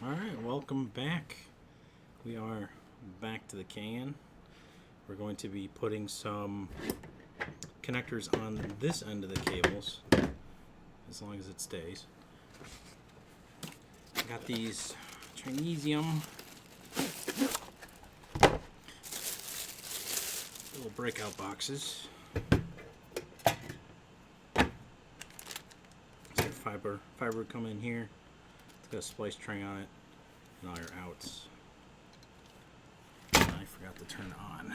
Alright, welcome back. We are back to the can. We're going to be putting some connectors on this end of the cables, as long as it stays. Got these Chinesium little breakout boxes. So fiber would come in here. It's got a splice tray on it and all your outs. I forgot to turn on my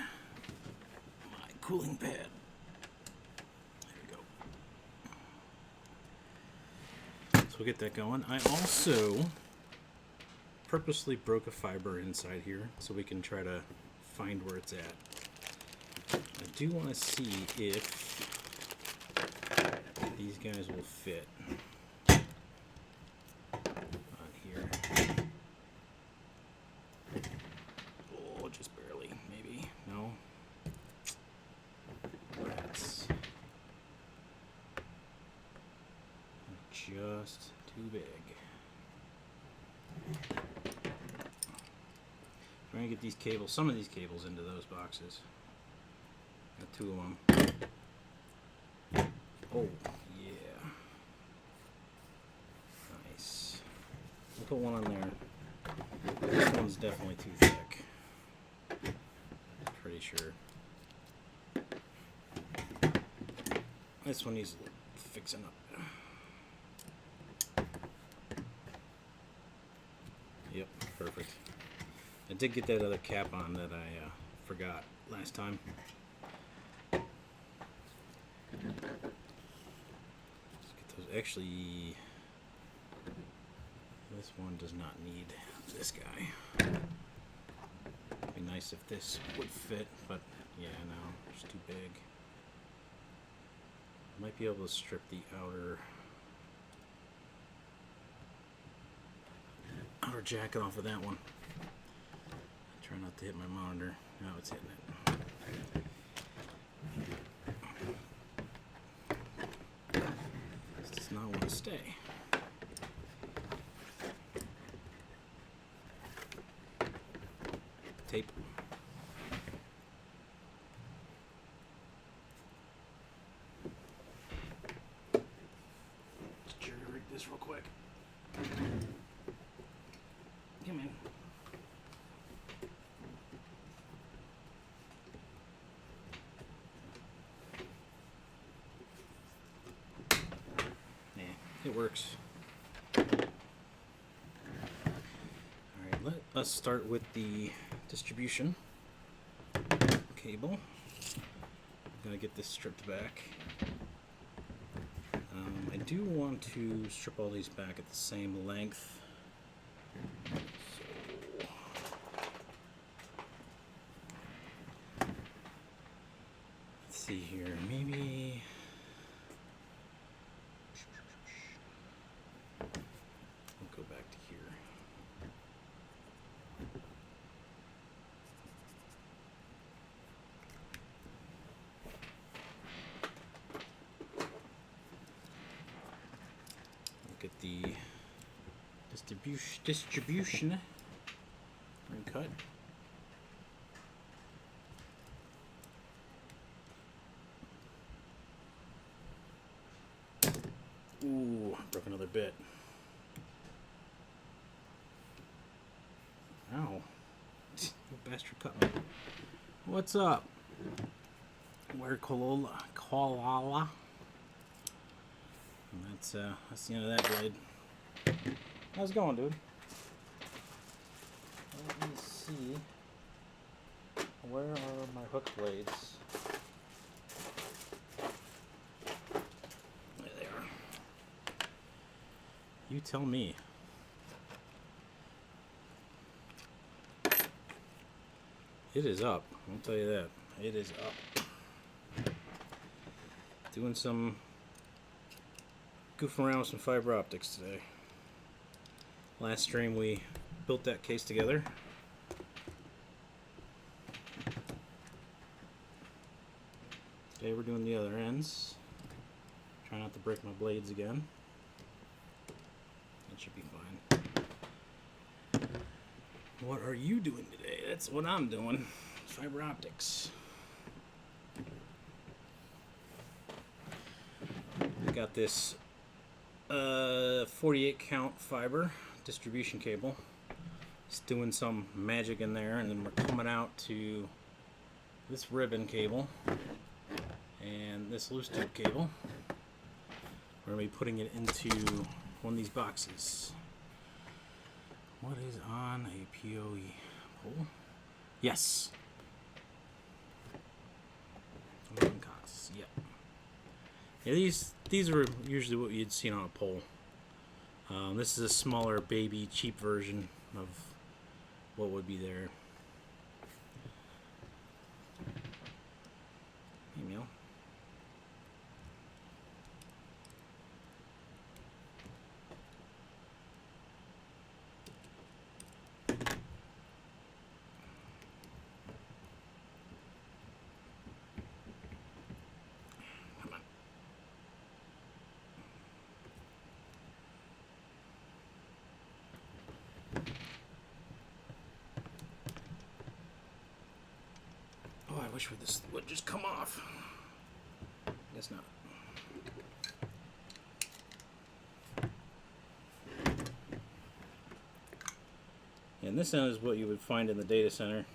cooling pad. There we go. So we'll get that going. I also purposely broke a fiber inside here so we can try to find where it's at. I do want to see if these guys will fit on here. Oh, just barely, maybe. No. That's just too big. Trying to get these cables, some of these cables into those boxes. Got two of them. Oh, yeah. Nice. I'll put one on there. This one's definitely too thick. Pretty sure. This one needs fixing up. Yep, perfect. I did get that other cap on that I forgot last time. Let's get those. Actually, this one does not need this guy. It'd be nice if this would fit, but yeah, no, it's too big. Might be able to strip the outer jacket off of that one. Try not to hit my monitor. Now it's hitting it. This does not want to stay. Tape. Let's jerry rig this real quick. Come in. It works. Alright, let us start with the distribution cable. I'm going to get this stripped back. I do want to strip all these back at the same length. So, let's see here, maybe... Go back to here. Look at the distribution and cut. Ooh, broke another bit. Ow. You bastard cut me. What's up? Where Kolala? And that's the end of that blade. How's it going, dude? Let me see. Where are my hook blades? There they are. You tell me. It is up. I'll tell you that. It is up. Doing some goofing around with some fiber optics today. Last stream we built that case together. Today we're doing the other ends. Try not to break my blades again. That should be fine. What are you doing today? That's what I'm doing. Fiber optics. We got this 48 count fiber distribution cable. It's doing some magic in there, and then we're coming out to this ribbon cable and this loose tube cable. We're going to be putting it into one of these boxes. What is on a PoE pole? Yes. 11 cots. Yep. Yeah, these are usually what you'd see on a pole. This is a smaller, baby, cheap version of what would be there. Email. Come on. Oh, I wish this would just come off. Guess not. And this end is what you would find in the data center.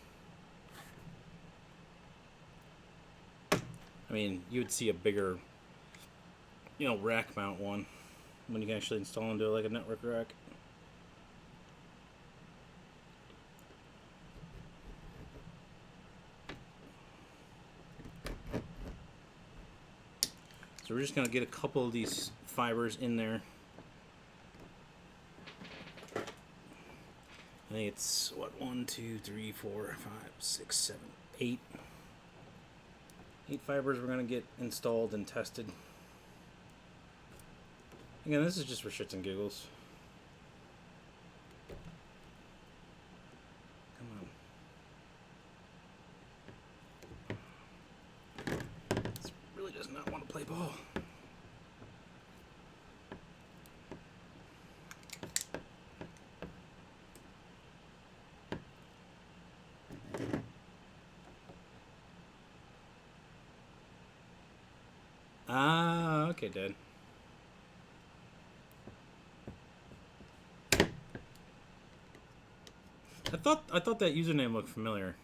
I mean, you would see a bigger, rack mount one when you can actually install into like a network rack. So we're just going to get a couple of these fibers in there. I think it's, 1, 2, 3, 4, 5, 6, 7, 8. 8 fibers we're going to get installed and tested. Again, this is just for shits and giggles. Come on. This really does not want to play ball. Ah, okay, Dad. I thought that username looked familiar.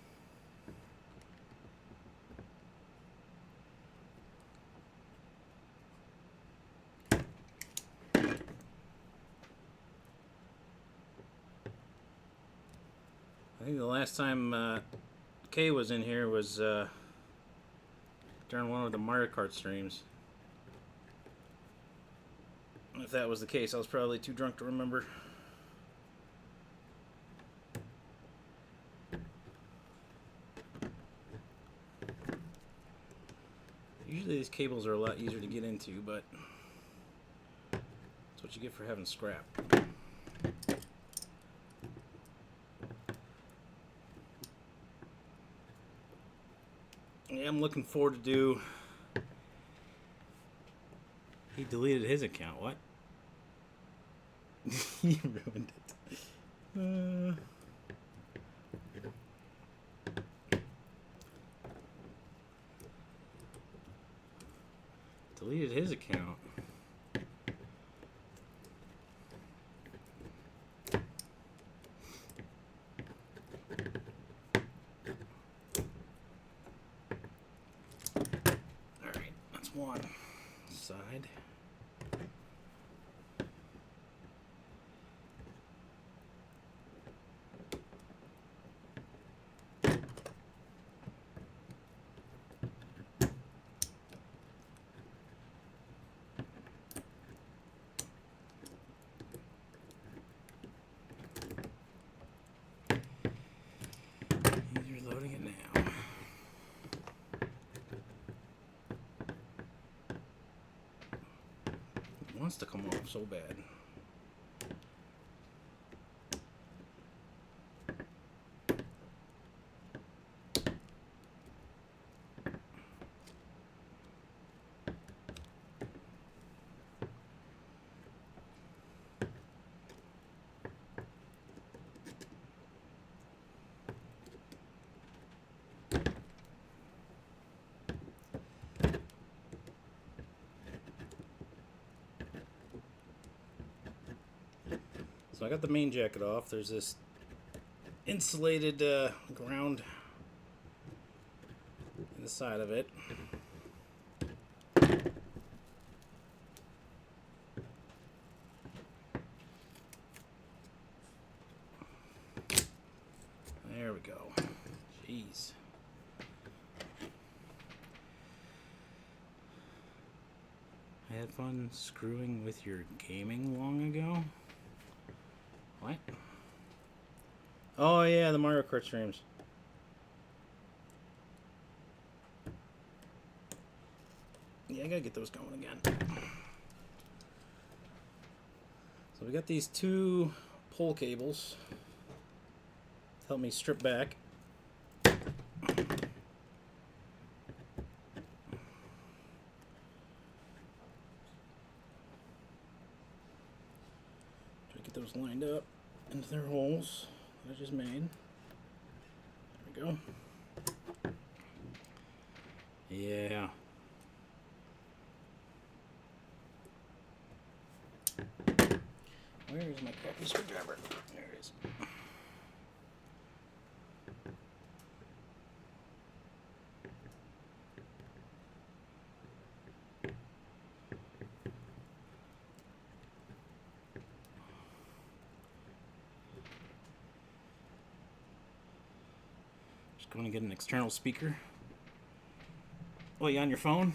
I think the last time Kay was in here was during one of the Mario Kart streams. If that was the case, I was probably too drunk to remember. Usually these cables are a lot easier to get into, but that's what you get for having scrap. Yeah, I'm looking forward to do... He deleted his account. What? He ruined it. Deleted his account. Alright, that's one side. He's reloading it now. It wants to come off so bad. So I got the main jacket off. There's this insulated ground in the side of it. There we go. Jeez. I had fun screwing with your gaming long ago. What? Oh yeah, the Mario Kart streams. Yeah, I gotta get those going again. So we got these two pull cables to help me strip back. Try to get those lined up into their holes that I just made. There we go. Yeah. Where is my crappy screwdriver? There it is. Just going to get an external speaker. Oh, you on your phone?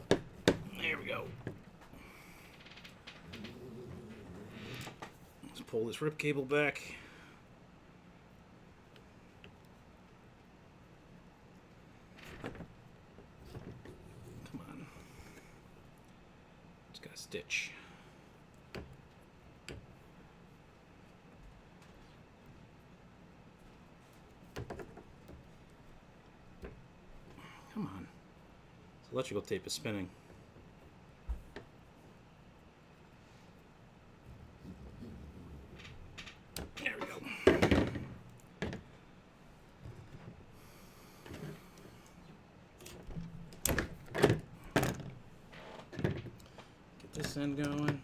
There we go. Let's pull this rip cable back. Come on. Just got a stitch. Come on. This electrical tape is spinning. There we go. Get this end going.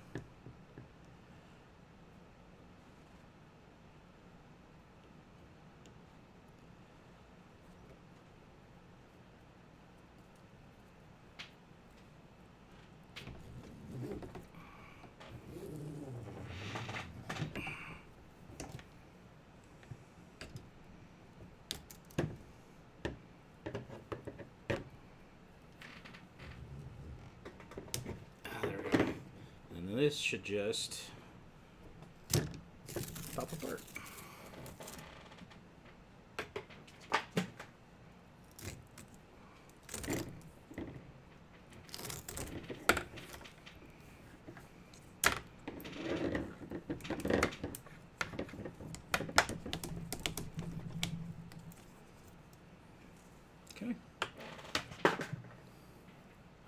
This should just pop apart. Okay.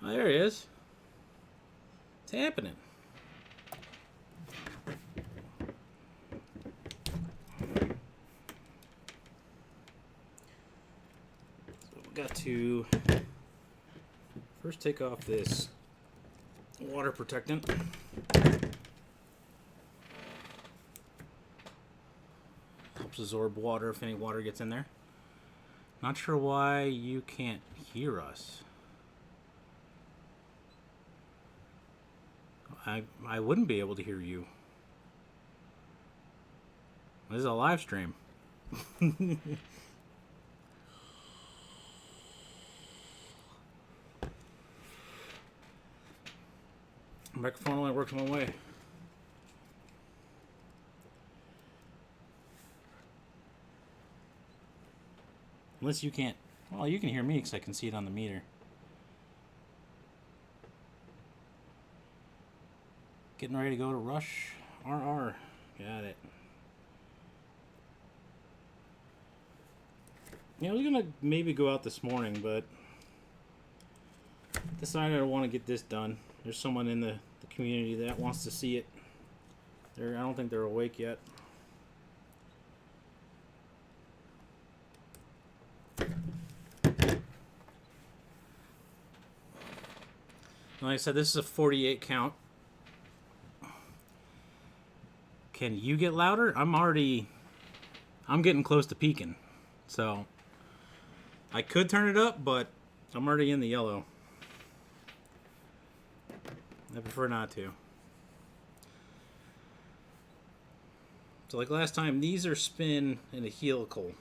Oh, there he is. It's happening. Got to first take off this water protectant. Helps absorb water if any water gets in there. Not sure why you can't hear us. I wouldn't be able to hear you. This is a live stream. Microphone only works one way. Unless you can't. Well, you can hear me because I can see it on the meter. Getting ready to go to Rush RR. Got it. Yeah, I was gonna maybe go out this morning, but decided I want to get this done. There's someone in the community that wants to see it. I don't think they're awake yet. Like I said, this is a 48 count. Can you get louder? I'm getting close to peaking. So I could turn it up, but I'm already in the yellow. I prefer not to. So like last time, these are spin in a helical.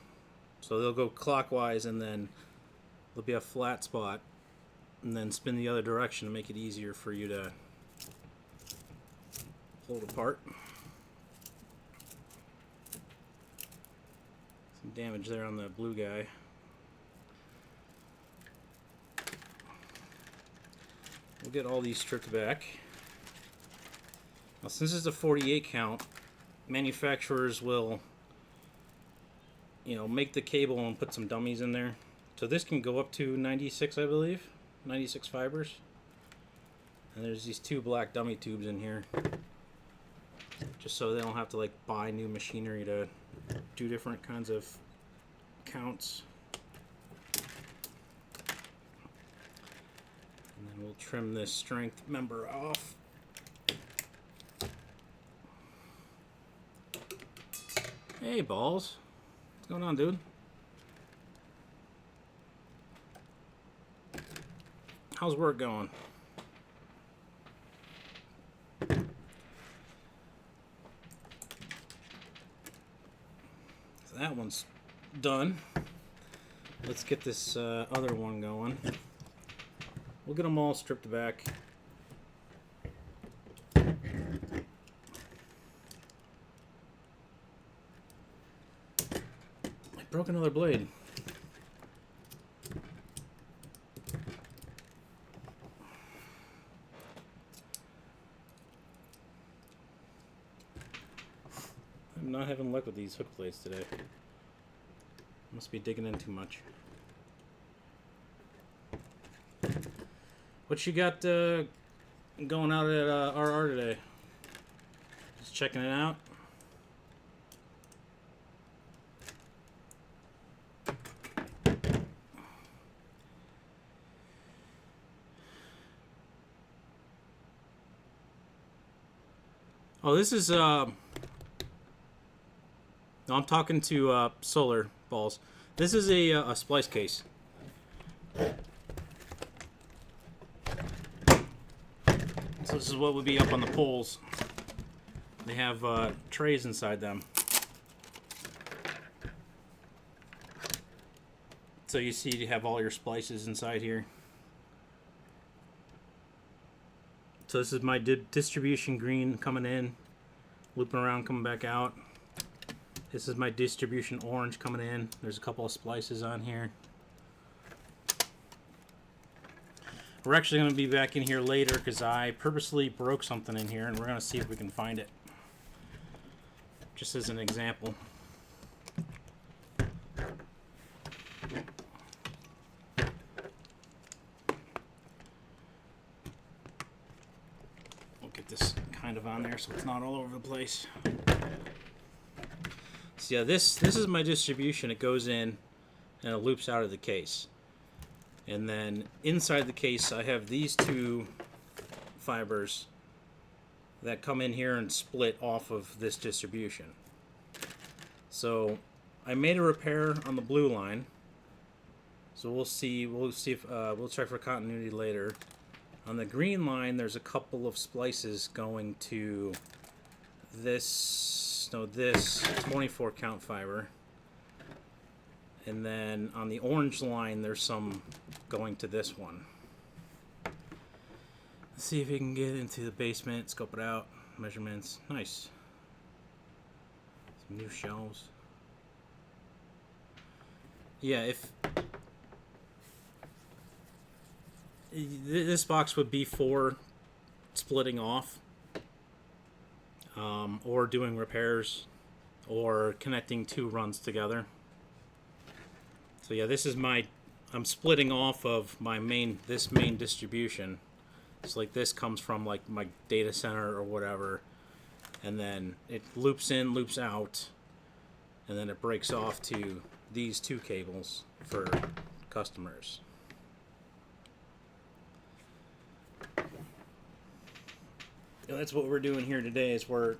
So they'll go clockwise and then there'll be a flat spot and then spin the other direction to make it easier for you to pull it apart. Some damage there on the blue guy. We'll get all these stripped back. Now, since it's a 48 count, manufacturers will, make the cable and put some dummies in there. So this can go up to 96, I believe, 96 fibers. And there's these 2 black dummy tubes in here, just so they don't have to like buy new machinery to do different kinds of counts. And then we'll trim this strength member off. Hey, balls. What's going on, dude? How's work going? So that one's done. Let's get this other one going. We'll get them all stripped back. Broke another blade. I'm not having luck with these hook blades today. Must be digging in too much. What you got going out at RR today? Just checking it out. Oh, this is, no, I'm talking to solar balls. This is a splice case. So this is what would be up on the poles. They have trays inside them. So you see you have all your splices inside here. So this is my distribution green coming in, looping around, coming back out. This is my distribution orange coming in. There's a couple of splices on here. We're actually going to be back in here later because I purposely broke something in here, and we're going to see if we can find it. Just as an example. This kind of on there so it's not all over the place. So yeah, this is my distribution. It goes in and it loops out of the case, and then inside the case I have these 2 fibers that come in here and split off of this distribution. So I made a repair on the blue line, so we'll see if we'll check for continuity later. On the green line, there's a couple of splices going to this 24 count fiber. And then on the orange line, there's some going to this one. Let's see if we can get into the basement, scope it out, measurements. Nice. Some new shelves. Yeah, if this box would be for splitting off, or doing repairs, or connecting 2 runs together. So yeah, this is I'm splitting off of my main distribution. So like this comes from like my data center or whatever, and then it loops in, loops out, and then it breaks off to these 2 cables for customers. That's what we're doing here today. Is we're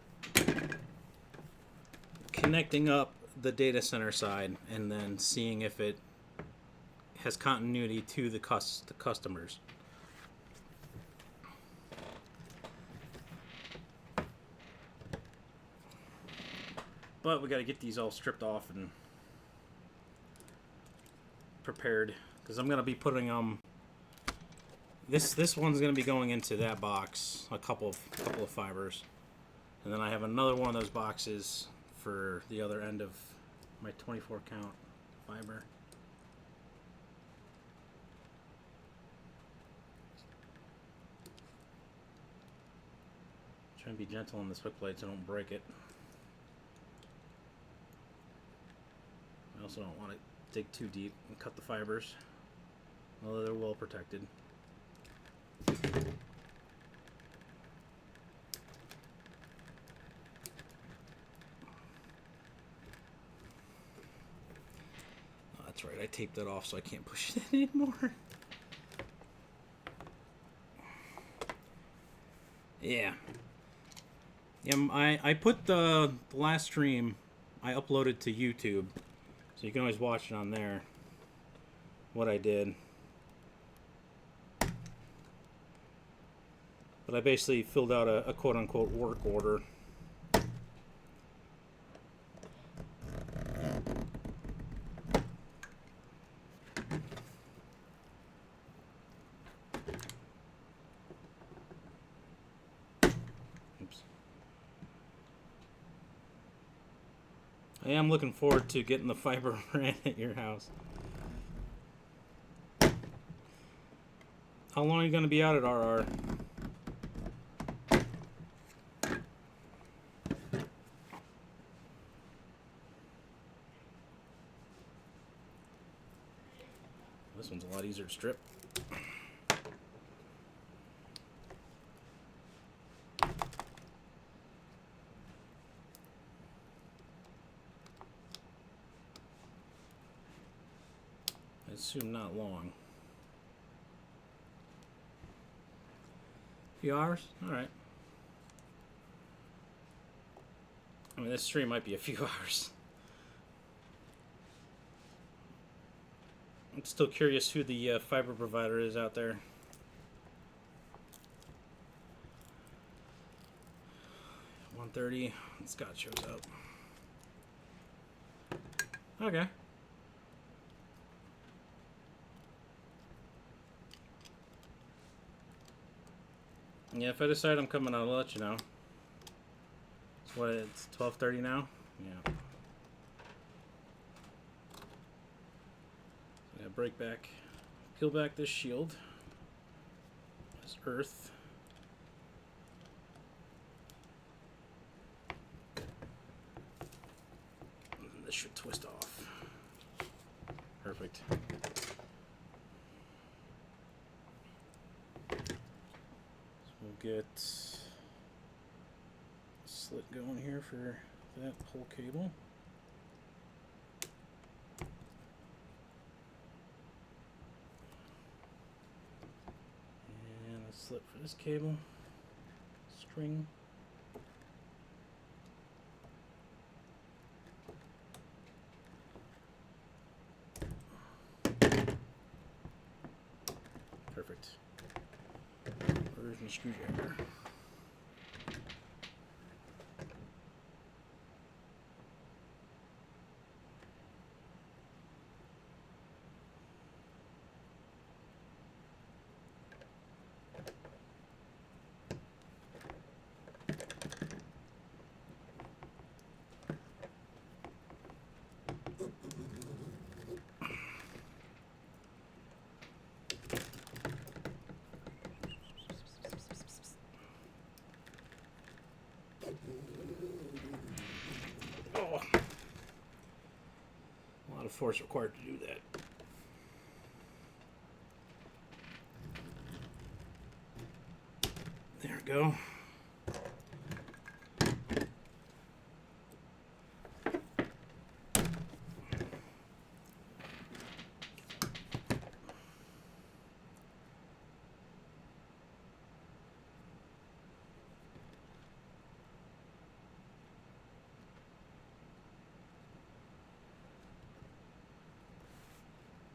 connecting up the data center side and then seeing if it has continuity to the customers. But we got to get these all stripped off and prepared, because I'm going to be putting this one's going to be going into that box, a couple of fibers, and then I have another one of those boxes for the other end of my 24 count fiber. Try and be gentle on this hook plate so I don't break it. I also don't want to dig too deep and cut the fibers, although they're well protected. Oh, that's right, I taped that off so I can't push it anymore. Yeah. I put the last stream I uploaded to YouTube, so you can always watch it on there, what I did. But I basically filled out a quote-unquote work order. Oops. I am looking forward to getting the fiber ran at your house. How long are you going to be out at RR? This one's a lot easier to strip. I assume not long. A few hours? Alright. I mean, this stream might be a few hours. I'm still curious who the fiber provider is out there. $130. Scott shows up. Okay. Yeah, if I decide I'm coming, I'll let you know. It's what, it's 12:30 now? Yeah. Break back, peel back this shield, this earth. And this should twist off. Perfect. So we'll get a slit going here for that whole cable. Slit for this cable, string. Perfect. Where's my screwdriver? Oh, a lot of force required to do that. There we go.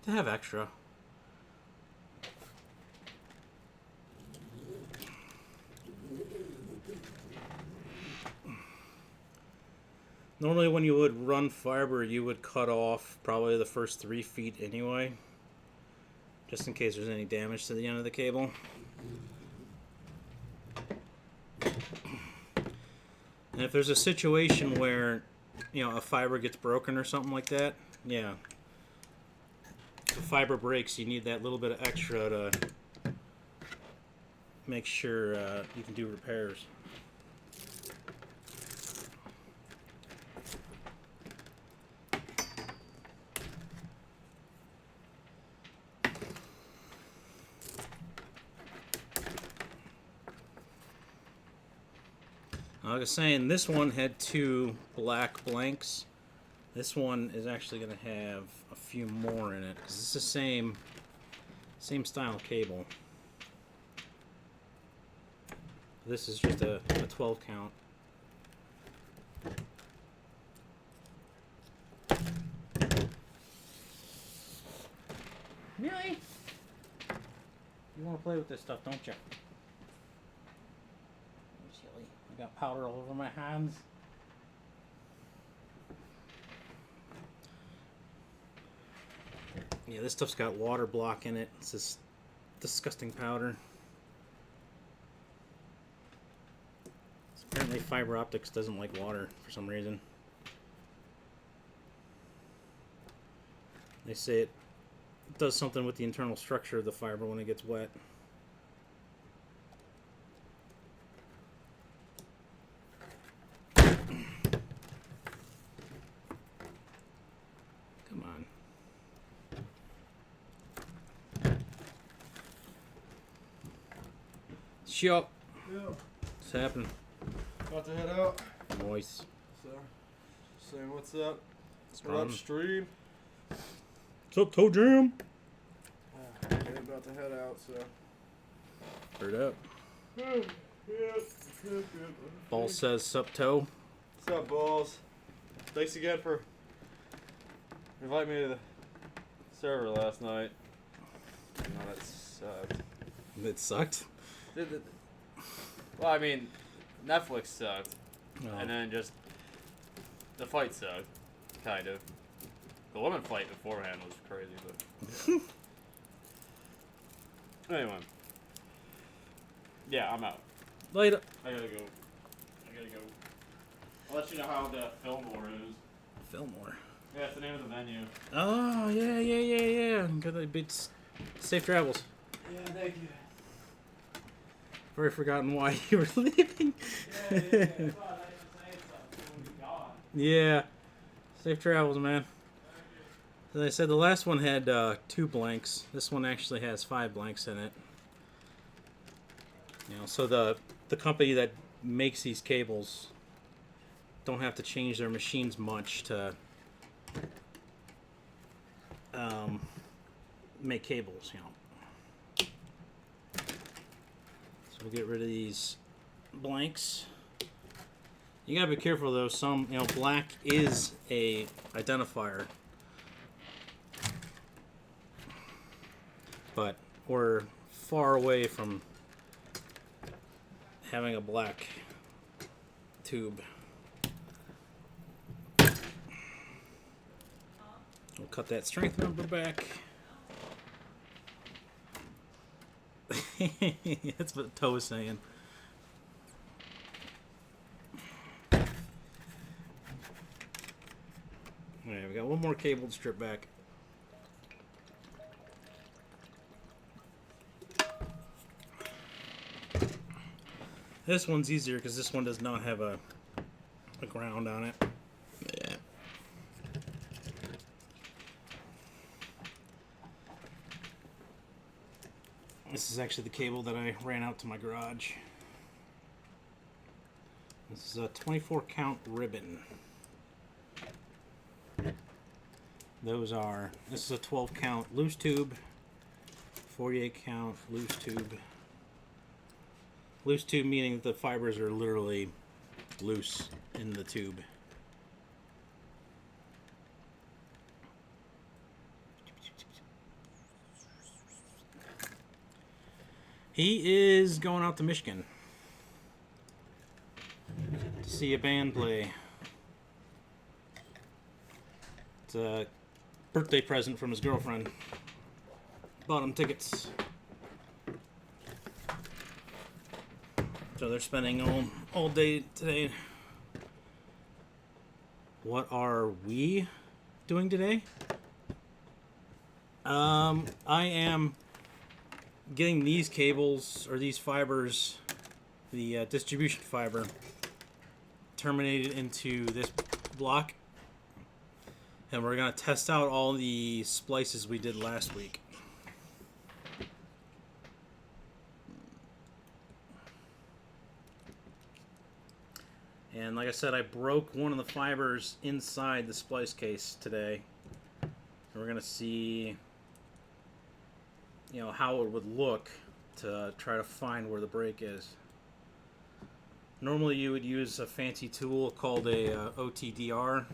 to have extra. Normally when you would run fiber, you would cut off probably the first 3 feet anyway, just in case there's any damage to the end of the cable. And if there's a situation where, you know, a fiber gets broken or something like that, yeah, if the fiber breaks, you need that little bit of extra to make sure you can do repairs. Like I was saying, this one had 2 black blanks. This one is actually going to have a few more in it because it's the same style cable. This is just a 12 count. Really? You want to play with this stuff, don't you? Silly. I got powder all over my hands. Yeah, this stuff's got water block in it. It's this disgusting powder. Apparently fiber optics doesn't like water for some reason. They say it does something with the internal structure of the fiber when it gets wet. Come on. Shut. Yeah. What's happening? About to head out. Noise. So, saying what's up? Spun. We're upstream. What's up, Toe Jam? Yeah, about to head out, so. Heard up. Yeah. Ball says sup, Toe. What's up, Balls? Thanks again for inviting me to the server last night. You know, that sucked. It sucked. Well, I mean, Netflix sucked. Oh. And then just the fight sucked, kind of. The woman fight beforehand was crazy, but anyway. Yeah, I'm out. Later. I gotta go. I'll let you know how the Fillmore is. Fillmore. Yeah, it's the name of the venue. Oh, yeah. Good beats. Safe travels. Yeah, thank you. Already forgotten why you were leaving. Yeah. Safe travels, man. As I said, the last one had 2 blanks. This one actually has 5 blanks in it. You know, so the company that makes these cables don't have to change their machines much to make cables, you know. So we'll get rid of these blanks. You gotta be careful though. Some, you know, black is a identifier, but we're far away from having a black tube. We'll cut that strength number back. That's what Toe was saying. Alright, we got one more cable to strip back. This one's easier because this one does not have a ground on it. Yeah. This is actually the cable that I ran out to my garage. This is a 24 count ribbon. This is a 12 count loose tube, 48 count loose tube. Loose tube meaning the fibers are literally loose in the tube. He is going out to Michigan to see a band play. It's a birthday present from his girlfriend. Bought him tickets. So they're spending all day today. What are we doing today? I am getting these cables, or these fibers, the distribution fiber, terminated into this block. And we're going to test out all the splices we did last week. And like I said, I broke one of the fibers inside the splice case today. And we're going to see, how it would look to try to find where the break is. Normally you would use a fancy tool called a OTDR,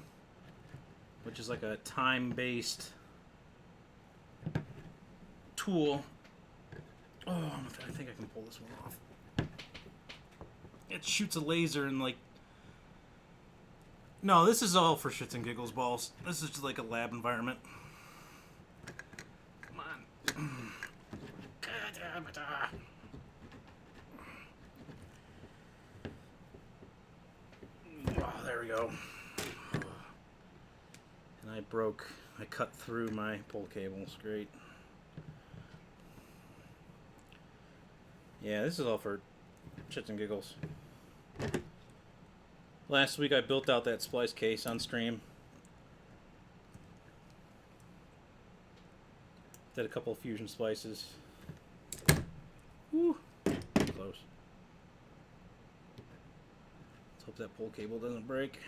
which is like a time-based tool. Oh, I think I can pull this one off. It shoots a laser and no, this is all for shits and giggles, balls. This is just like a lab environment. Come on. Oh, there we go. And I cut through my pull cables. Great. Yeah, this is all for shits and giggles. Last week I built out that splice case on stream. Did a couple of fusion splices. Woo! Close. Let's hope that pull cable doesn't break.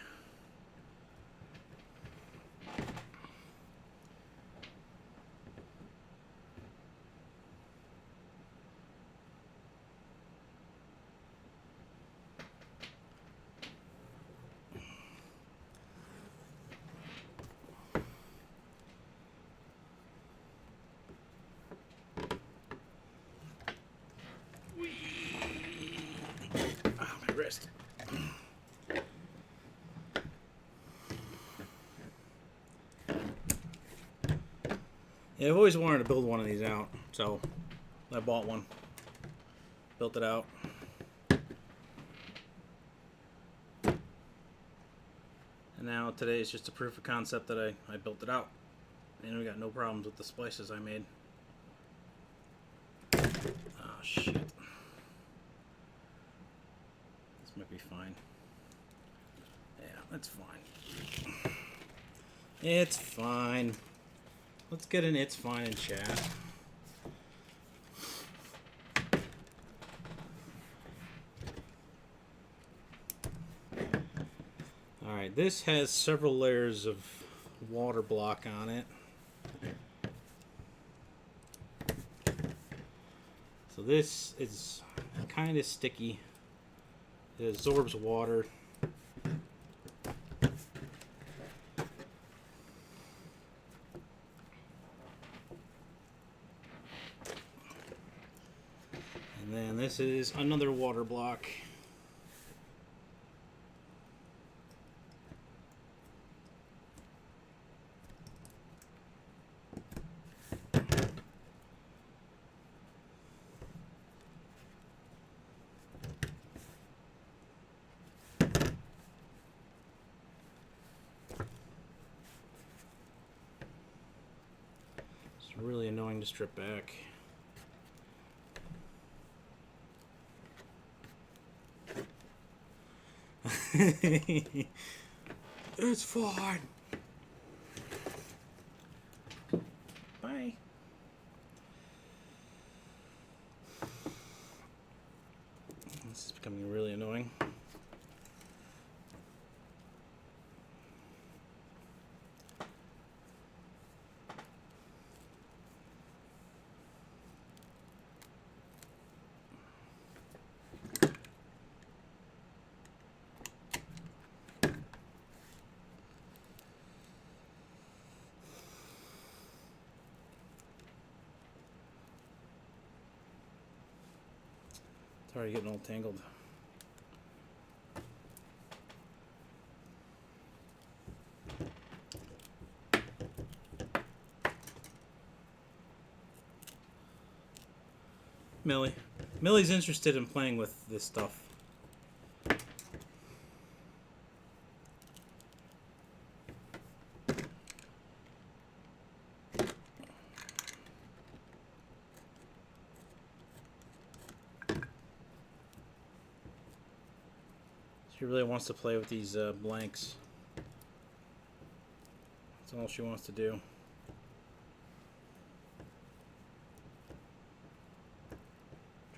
Wrist. Yeah, I've always wanted to build one of these out, so I bought one, built it out. And now today is just a proof of concept that I built it out. And we got no problems with the splices I made. Oh shit. Might be fine. Yeah, that's fine. It's fine. Let's get an it's fine in chat. Alright, this has several layers of water block on it. So this is kind of sticky. It absorbs water. And then this is another water block. Really annoying to strip back. It's fine. Bye. This is becoming really annoying. It's already getting all tangled. Millie's interested in playing with this stuff. She really wants to play with these blanks. That's all she wants to do.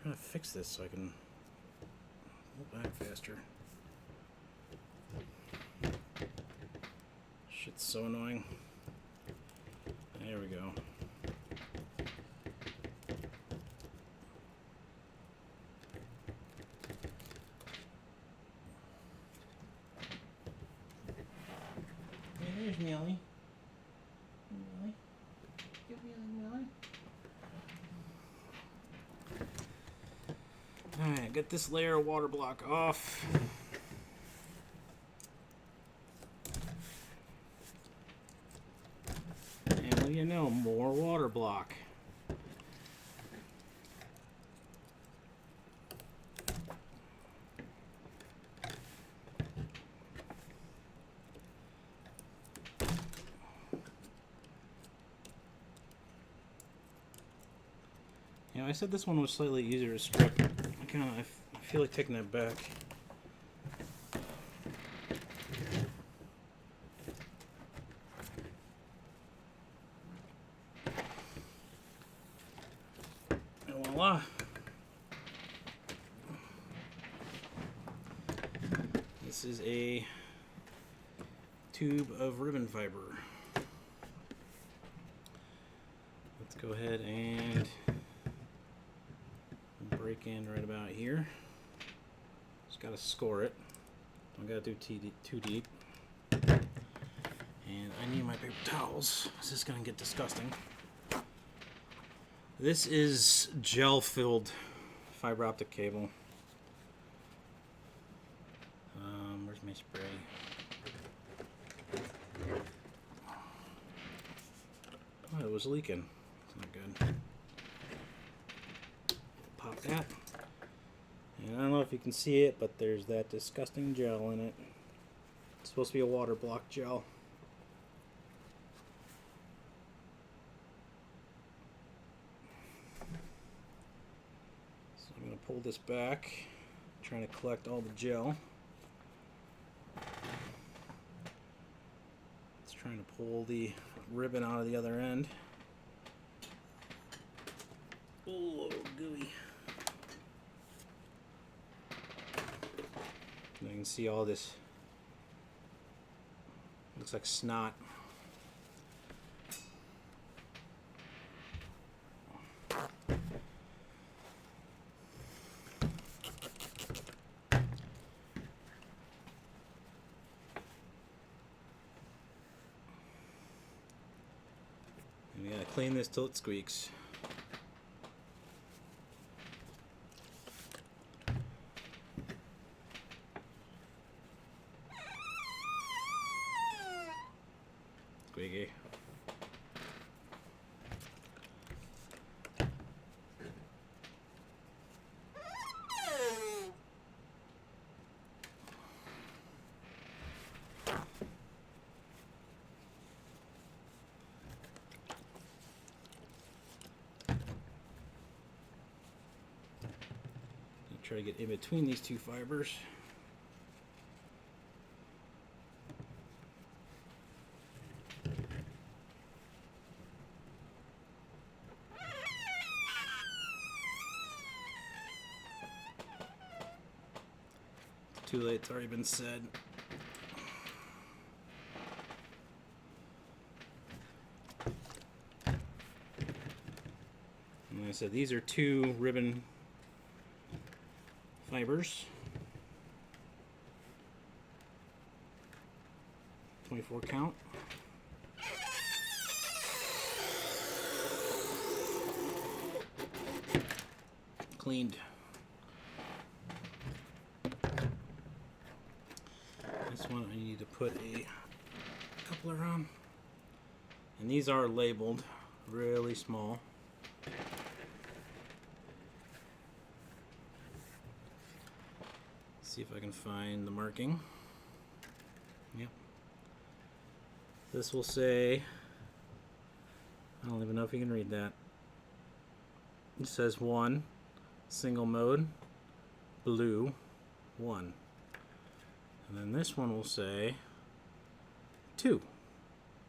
I'm trying to fix this so I can pull back faster. Shit's so annoying. There we go. There's Millie. Millie. Give Millie. Alright, get this layer of water block off. And what do you know? More water block. You know, I said this one was slightly easier to strip. I feel like taking that back. And voila. This is a tube of ribbon fiber. Let's go ahead and break in right about here. Just gotta score it. Don't gotta do too deep. And I need my paper towels. This is gonna get disgusting. This is gel-filled fiber optic cable. Where's my spray? Oh, it was leaking. It's not good. Pop that. And I don't know if you can see it, but there's that disgusting gel in it. It's supposed to be a water block gel. So I'm going to pull this back, trying to collect all the gel. It's trying to pull the ribbon out of the other end. Oh, gooey. And you can see all this. Looks like snot. And we gotta clean this till it squeaks. Squeaky. Try to get in between these two fibers. Too late, it's already been said. And like I said, these are two ribbon fibers. 24 count. Cleaned. one I need to put a coupler on. And these are labeled really small. See if I can find the marking. Yep. This will say, I don't even know if you can read that. It says 1, single mode, blue, 1. And then this one will say 2,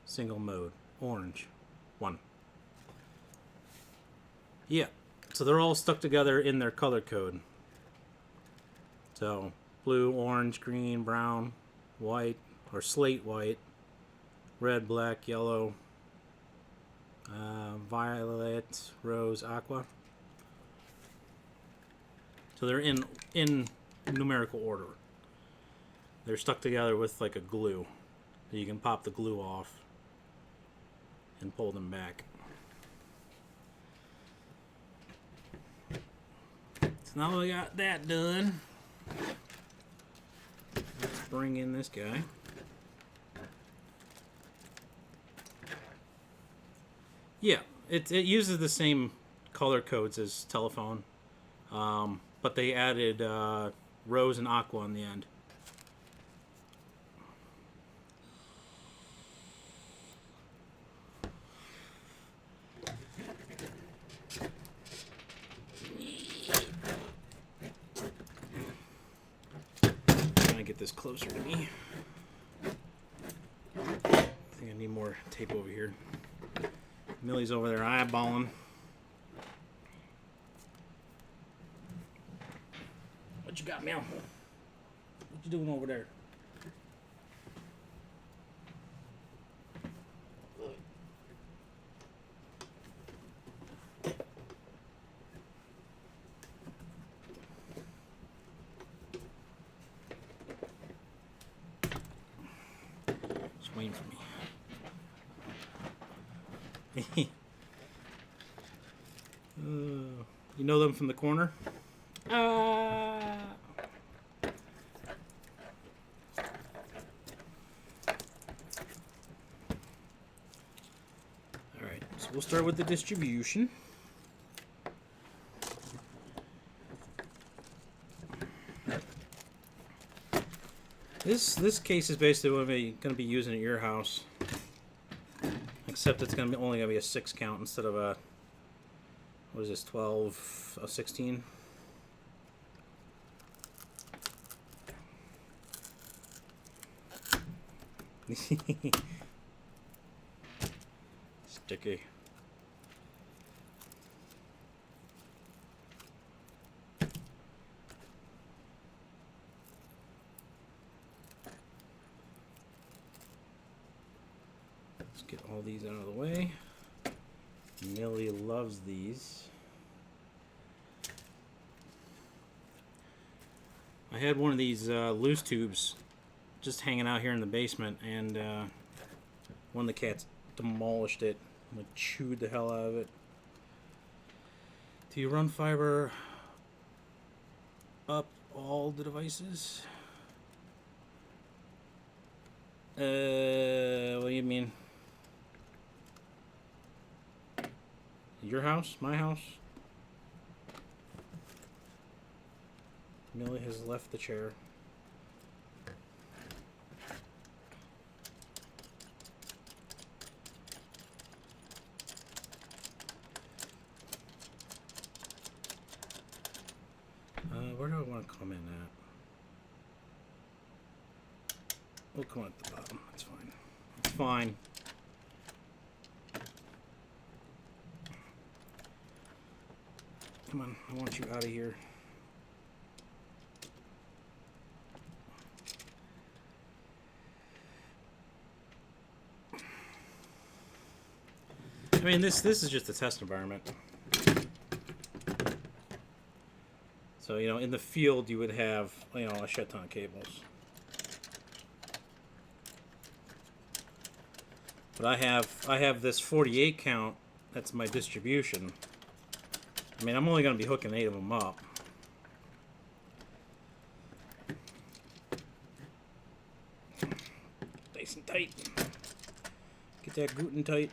single mode, orange, 1. Yeah, so they're all stuck together in their color code. So blue, orange, green, brown, white, or slate white, red, black, yellow, violet, rose, aqua. So they're in numerical order. They're stuck together with like a glue. So you can pop the glue off and pull them back. So now we got that done. Let's bring in this guy. Yeah, it uses the same color codes as telephone, but they added rose and aqua on the end. Get this closer to me. I think I need more tape over here. Millie's over there eyeballing. What you got, Mel? What you doing over there? Waiting for me. You know them from the corner? Alright, so we'll start with the distribution. This case is basically what I'm going to be using at your house, except it's only going to be a 6 count instead of a, what is this, 12, a 16. Sticky. Get all these out of the way. Millie loves these. I had one of these loose tubes just hanging out here in the basement, and one of the cats demolished it, like chewed the hell out of it. Do you run fiber up all the devices? What do you mean? Your house? My house? Millie has left the chair. Where do I want to come in at? We'll come at the bottom. That's fine. It's fine. Come on, I want you out of here. I mean, this is just a test environment. So, you know, in the field you would have, you know, a shit ton of cables. But I have this 48 count, that's my distribution. I mean, I'm only going to be hooking 8 of them up. tight. Get that gluten tight.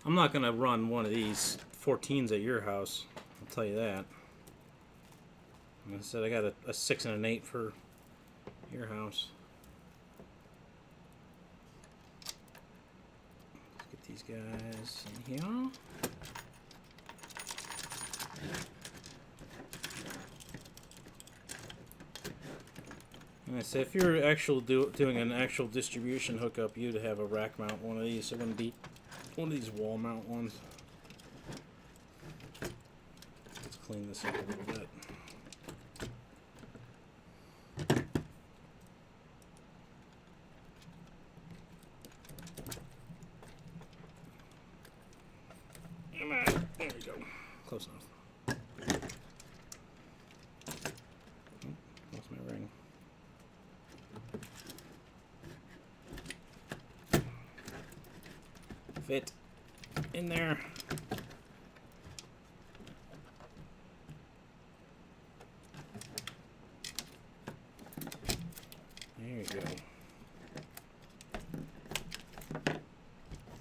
I'm not going to run one of these 14s at your house. I'll tell you that. Like I said, I got a 6 and an 8 for your house. Let's get these guys in here. And I said, if you're actual doing an actual distribution hookup, you'd have a rack mount one of these. It wouldn't be one of these wall mount ones. Let's clean this up a little bit. Come on. There we go. Close enough. Oh, lost my ring. Fit in there. There you go.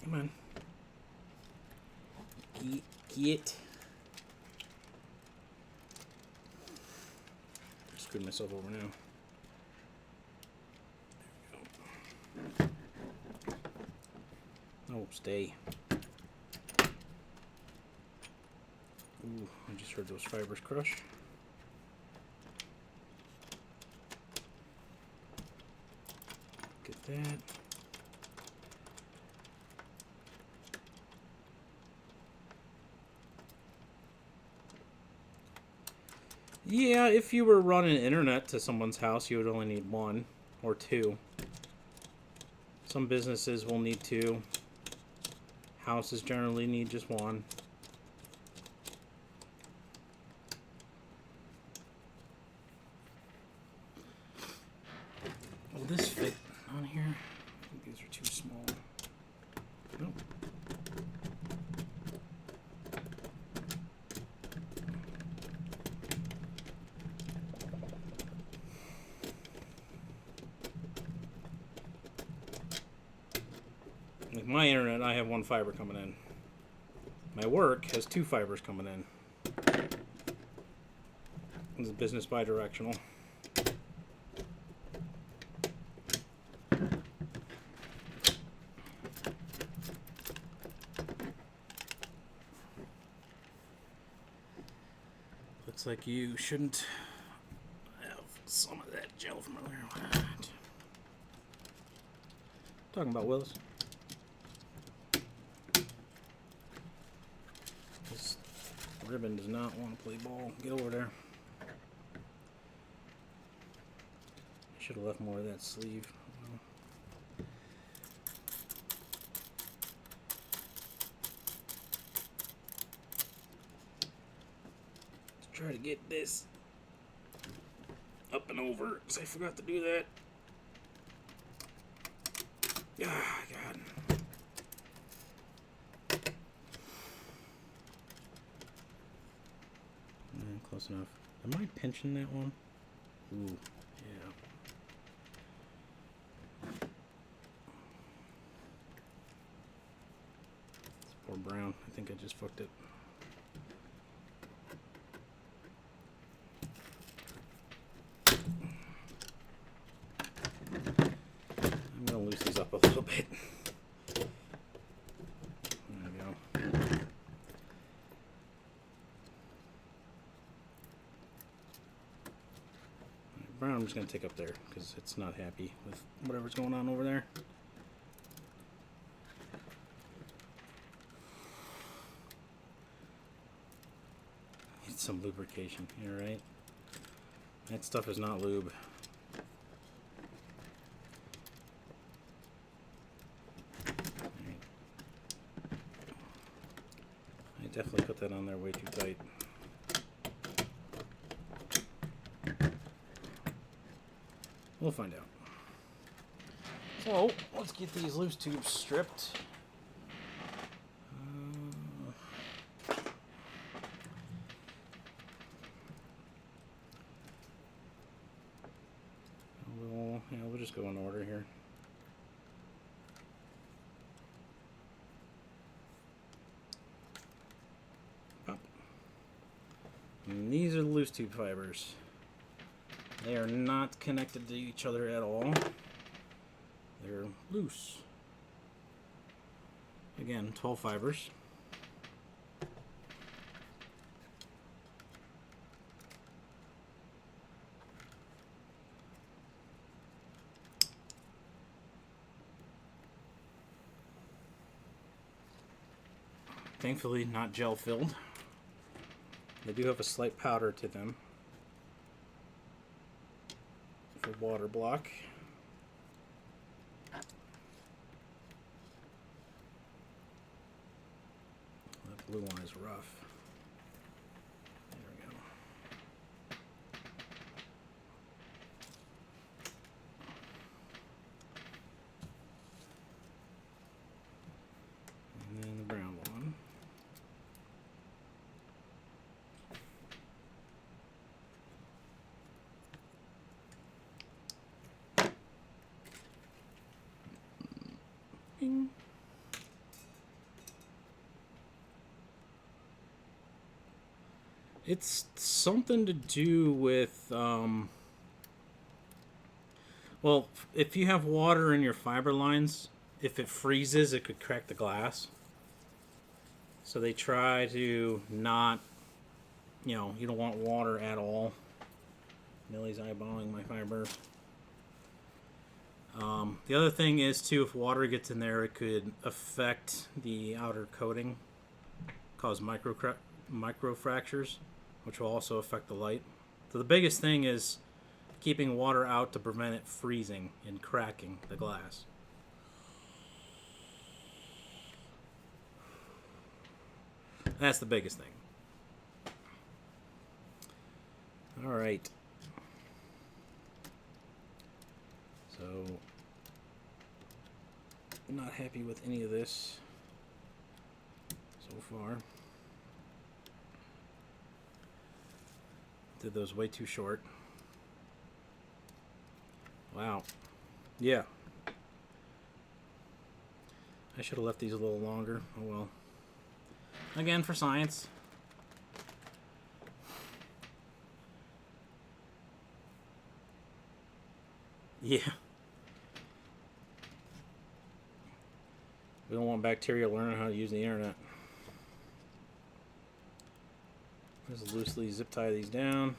Come on. Get. Screwed myself over now. There we go. Oh, stay. Ooh, I just heard those fibers crush. Get that. Yeah, if you were running internet to someone's house, you would only need 1 or 2. Some businesses will need 2. Houses generally need just 1. Will this fit on here? I think these are too small. Nope. With my internet, I have 1 fiber coming in. My work has 2 fibers coming in. It's a business bi-directional. Looks like you shouldn't have some of that gel from earlier. What? Talking about Willis. This ribbon does not want to play ball. Get over there. I should have left more of that sleeve. Try to get this up and over because I forgot to do that. Ah, God. Close enough. Am I pinching that one? Ooh, yeah. It's poor brown. I think I just fucked it. I'm gonna loosen these up a little bit. There we go. Brown I'm just going to take up there because it's not happy with whatever's going on over there. Need some lubrication. You alright? That stuff is not lube. Right. I definitely put that on there way too tight. We'll find out. So, let's get these loose tubes stripped. just go in order here. Pop. And these are the loose tube fibers. They are not connected to each other at all. They're loose. Again, 12 fibers. Thankfully, not gel filled. They do have a slight powder to them for water block. That blue one is rough. There we go. And then the brown one. Bing. It's something to do with, well, if you have water in your fiber lines, if it freezes, it could crack the glass. So they try to not, you don't want water at all. Millie's eyeballing my fibers. The other thing is, too, if water gets in there, it could affect the outer coating, cause micro fractures, which will also affect the light. So the biggest thing is keeping water out to prevent it freezing and cracking the glass. That's the biggest thing. All right. So, not happy with any of this so far. Did those way too short. Wow. Yeah. I should have left these a little longer. Oh well. Again, for science. Yeah. We don't want bacteria learning how to use the internet. Just loosely zip tie these down.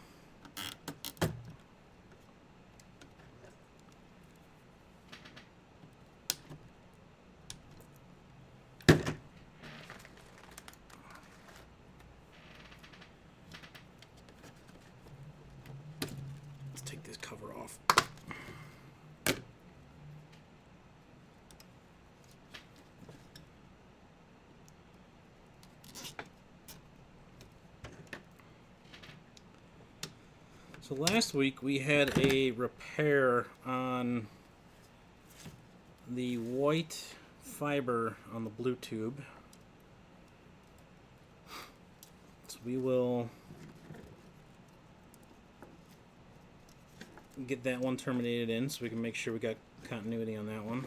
Let's take this cover off. So last week we had a repair on the white fiber on the blue tube. So we will get that one terminated in so we can make sure we got continuity on that one.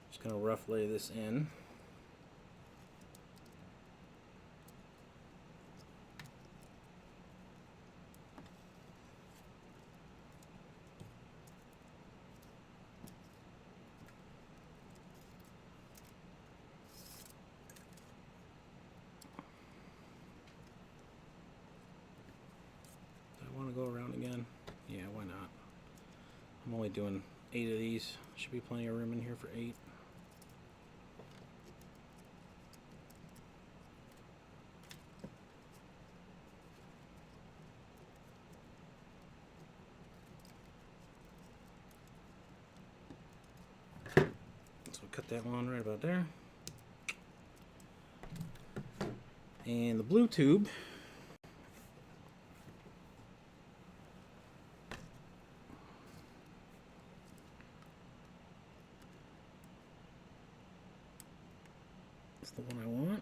Just gonna rough lay this in. Go around again? Yeah, why not? I'm only doing 8 of these. Should be plenty of room in here for 8. So cut that one right about there. And the blue tube, the one I want.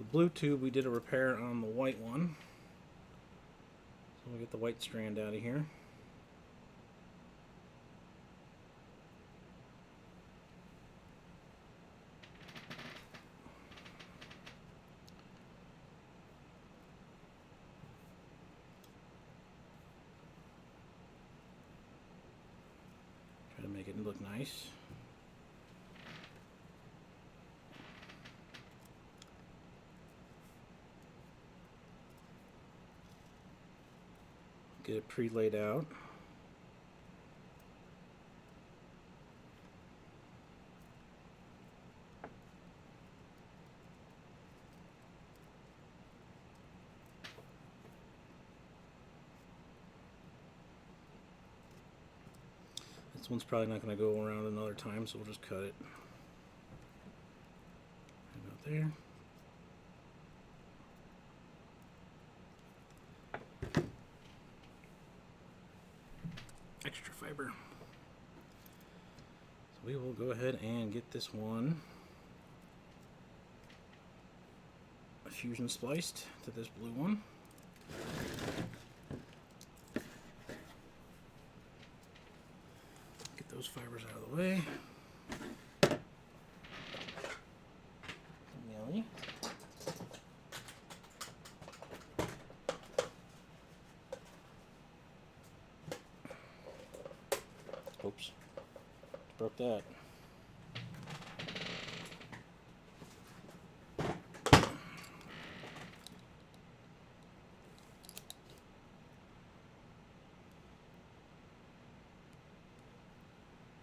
the blue tube, we did a repair on the white one. So we'll get the white strand out of here. Try to make it look nice. Get it pre-laid out. This one's probably not going to go around another time, so we'll just cut it. About there. Extra fiber. So we will go ahead and get this one fusion spliced to this blue one. Get those fibers out of the way. Nelly. Oops, broke that.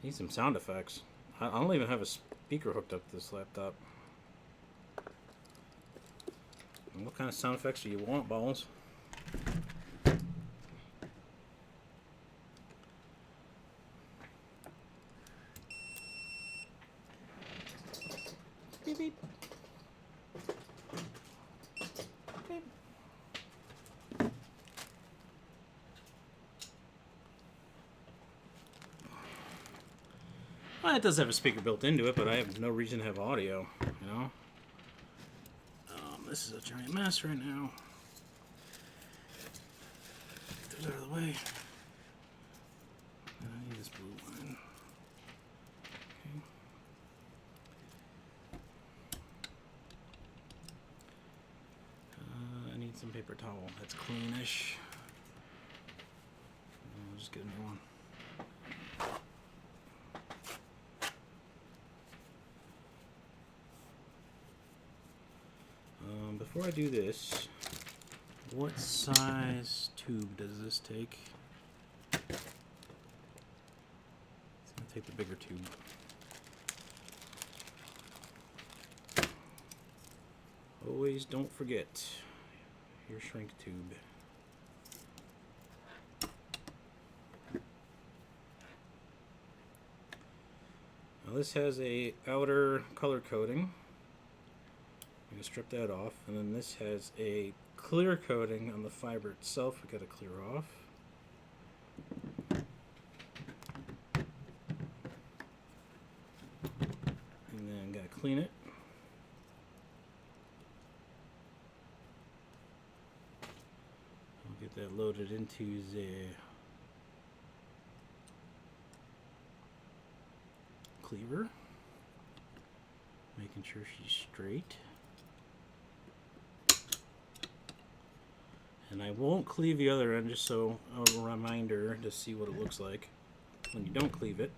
Need some sound effects. I don't even have a speaker hooked up to this laptop. And what kind of sound effects do you want, Balls? Beep, beep. Beep. Well, it does have a speaker built into it, but I have no reason to have audio, you know? This is a giant mess right now. Get those out of the way. And I need this blue line. Okay. I need some paper towel. That's cleanish. I'll just get a new one. Before I do this, what size tube does this take? It's going to take the bigger tube. Always don't forget your shrink tube. Now this has a outer color coating. I'm going to strip that off, and then this has a clear coating on the fiber itself. We got to clear off. And then got to clean it. I'll get that loaded into the cleaver, making sure she's straight. And I won't cleave the other end, just so a reminder to see what it looks like when you don't cleave it.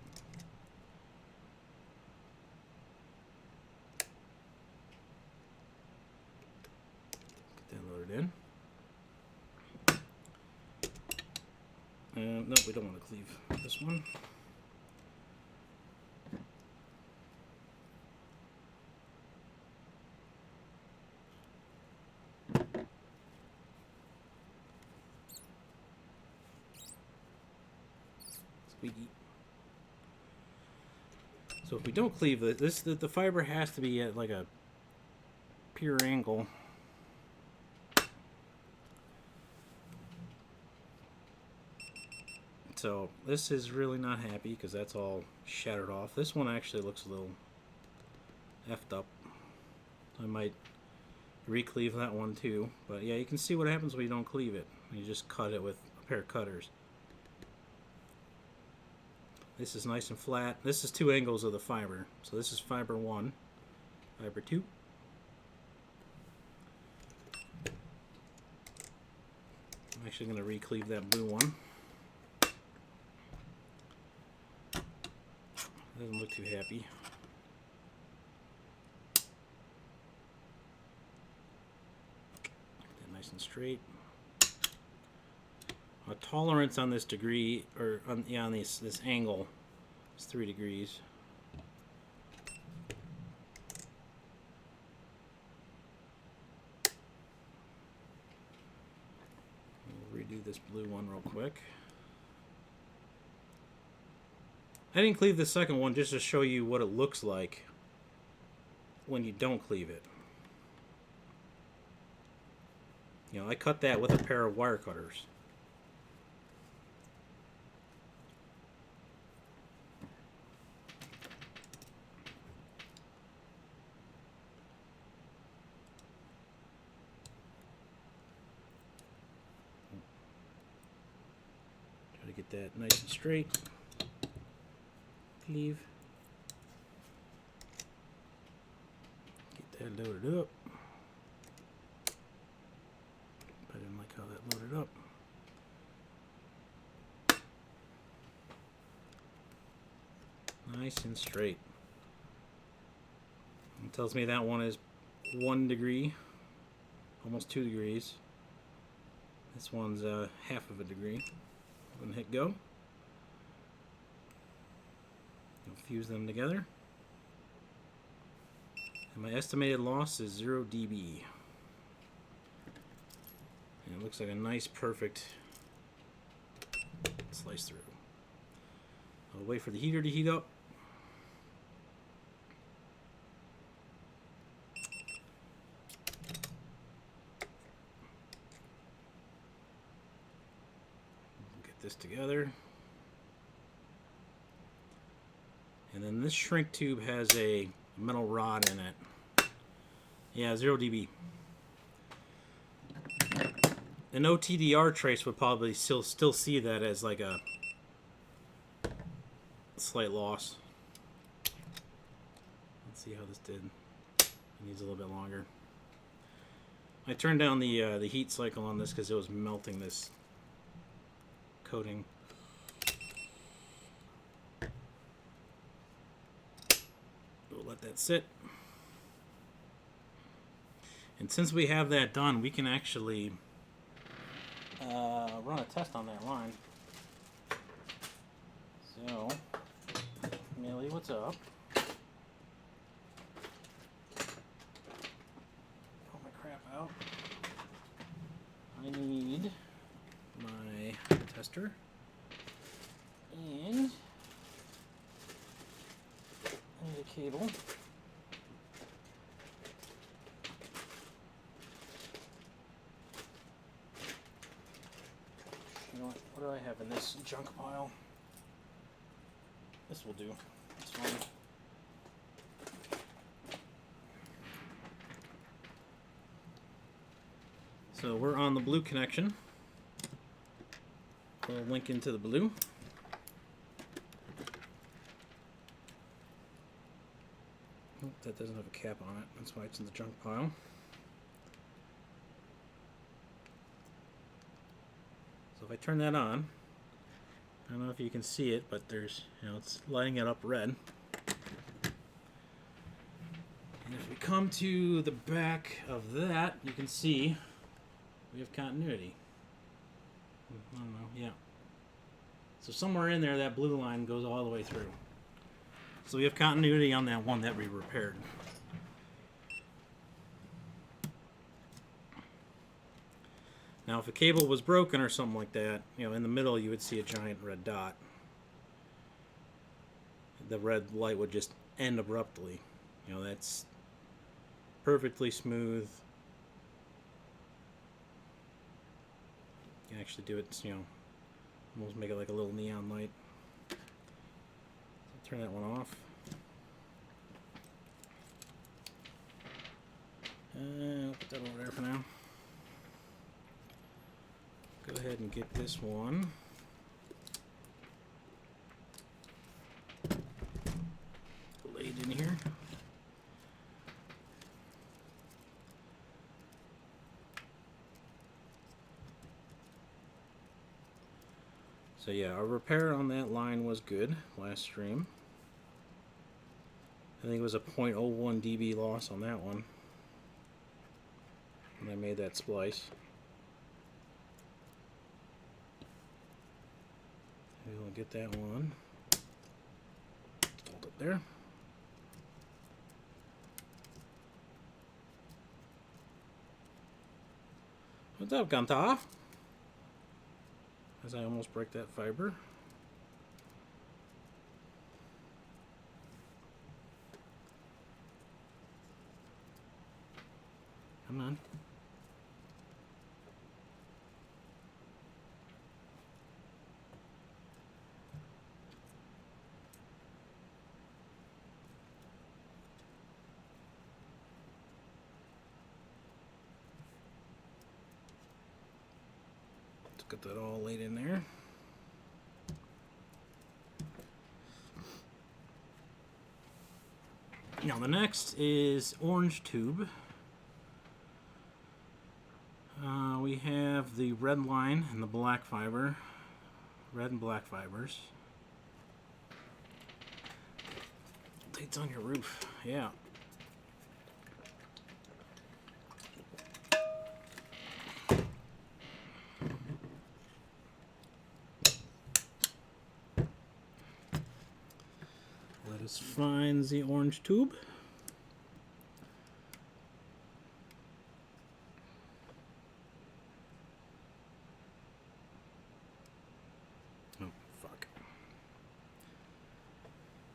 Get that loaded in. No, we don't want to cleave this one. So if we don't cleave it, the fiber has to be at like a pure angle. So this is really not happy because that's all shattered off. This one actually looks a little effed up. I might Recleave that one too. But yeah, you can see what happens when you don't cleave it. You just cut it with a pair of cutters. This is nice and flat. This is 2 angles of the fiber. So this is fiber 1, fiber 2. I'm actually going to recleave that blue one. Doesn't look too happy. Get that nice and straight. A tolerance on this degree, or on this angle, is 3 degrees. We'll redo this blue one real quick. I didn't cleave the second one just to show you what it looks like when you don't cleave it. You know, I cut that with a pair of wire cutters. Try to get that nice and straight. Cleave. Get that loaded up. I didn't like how that loaded up. Nice and straight. It tells me that one is 1 degree, almost 2 degrees. This one's half of a degree. I'm gonna hit go. Fuse them together. And my estimated loss is 0 dB. And it looks like a nice, perfect slice through. I'll wait for the heater to heat up. Get this together. And then this shrink tube has a metal rod in it. Yeah, 0 dB. An OTDR trace would probably still see that as like a slight loss. Let's see how this did. It needs a little bit longer. I turned down the heat cycle on this because it was melting this coating. We'll let that sit. And since we have that done, we can actually run a test on that line. So, Millie, what's up? Pull my crap out. I need my tester and I need a cable. You know what do I have in this junk pile? This will do. It's fine. So we're on the blue connection. We'll link into the blue. Oh, that doesn't have a cap on it. That's why it's in the junk pile. So if I turn that on, I don't know if you can see it, but there's, it's lighting it up red. And if we come to the back of that, you can see we have continuity. I don't know, yeah. So somewhere in there, that blue line goes all the way through. So we have continuity on that one that we repaired. Now, if a cable was broken or something like that, in the middle you would see a giant red dot. The red light would just end abruptly. That's perfectly smooth. You can actually do it, almost make it like a little neon light. So turn that one off. Put that over there for now. Go ahead and get this one. Laid in here. So yeah, our repair on that line was good last stream. I think it was a 0.01 dB loss on that one. And I made that splice. We'll get that one. Hold it there. What's up, Ganta? As I almost break that fiber. Come on. Let's get that all laid in there. Now the next is orange tube. We have the red line and the black fiber. Red and black fibers. It's on your roof, yeah. Let us find the orange tube. Oh, fuck.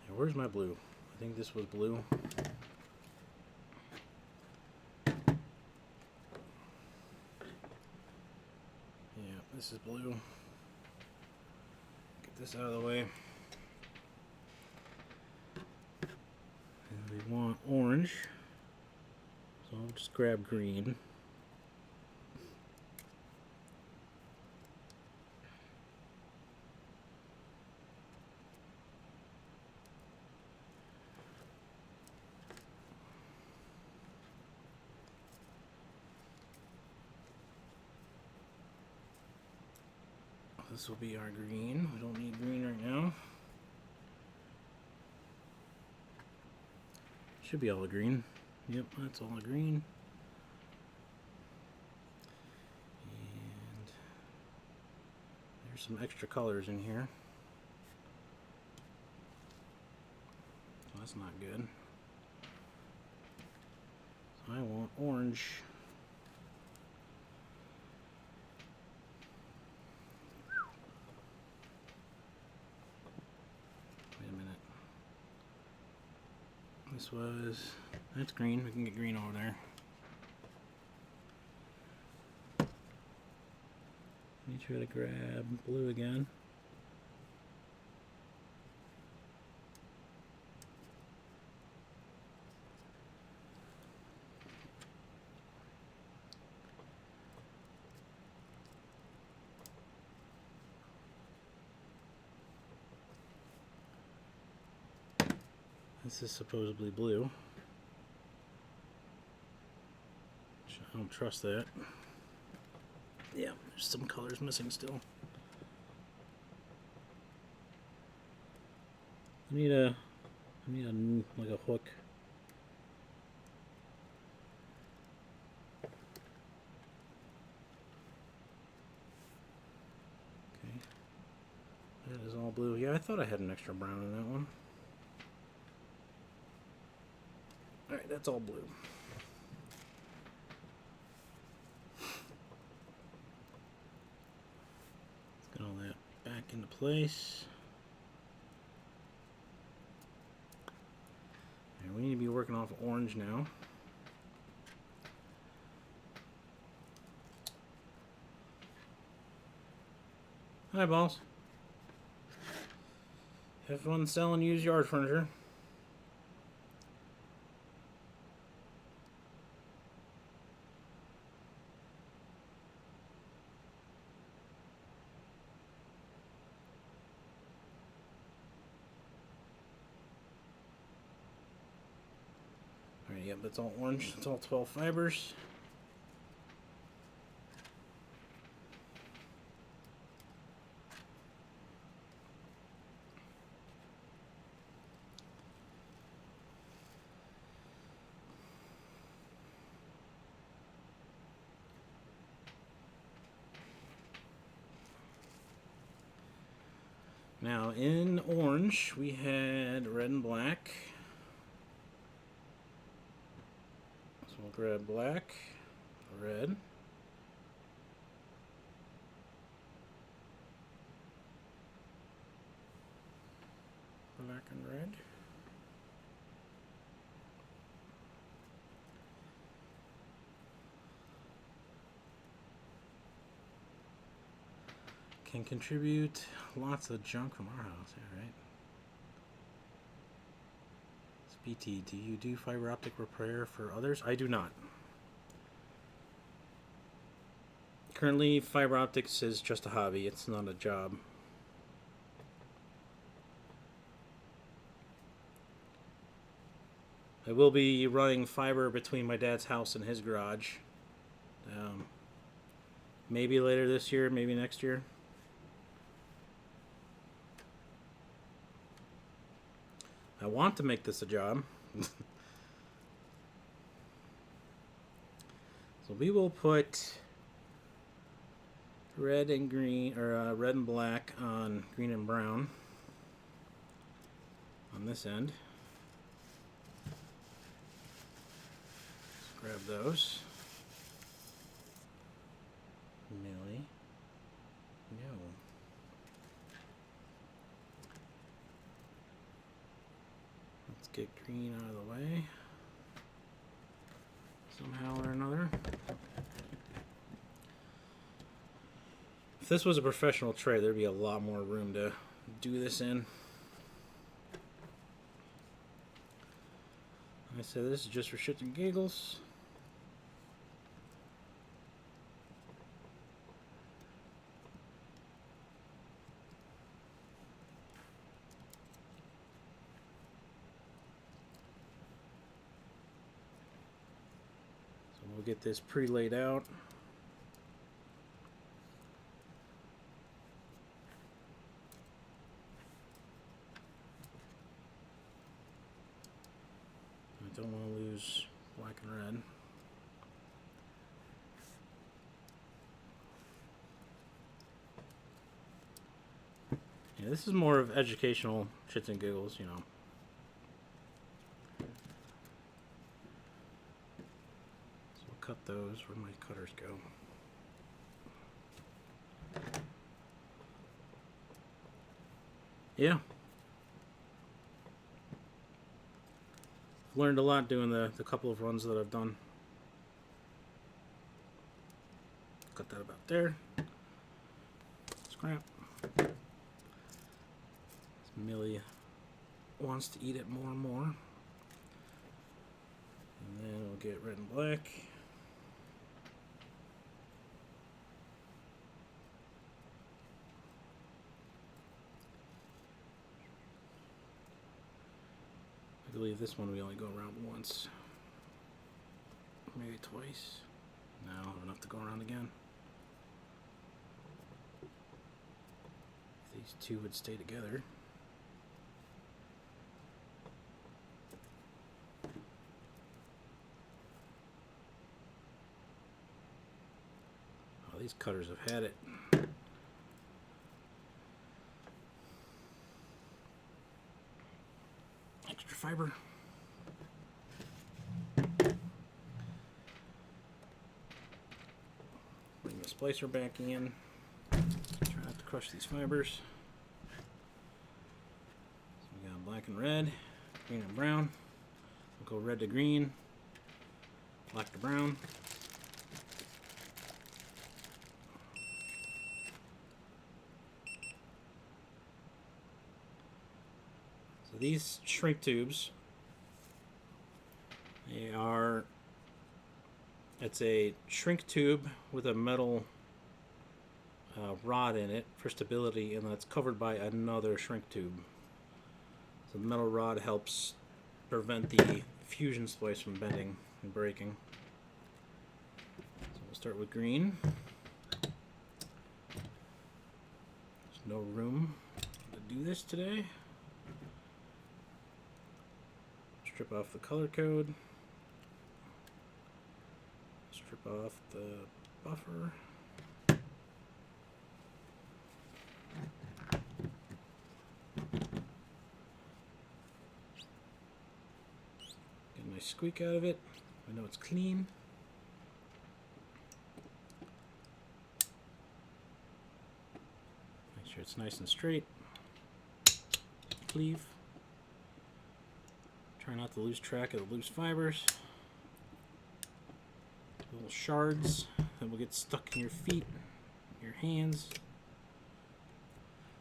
Now, where's my blue? I think this was blue. Yeah, this is blue. Get this out of the way. And we want orange. So I'll just grab green. This will be our green. We don't need green right now. Should be all the green. Yep, that's all the green. And there's some extra colors in here. So that's not good. So I want orange. This was, that's green, we can get green over there. Let me try to grab blue again. This is supposedly blue. I don't trust that. Yeah, there's some colors missing still. I need a like a hook. Okay. That is all blue. Yeah, I thought I had an extra brown in that one. Alright, that's all blue. Let's get all that back into place. And we need to be working off orange now. Hi, balls. Have fun selling used yard furniture. Yep, it's all orange. It's all 12 fibers. Now in orange we had red and black. So we'll grab black, red, black and red. Can contribute lots of junk from our house, yeah, right? BT, do you do fiber optic repair for others? I do not. Currently, fiber optics is just a hobby. It's not a job. I will be running fiber between my dad's house and his garage. Maybe later this year, maybe next year. I want to make this a job. So we will put red and green, or red and black on green and brown on this end. Let's grab those. Millie. No. Let's get green out of the way. Somehow or another. If this was a professional tray, there'd be a lot more room to do this in. Like I said, this is just for shits and giggles. We'll get this pre-laid out. I don't want to lose black and red. Yeah, this is more of educational shits and giggles, you know. Cut those. Where my cutters go? Yeah. Learned a lot doing the couple of runs that I've done. Cut that about there. Scrap. Millie wants to eat it more and more. And then we'll get red and black. I believe this one we only go around once. Maybe twice. No, I'll have enough to go around again. If these two would stay together. Oh, these cutters have had it. Extra fiber. Bring the splicer back in. Try not to crush these fibers. So we got black and red, green and brown. We'll go red to green, black to brown. So these shrink tubes, it's a shrink tube with a metal rod in it for stability, and that's covered by another shrink tube. So the metal rod helps prevent the fusion splice from bending and breaking. So we'll start with green. There's no room to do this today. Strip off the color code. Strip off the buffer. Get a nice squeak out of it. I know it's clean. Make sure it's nice and straight. Cleave. Try not to lose track of the loose fibers. Little shards that will get stuck in your feet, your hands.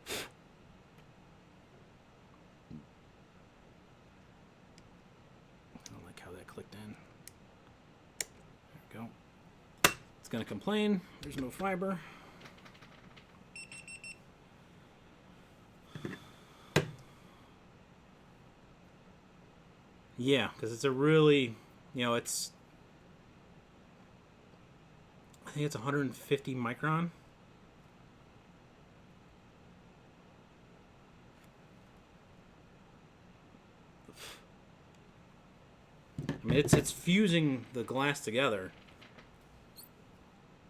I don't like how that clicked in. There we go. It's gonna complain. There's no fiber. Yeah, because it's a really, it's, I think it's 150 micron. I mean, it's fusing the glass together,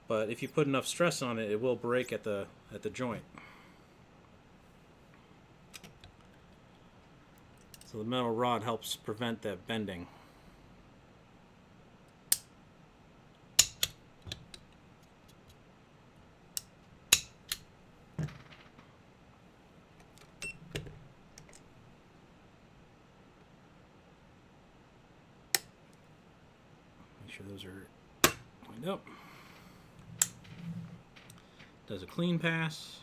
but if you put enough stress on it, it will break at the joint. So the metal rod helps prevent that bending. Make sure those are lined up. Does a clean pass,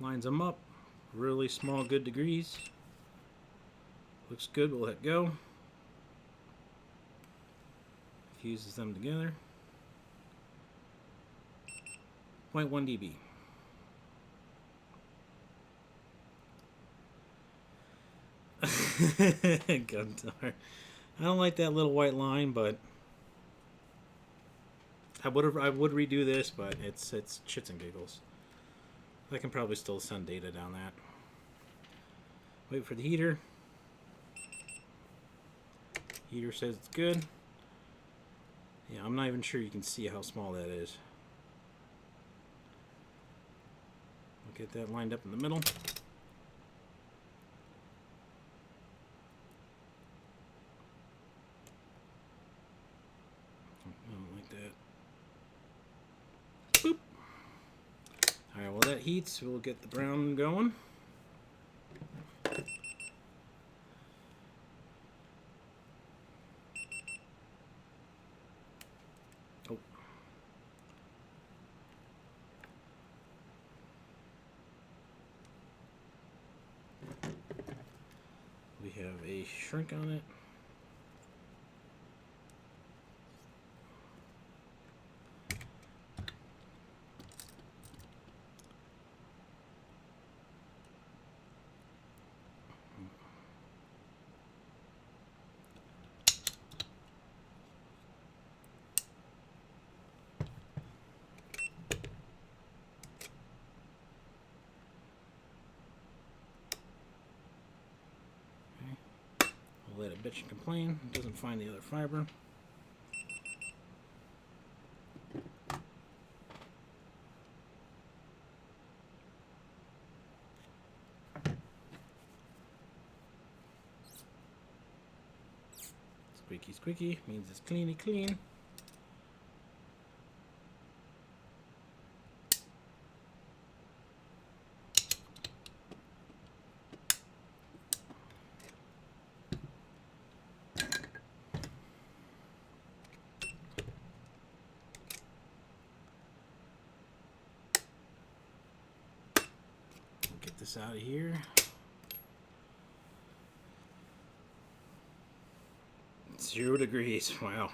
lines them up, really small good degrees. Looks good, we'll let go. Fuses them together. 0.1 dB. God darn. I don't like that little white line, but I would redo this, but it's shits and giggles. I can probably still send data down that. Wait for the heater. Heater says it's good. Yeah, I'm not even sure you can see how small that is. We'll get that lined up in the middle. I don't like that. Boop. Alright, while that heats, we'll get the brown going. We have a shrink on it. Let it bitch and complain. It doesn't find the other fiber. Squeaky squeaky means it's cleany clean. Get this out of here. It's 0 degrees. Wow.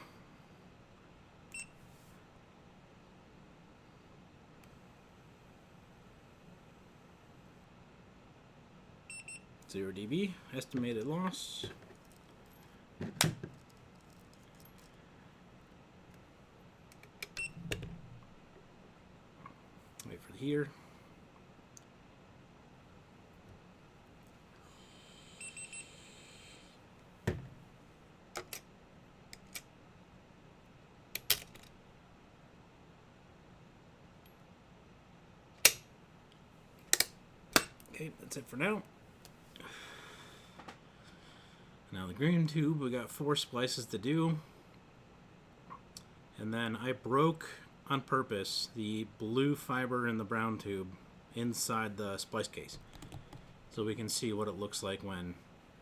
$0 dB. Estimated loss. Wait for the heater. Okay, that's it for now. Now the green tube, we got 4 splices to do. And then I broke on purpose the blue fiber in the brown tube inside the splice case, so we can see what it looks like when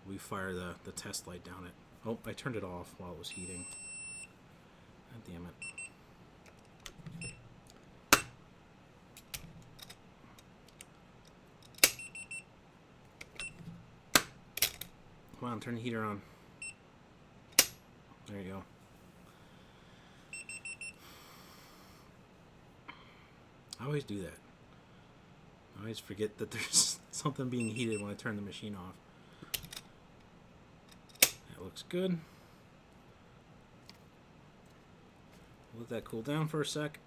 we fire the test light down it. Oh, I turned it off while it was heating. God damn it. Come on, turn the heater on. There you go. I always do that. I always forget that there's something being heated when I turn the machine off. That looks good. Let that cool down for a sec.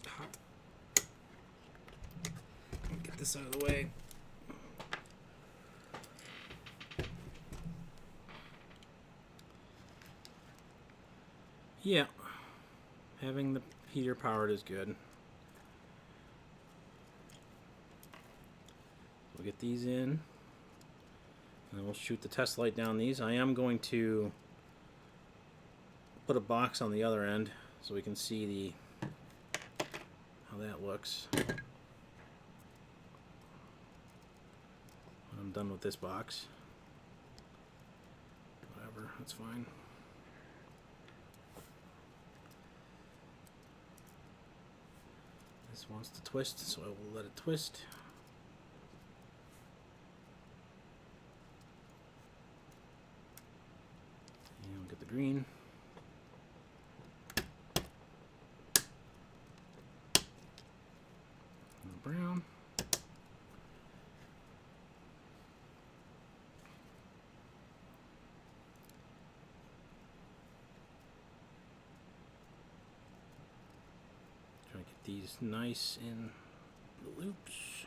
Hot. Get this out of the way. Yeah, having the heater powered is good. We'll get these in, and then we'll shoot the test light down these. I am going to put a box on the other end so we can see how that looks when I'm done with this box. Whatever, that's fine. This wants to twist, so I will let it twist. And we'll get the green. And the brown. Try to get these nice in the loops.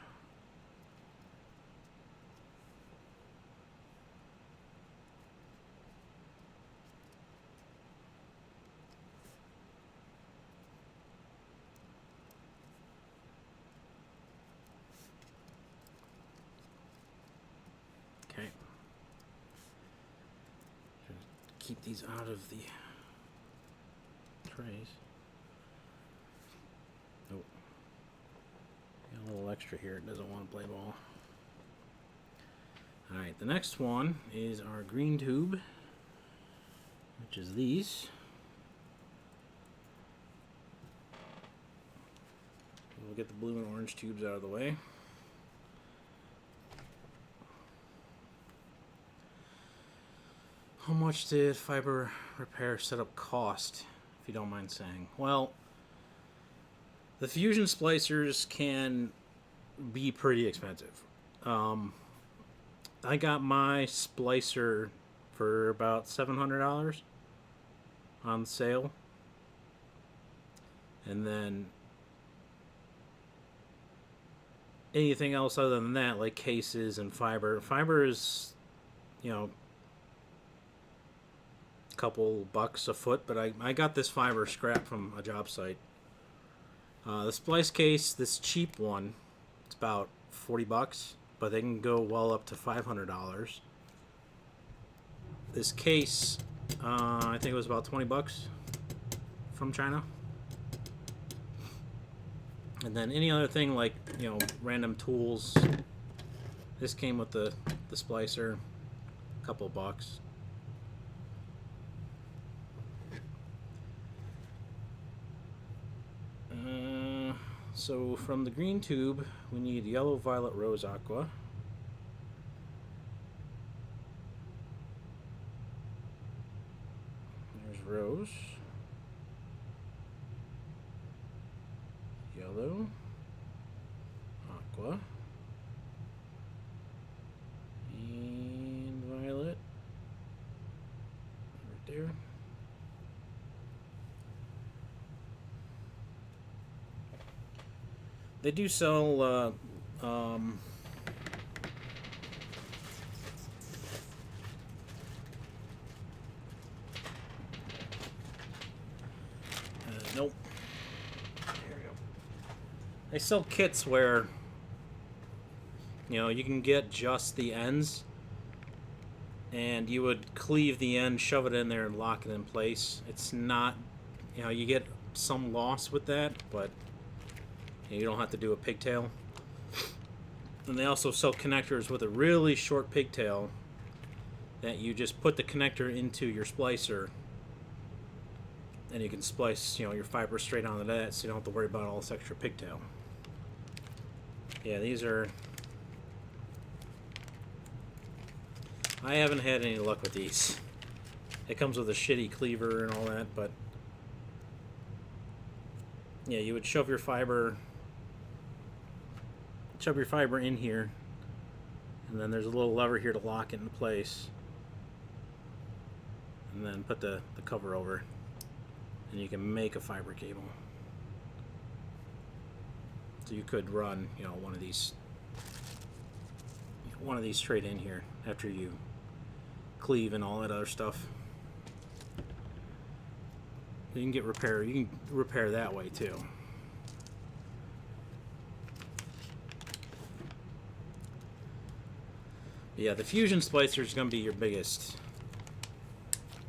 Okay. Try to keep these out of the trays. Oh. Got a little extra here. It doesn't want to play ball. Alright, the next one is our green tube, which is these. We'll get the blue and orange tubes out of the way. How much did fiber repair setup cost, if you don't mind saying? Well, the fusion splicers can be pretty expensive. I got my splicer for about $700 on sale. And then anything else other than that, like cases and fiber. Fiber is, you know, a couple bucks a foot, but I got this fiber scrap from a job site. The splice case, this cheap one, it's about 40 bucks, but they can go well up to $500. This case, I think it was about 20 bucks from China. And then any other thing like, you know, random tools. This came with the splicer, a couple bucks. So from the green tube, we need yellow, violet, rose, aqua. There's rose. yellow, aqua, and violet. Right there. They do sell nope. There we go. They sell kits where, you know, you can get just the ends, and you would cleave the end, shove it in there, and lock it in place. It's not, you know, you get some loss with that, but you don't have to do a pigtail. And they also sell connectors with a really short pigtail that you just put the connector into your splicer, and you can splice, you know, your fiber straight onto that, so you don't have to worry about all this extra pigtail. Yeah, these are... I haven't had any luck with these. It comes with a shitty cleaver and all that, but yeah, you would shove your fiber in here, and then there's a little lever here to lock it into place, and then put the cover over, and you can make a fiber cable. So you could run, you know, one of these straight in here after you cleave and all that other stuff. You can get repair. You can repair that way too. Yeah, the fusion splicer is going to be your biggest.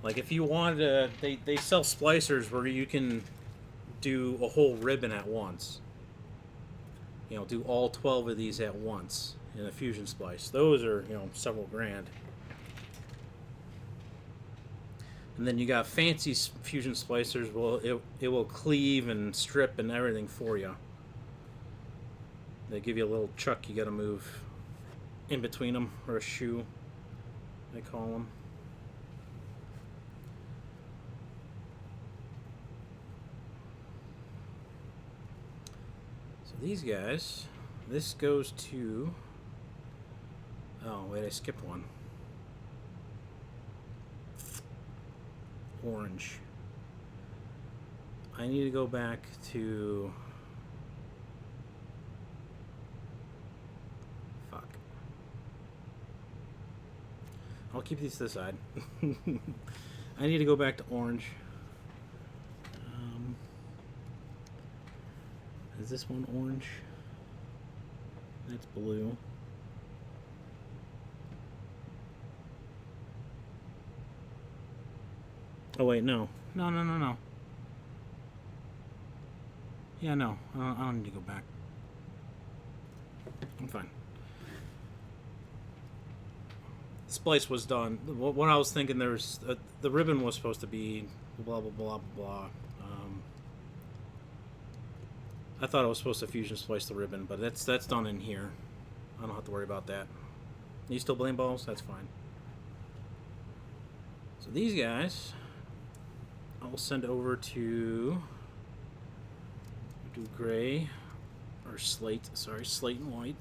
Like if you wanted to, they sell splicers where you can do a whole ribbon at once. You know, do all 12 of these at once in a fusion splice. Those are, you know, several grand. And then you got fancy fusion splicers. Well, it will cleave and strip and everything for you. They give you a little chuck you got to move in between them, or a shoe, they call them. So these guys, this goes to, oh wait, I skipped one. Orange. I need to go back to, fuck. I'll keep these to the side. I need to go back to orange. Is this one orange? That's blue. Oh wait, no. No. Yeah, no. I don't need to go back. I'm fine. Splice was done. What I was thinking, there's the ribbon was supposed to be blah blah blah blah. I thought I was supposed to fusion splice the ribbon, but that's done in here. I don't have to worry about that. You still blame balls? That's fine. So these guys, I will send over to do gray or slate. Sorry, slate and white.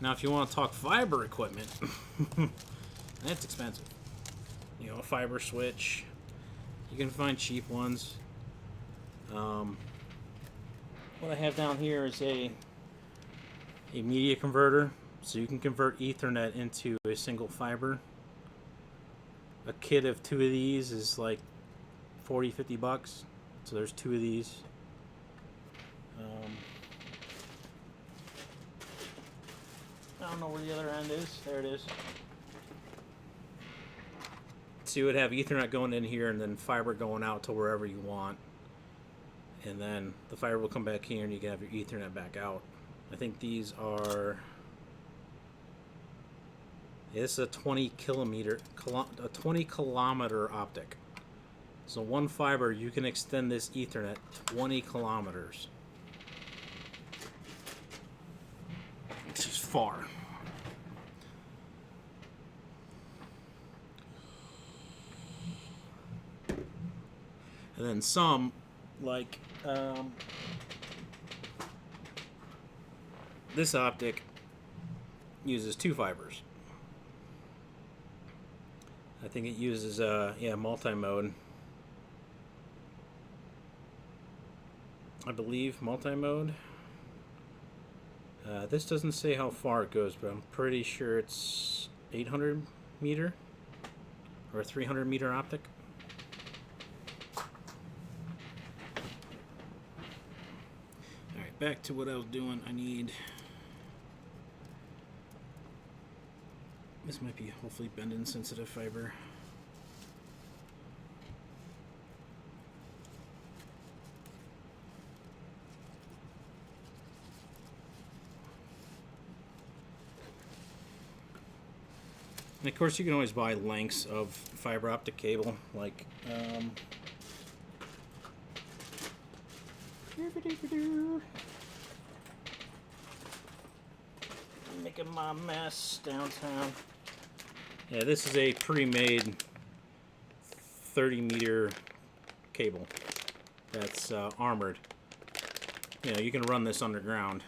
Now, if you want to talk fiber equipment, that's expensive. You know, a fiber switch. You can find cheap ones. What I have down here is a media converter, so you can convert Ethernet into a single fiber. A kit of 2 of these is like $40-50. So there's 2 of these. I don't know where the other end is. There it is. So you would have Ethernet going in here and then fiber going out to wherever you want. And then the fiber will come back here and you can have your Ethernet back out. I think these are... Yeah, this is a 20 kilometer optic. So one fiber, you can extend this Ethernet 20 kilometers. It's just far. And then some, like this optic, uses 2 fibers. I think it uses multi-mode. I believe multi-mode. This doesn't say how far it goes, but I'm pretty sure it's 800 meter or a 300 meter optic. Alright, back to what I was doing. I need... This might be hopefully bend-in sensitive fiber. And of course, you can always buy lengths of fiber optic cable, like making my mess downtown. Yeah, this is a pre-made 30-meter cable that's armored. You know, you can run this underground.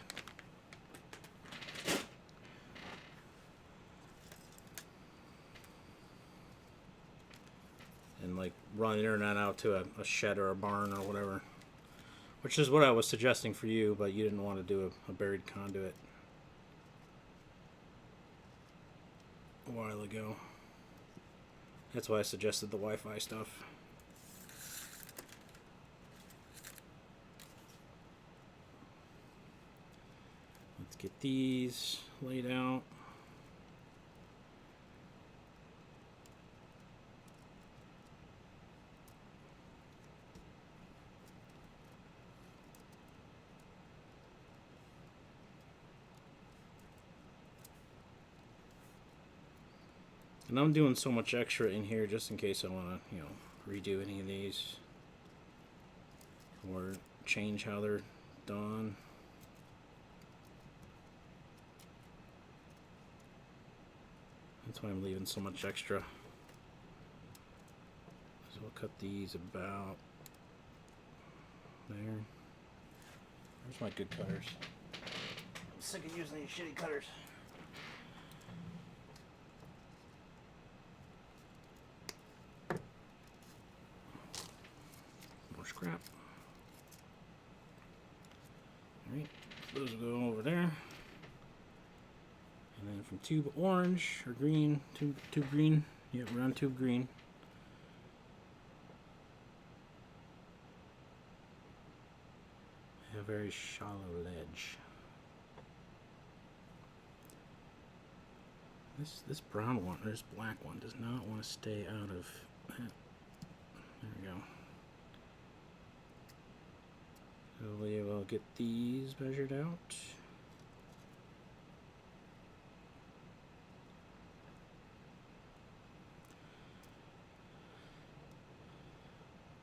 And like run the internet out to a shed or a barn or whatever. Which is what I was suggesting for you, but you didn't want to do a buried conduit a while ago. That's why I suggested the Wi-Fi stuff. Let's get these laid out. And I'm doing so much extra in here just in case I want to, redo any of these or change how they're done. That's why I'm leaving so much extra. So we'll cut these about there. Where's my good cutters? I'm sick of using these shitty cutters. More scrap. Alright, those will go over there. And then from tube orange or green, tube green. Yep, we're on tube green. A very shallow ledge. This brown one, or this black one, does not want to stay out of that. There we go. So we will get these measured out.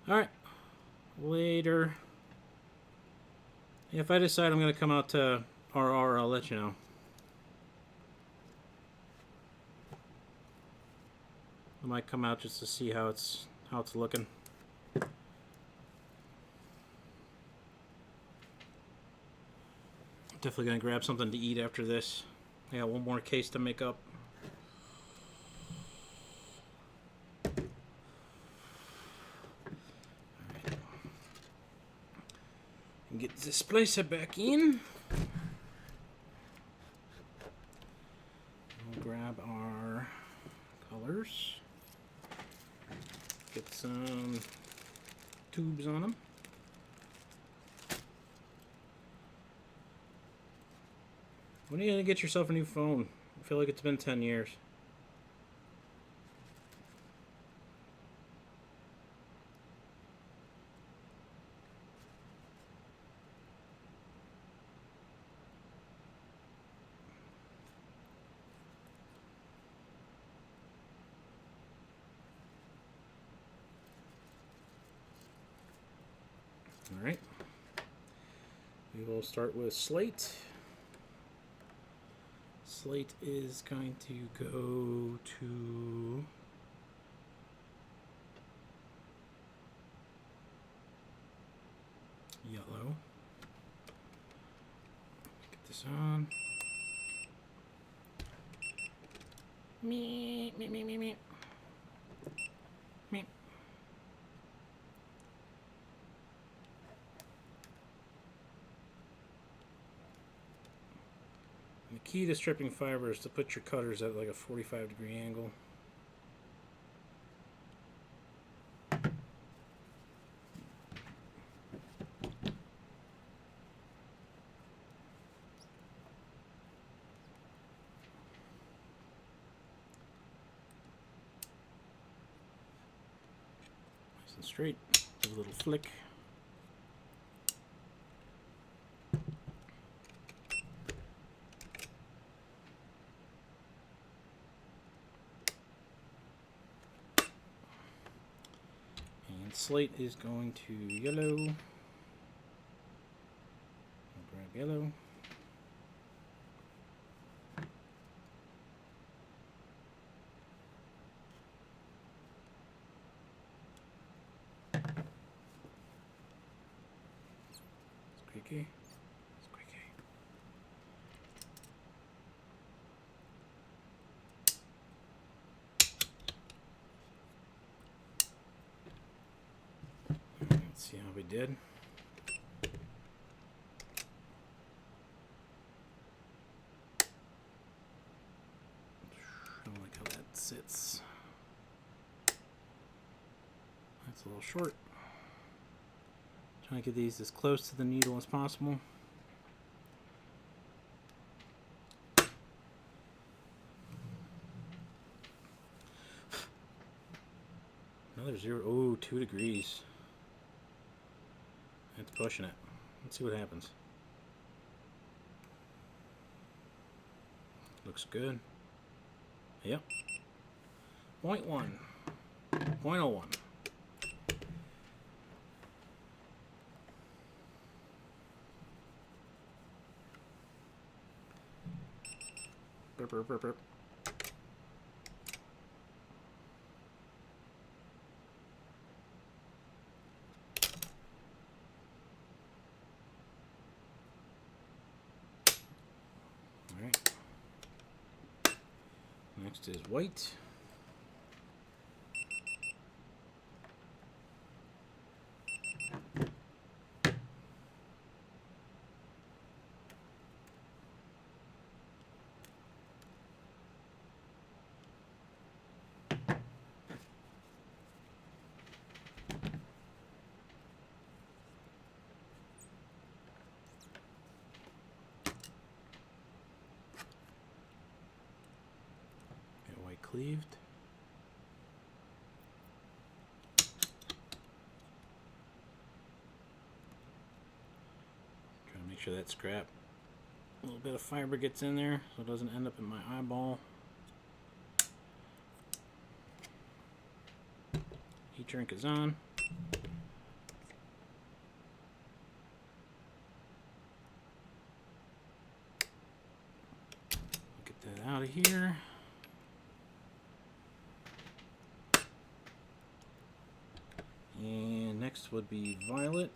Alright, later. If I decide I'm going to come out to RR, I'll let you know. I might come out just to see how it's looking. Definitely going to grab something to eat after this. I got one more case to make up. Get the splicer back in. We'll grab our colors. Get some tubes on them. When are you gonna get yourself a new phone? I feel like it's been 10 years. Alright, we will start with slate. Slate is going to go to yellow. Get this on. Me. The key to stripping fiber is to put your cutters at like a 45-degree angle. Nice and straight. Give a little flick. Slate is going to yellow. I'll grab yellow. Squeaky. Squeaky. Let's see how we did. I don't like how that sits. That's a little short. Trying to get these as close to the needle as possible. Another 2 degrees. It's pushing it. Let's see what happens. Looks good. Yep. 0.1. 0.01. Burp, burp, burp, burp. All right. Next is white. Cleaved. Trying to make sure that scrap, a little bit of fiber gets in there so it doesn't end up in my eyeball. Heat shrink is on. Get that out of here. And next would be violet.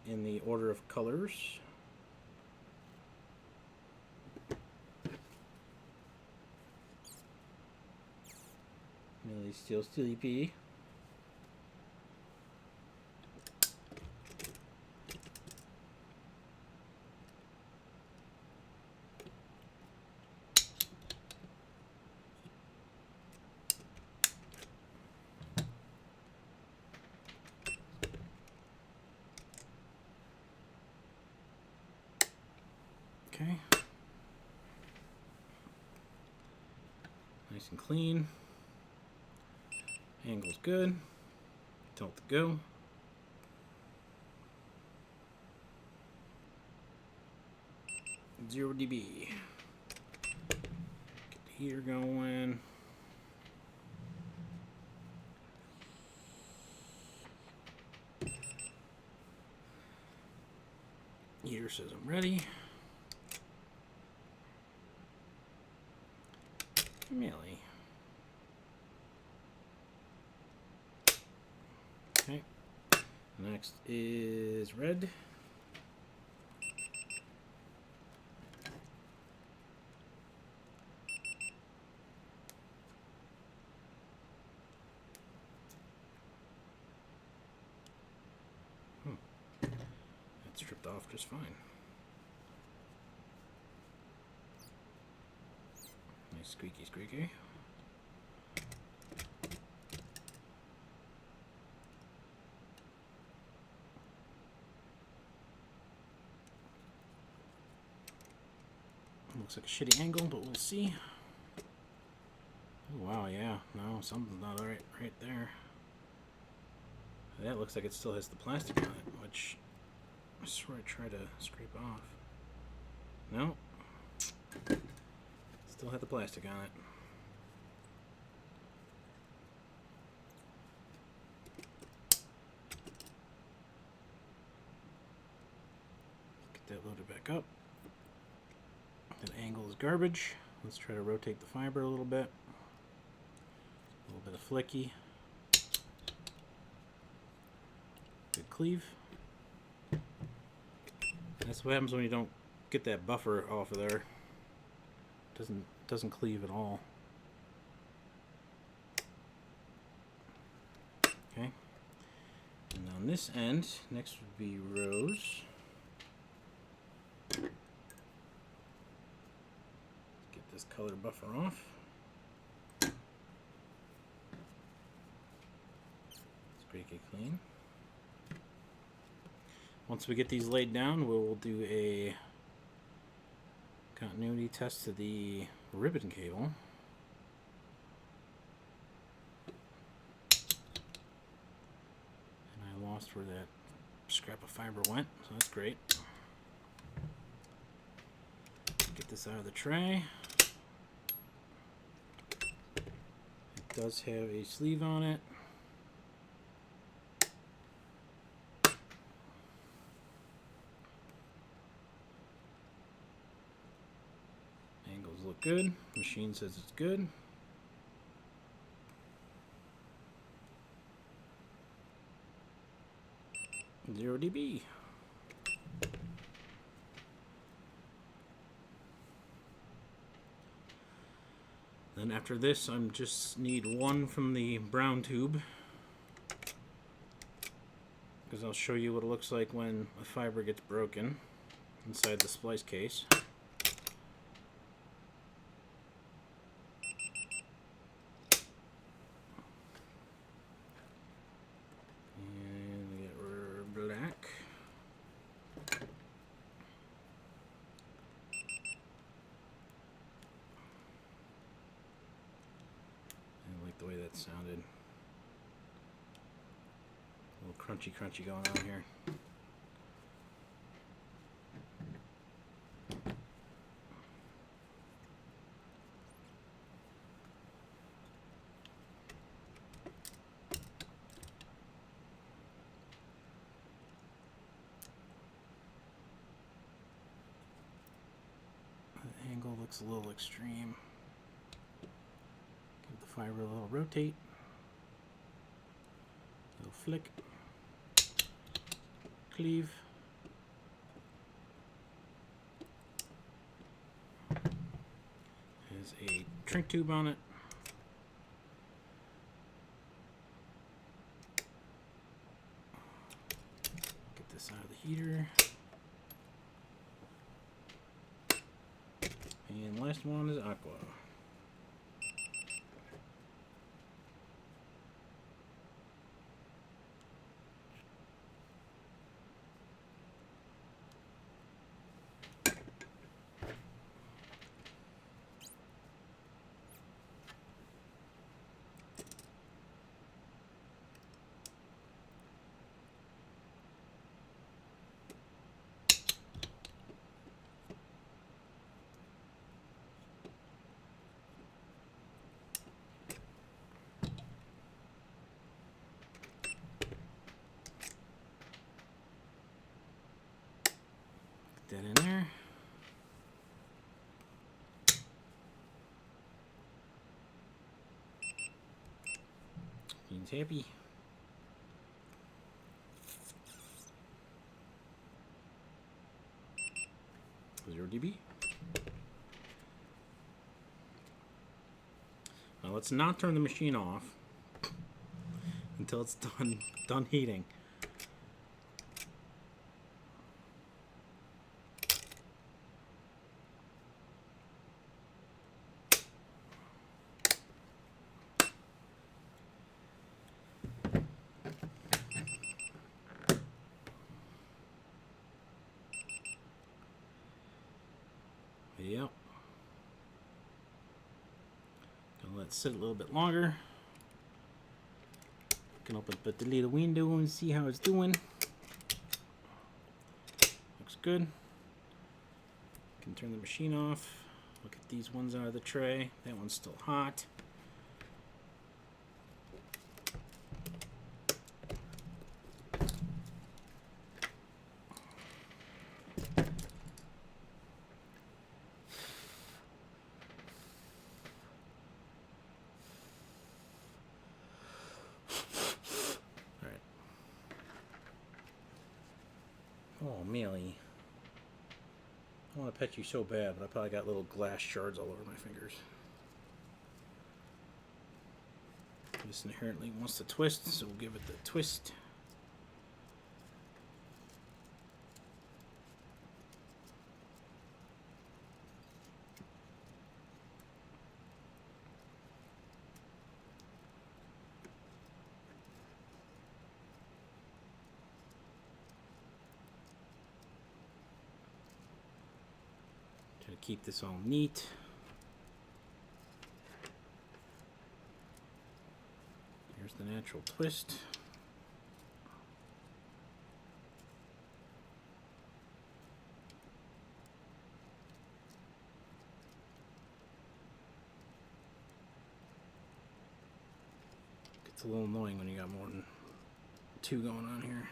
In the order of colors. Millie Steel Steely P. Okay. Nice and clean. Angle's good. Tilt to go. Zero dB. Get the heater going. Heater says I'm ready. Millie. Okay. Next is red. That stripped off just fine. Nice squeaky squeaky. Looks like a shitty angle, but we'll see. Oh, wow, yeah. No, something's not right there. That looks like it still has the plastic on it, which I swear I tried to scrape off. No. Still had the plastic on it. Get that loaded back up. That angle is garbage. Let's try to rotate the fiber a little bit. A little bit of flicky. Good cleave. That's what happens when you don't get that buffer off of there. Doesn't cleave at all. Okay. And on this end, next would be rose. Get this color buffer off. Squeaky clean. Once we get these laid down, we'll do a continuity test to the ribbon cable. And I lost where that scrap of fiber went, so that's great. Get this out of the tray. It does have a sleeve on it. Angles look good. Machine says it's good. Zero dB. Then after this, I'm just need one from the brown tube, because I'll show you what it looks like when a fiber gets broken inside the splice case. And we get black. I like the way that sounded. A little crunchy going on here. The angle looks a little extreme. Give the fiber a little rotate. A little flick. Cleave. Has a shrink tube on it. Get this out of the heater. And last one is aqua. That in there. He's happy. 0 dB. Now let's not turn the machine off until it's done heating. Yep. Gonna let it sit a little bit longer. Can open up the little window and see how it's doing. Looks good. Can turn the machine off. Look at these ones out of the tray. That one's still hot. Oh, Millie. I want to pet you so bad, but I probably got little glass shards all over my fingers. This inherently wants to twist, so we'll give it the twist. Try to keep this all neat. Here's the natural twist. Gets a little annoying when you got more than two going on here.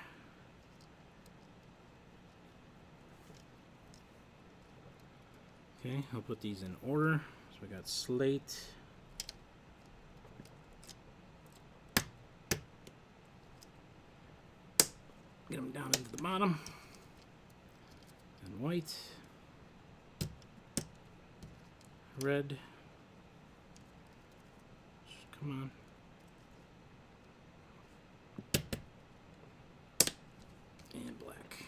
Okay, I'll put these in order. So we got slate. Get them down into the bottom. And white. Red. Come on. And black.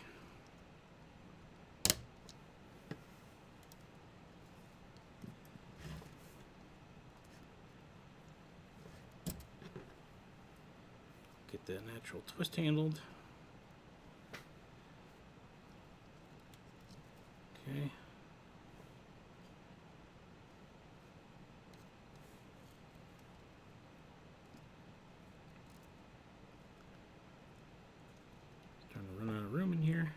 Get the natural twist handled. Okay. Starting to run out of room in here.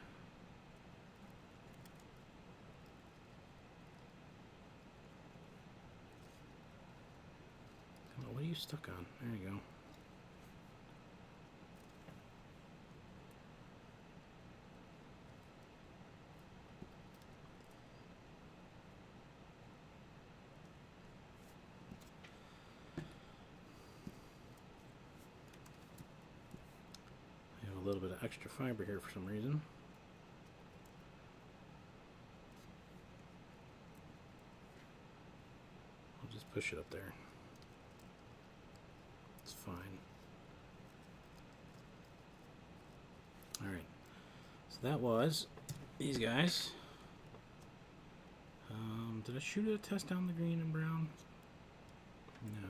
Come on, what are you stuck on? There you go. A little bit of extra fiber here for some reason. I'll just push it up there. It's fine. Alright, so that was these guys. Did I shoot a test down the green and brown? No.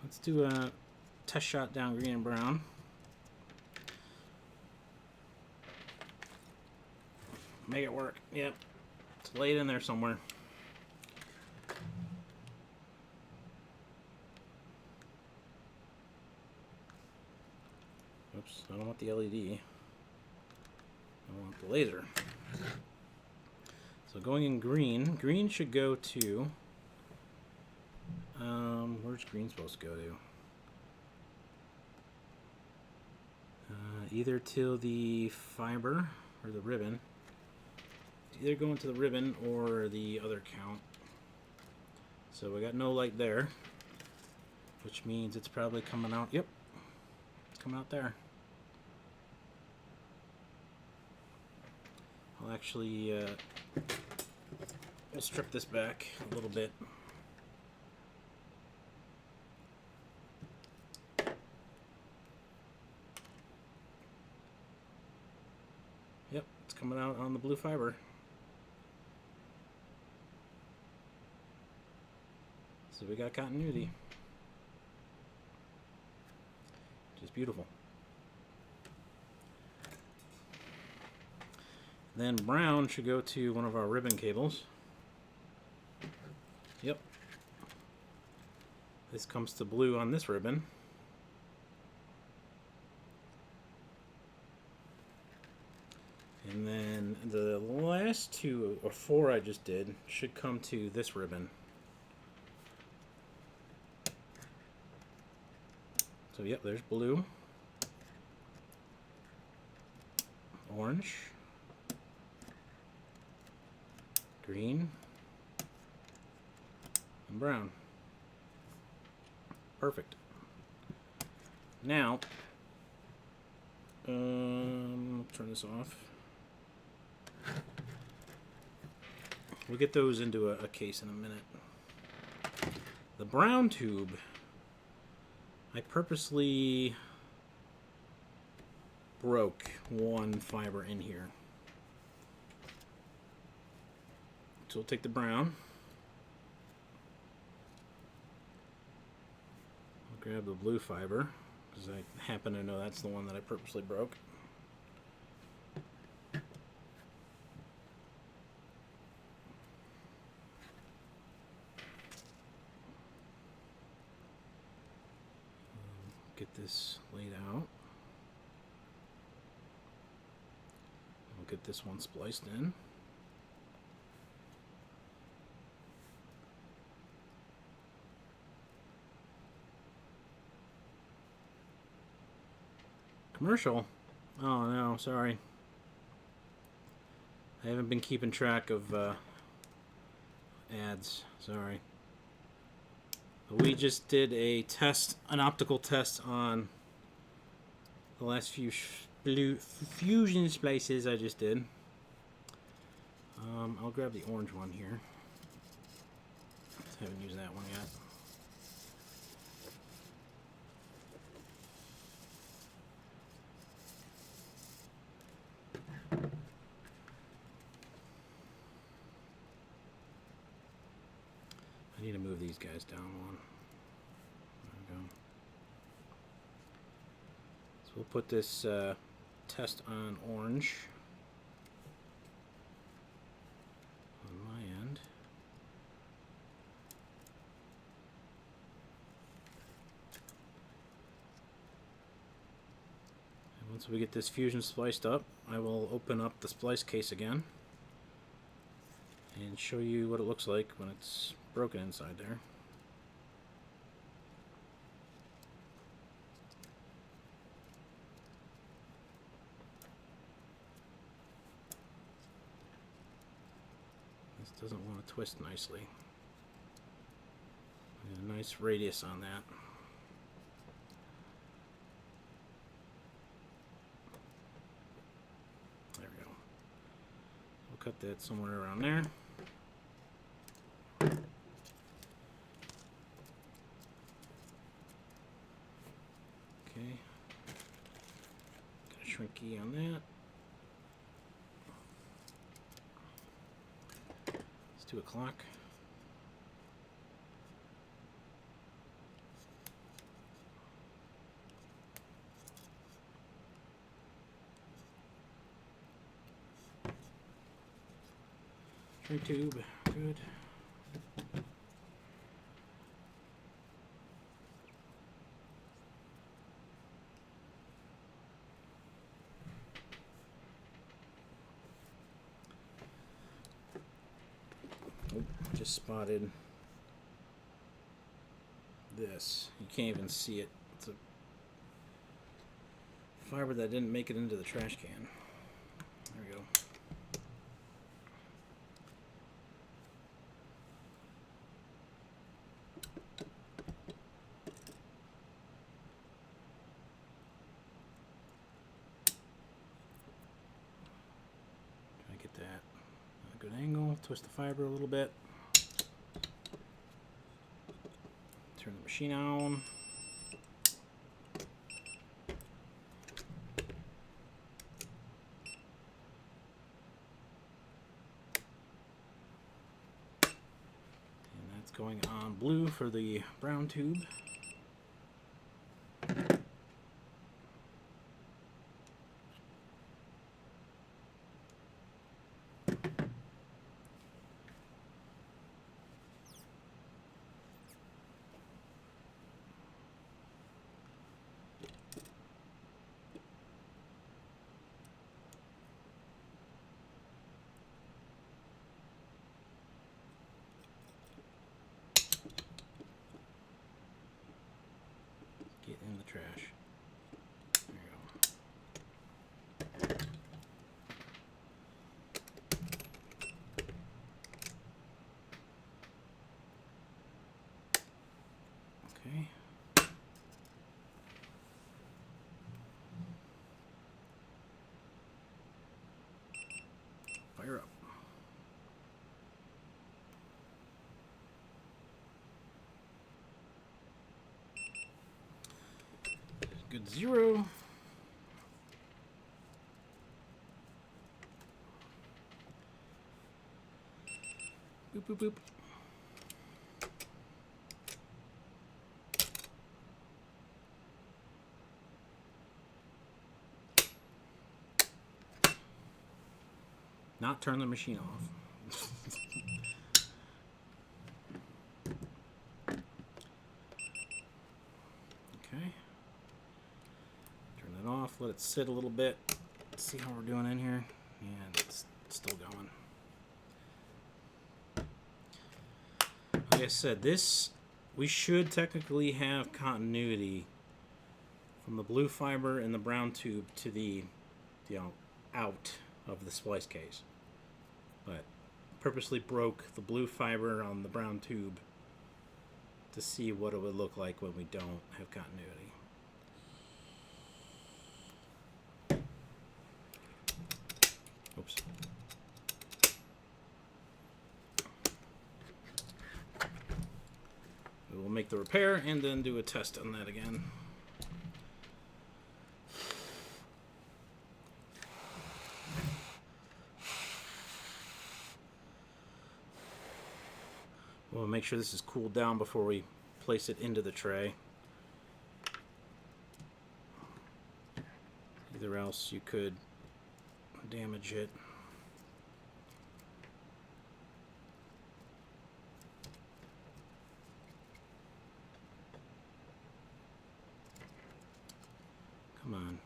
Let's do a test shot down green and brown. Make it work. Yep. It's laid in there somewhere. Oops, I don't want the LED. I want the laser. So going in green, green should go to, where's green supposed to go to? Either to the fiber or the ribbon. Either going to the ribbon or the other count. So we got no light there, which means it's probably coming out. Yep, it's coming out there. I'll actually we'll strip this back a little bit. Yep, it's coming out on the blue fiber. So we got continuity. Just beautiful. Then brown should go to one of our ribbon cables. Yep. This comes to blue on this ribbon. And then the last 2 or 4 I just did should come to this ribbon. So yep, there's blue, orange, green, and brown. Perfect. Now, turn this off. We'll get those into a case in a minute. The brown tube, I purposely broke one fiber in here. So we'll take the brown. I'll grab the blue fiber, because I happen to know that's the one that I purposely broke. Get this laid out. We'll get this one spliced in. Commercial? Oh no, sorry. I haven't been keeping track of ads. Sorry. We just did a test, an optical test on the last few fusion splices I just did. I'll grab the orange one here. I haven't used that one yet. I need to move these guys down one. There we go. So we'll put this test on orange on my end. And once we get this fusion spliced up, I will open up the splice case again and show you what it looks like when it's broken inside there. This doesn't want to twist nicely. There's a nice radius on that. There we go. We'll cut that somewhere around there. Okay, got a shrink key on that. It's 2 o'clock. Shrink tube, good. Just spotted this. You can't even see it. It's a fiber that didn't make it into the trash can. There we go. Try to get that good angle. Twist the fiber a little bit. Turn the machine on. And that's going on blue for the brown tube. Get in the trash. There you go. Okay. Fire up. Good 0. Boop, boop, boop. Not turn the machine off. Okay. Turn it off, let it sit a little bit. See how we're doing in here. And it's still going. Like I said, this, we should technically have continuity from the blue fiber in the brown tube to the, out of the splice case. But purposely broke the blue fiber on the brown tube to see what it would look like when we don't have continuity. Oops. We will make the repair and then do a test on that again. We'll make sure this is cooled down before we place it into the tray. Either else you could damage it. Come on.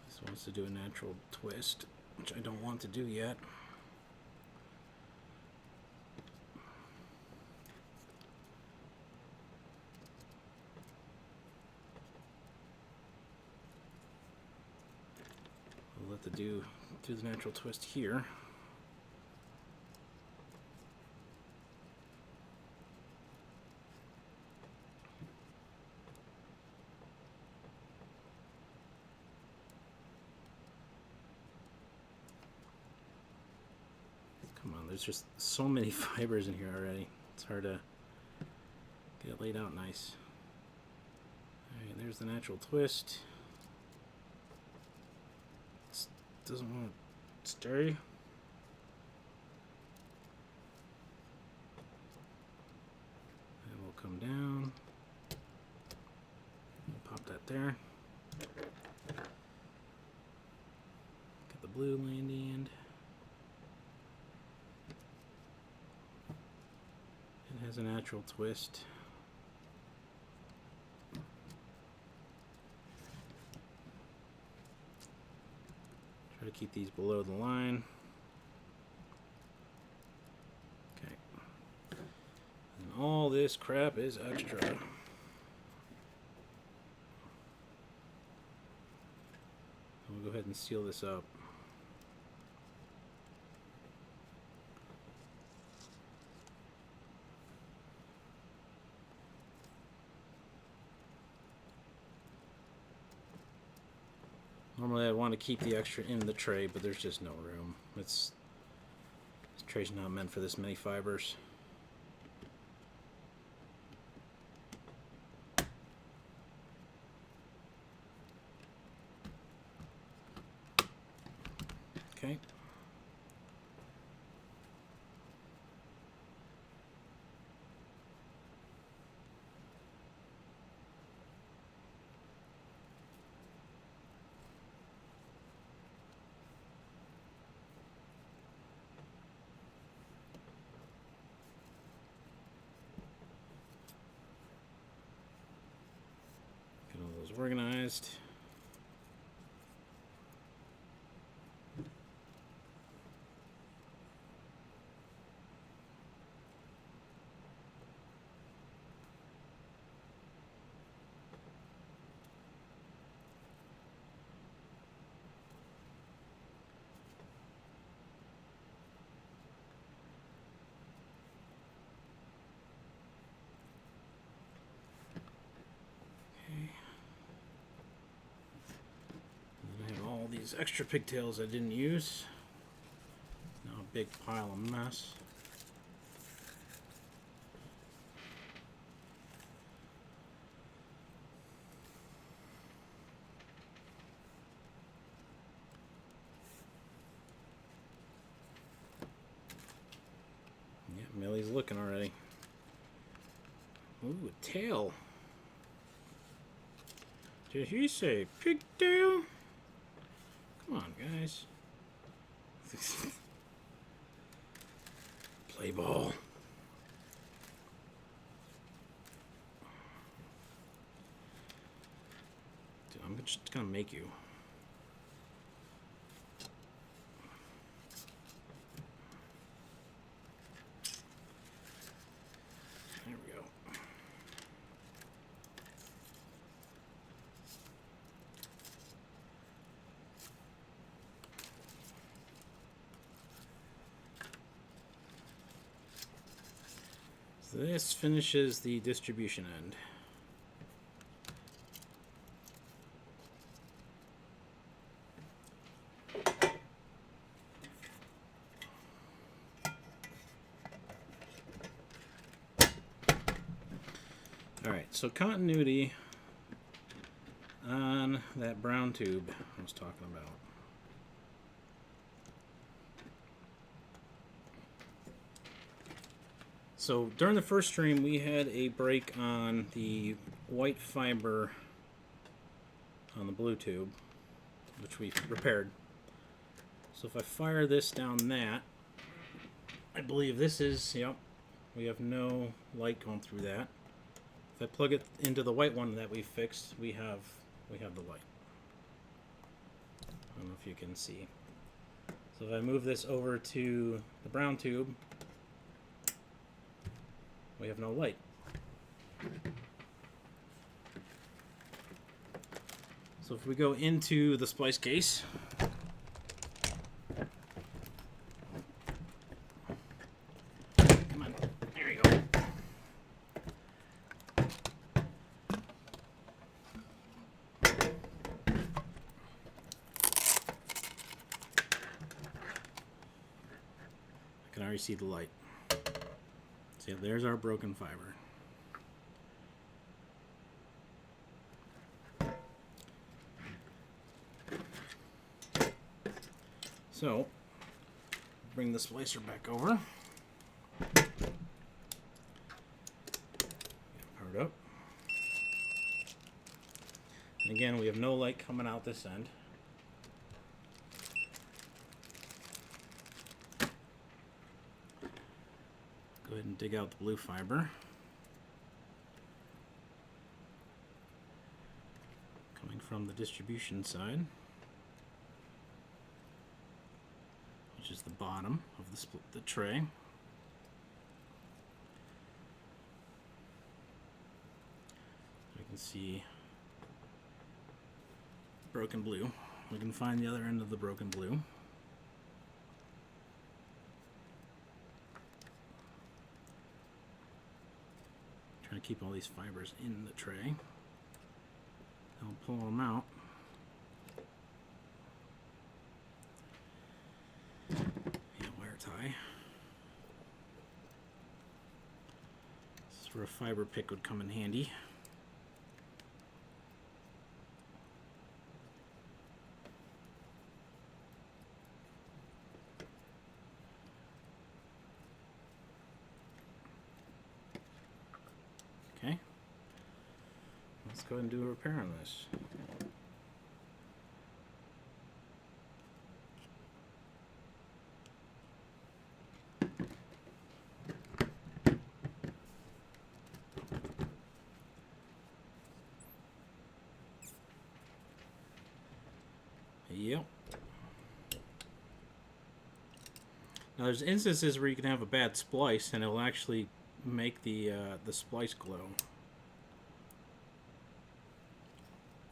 This wants to do a natural twist, which I don't want to do yet. We'll let the do the natural twist here. Come on, there's just so many fibers in here already. It's hard to get it laid out nice. Alright, there's the natural twist. Doesn't want to stay. And we'll come down. We'll pop that there. Get the blue landing. It has a natural twist. Try to keep these below the line. Okay. And all this crap is extra. We'll go ahead and seal this up. Normally I want to keep the extra in the tray, but there's just no room. This tray's not meant for this many fibers. Okay. Get all those organized. These extra pigtails I didn't use. Now a big pile of mess. Yeah, Millie's looking already. Ooh, a tail. Did he say pigtail? Come on, guys. Play ball. Dude, I'm just gonna make you. There we go. So this finishes the distribution end. Alright, so continuity on that brown tube I was talking about. So during the first stream we had a break on the white fiber on the blue tube, which we repaired. So if I fire this down that, I believe this is, yep, we have no light going through that. If I plug it into the white one that we fixed, we have the light. I don't know if you can see. So if I move this over to the brown tube, we have no light. So if we go into the splice case, come on, there you go. I can already see the light. See, there's our broken fiber. So, bring the splicer back over. Powered up. And again, we have no light coming out this end. Go ahead and dig out the blue fiber. Coming from the distribution side, which is the bottom of the tray. I can see broken blue. We can find the other end of the broken blue. Trying to keep all these fibers in the tray. I'll pull them out. That's where a fiber pick would come in handy. Okay. Let's go ahead and do a repair on this. Yep. Now there's instances where you can have a bad splice and it'll actually make the splice glow.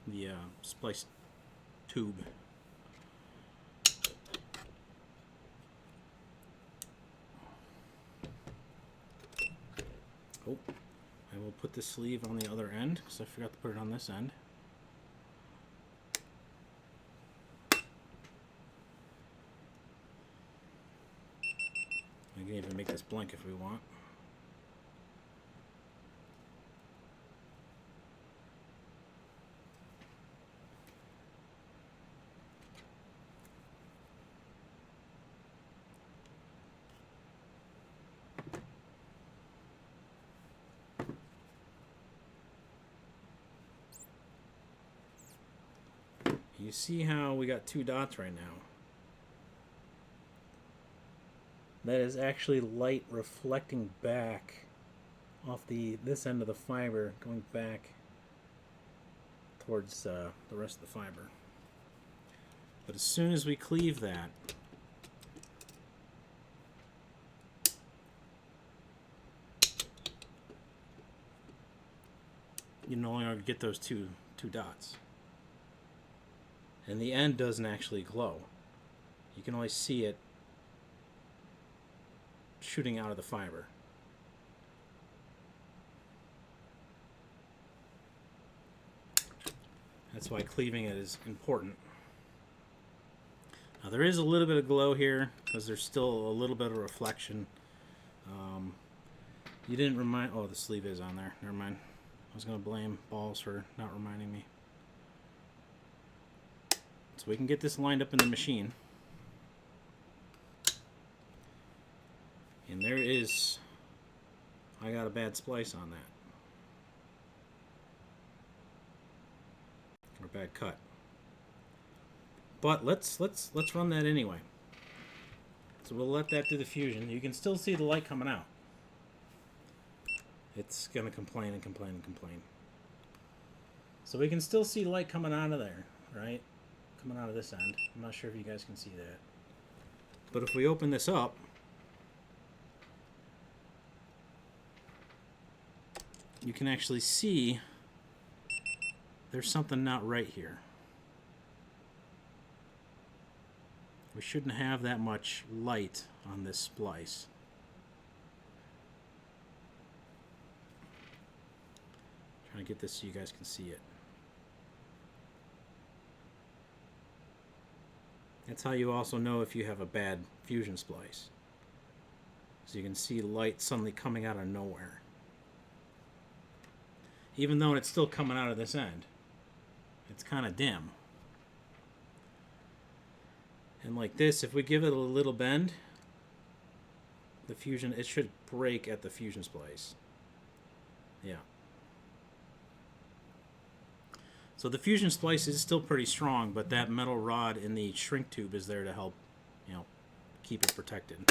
The splice tube. Oh, I will put the sleeve on the other end because I forgot to put it on this end. We can even make this blank if we want. You see how we got two dots right now? That is actually light reflecting back off this end of the fiber, going back towards the rest of the fiber. But as soon as we cleave that, you no longer get those two dots. And the end doesn't actually glow. You can only see it shooting out of the fiber. That's why cleaving it is important. Now there is a little bit of glow here because there's still a little bit of reflection. You didn't remind... Oh, the sleeve is on there. Never mind. I was going to blame balls for not reminding me. So we can get this lined up in the machine. And there is... I got a bad splice on that. Or bad cut. But let's run that anyway. So we'll let that do the fusion. You can still see the light coming out. It's gonna complain and complain and complain. So we can still see light coming out of there, right? Coming out of this end. I'm not sure if you guys can see that. But if we open this up, you can actually see there's something not right here. We shouldn't have that much light on this splice. Trying to get this so you guys can see it. That's how you also know if you have a bad fusion splice. So you can see light suddenly coming out of nowhere. Even though it's still coming out of this end. It's kind of dim. And like this, if we give it a little bend, the fusion, it should break at the fusion splice. Yeah. So the fusion splice is still pretty strong, but that metal rod in the shrink tube is there to help, keep it protected.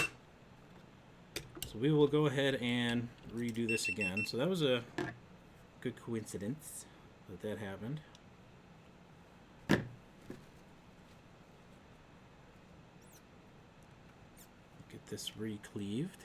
So we will go ahead and redo this again. So that was a good coincidence that happened. Get this re-cleaved.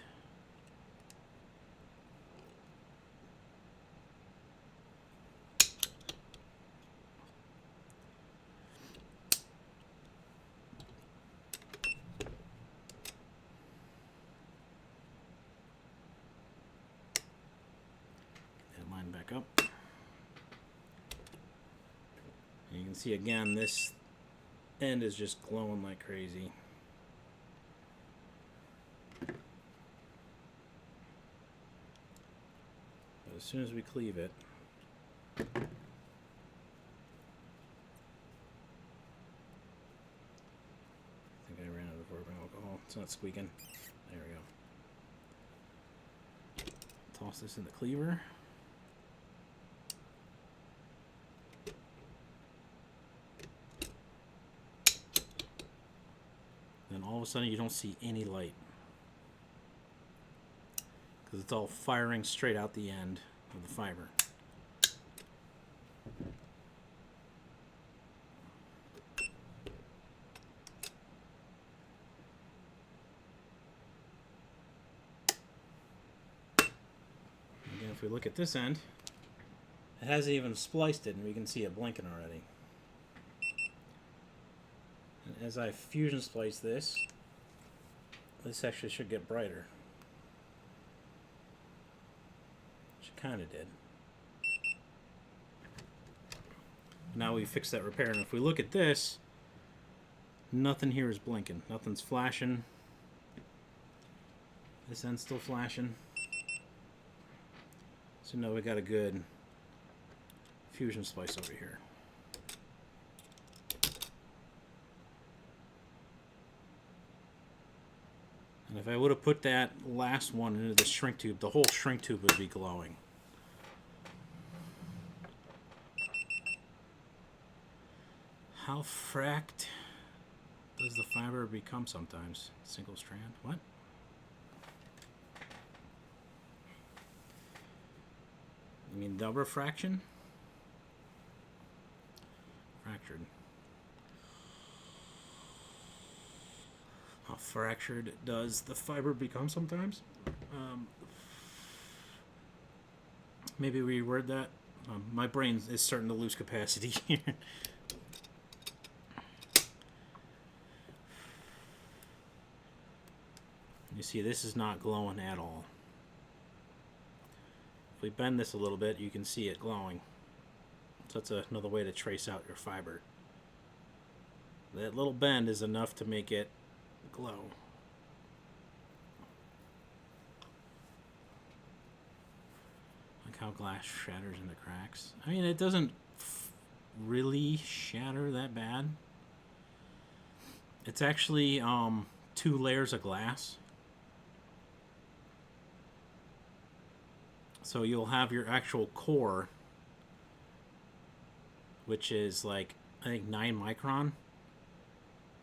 Back up. And you can see again this end is just glowing like crazy. as soon as we cleave it, I think I ran out of rubbing alcohol. It's not squeaking. There we go. Toss this in the cleaver. Then all of a sudden you don't see any light, because it's all firing straight out the end of the fiber. Again, if we look at this end, it hasn't even spliced it, and we can see it blinking already. And as I fusion splice this actually should get brighter. Which it kind of did. Now we fixed that repair, and if we look at this, nothing here is blinking. Nothing's flashing. This end's still flashing. So now we got a good fusion splice over here. And if I would have put that last one into the shrink tube, the whole shrink tube would be glowing. How fracked does the fiber become sometimes? Single strand? What? You mean double fraction? Fractured. How fractured does the fiber become sometimes? Maybe reword that. My brain is starting to lose capacity here. You see, this is not glowing at all. If we bend this a little bit, you can see it glowing. So that's another way to trace out your fiber. That little bend is enough to make it glow. Look how glass shatters into cracks. I mean, it doesn't really shatter that bad. It's actually 2 layers of glass. So you'll have your actual core, which is like, I think 9 micron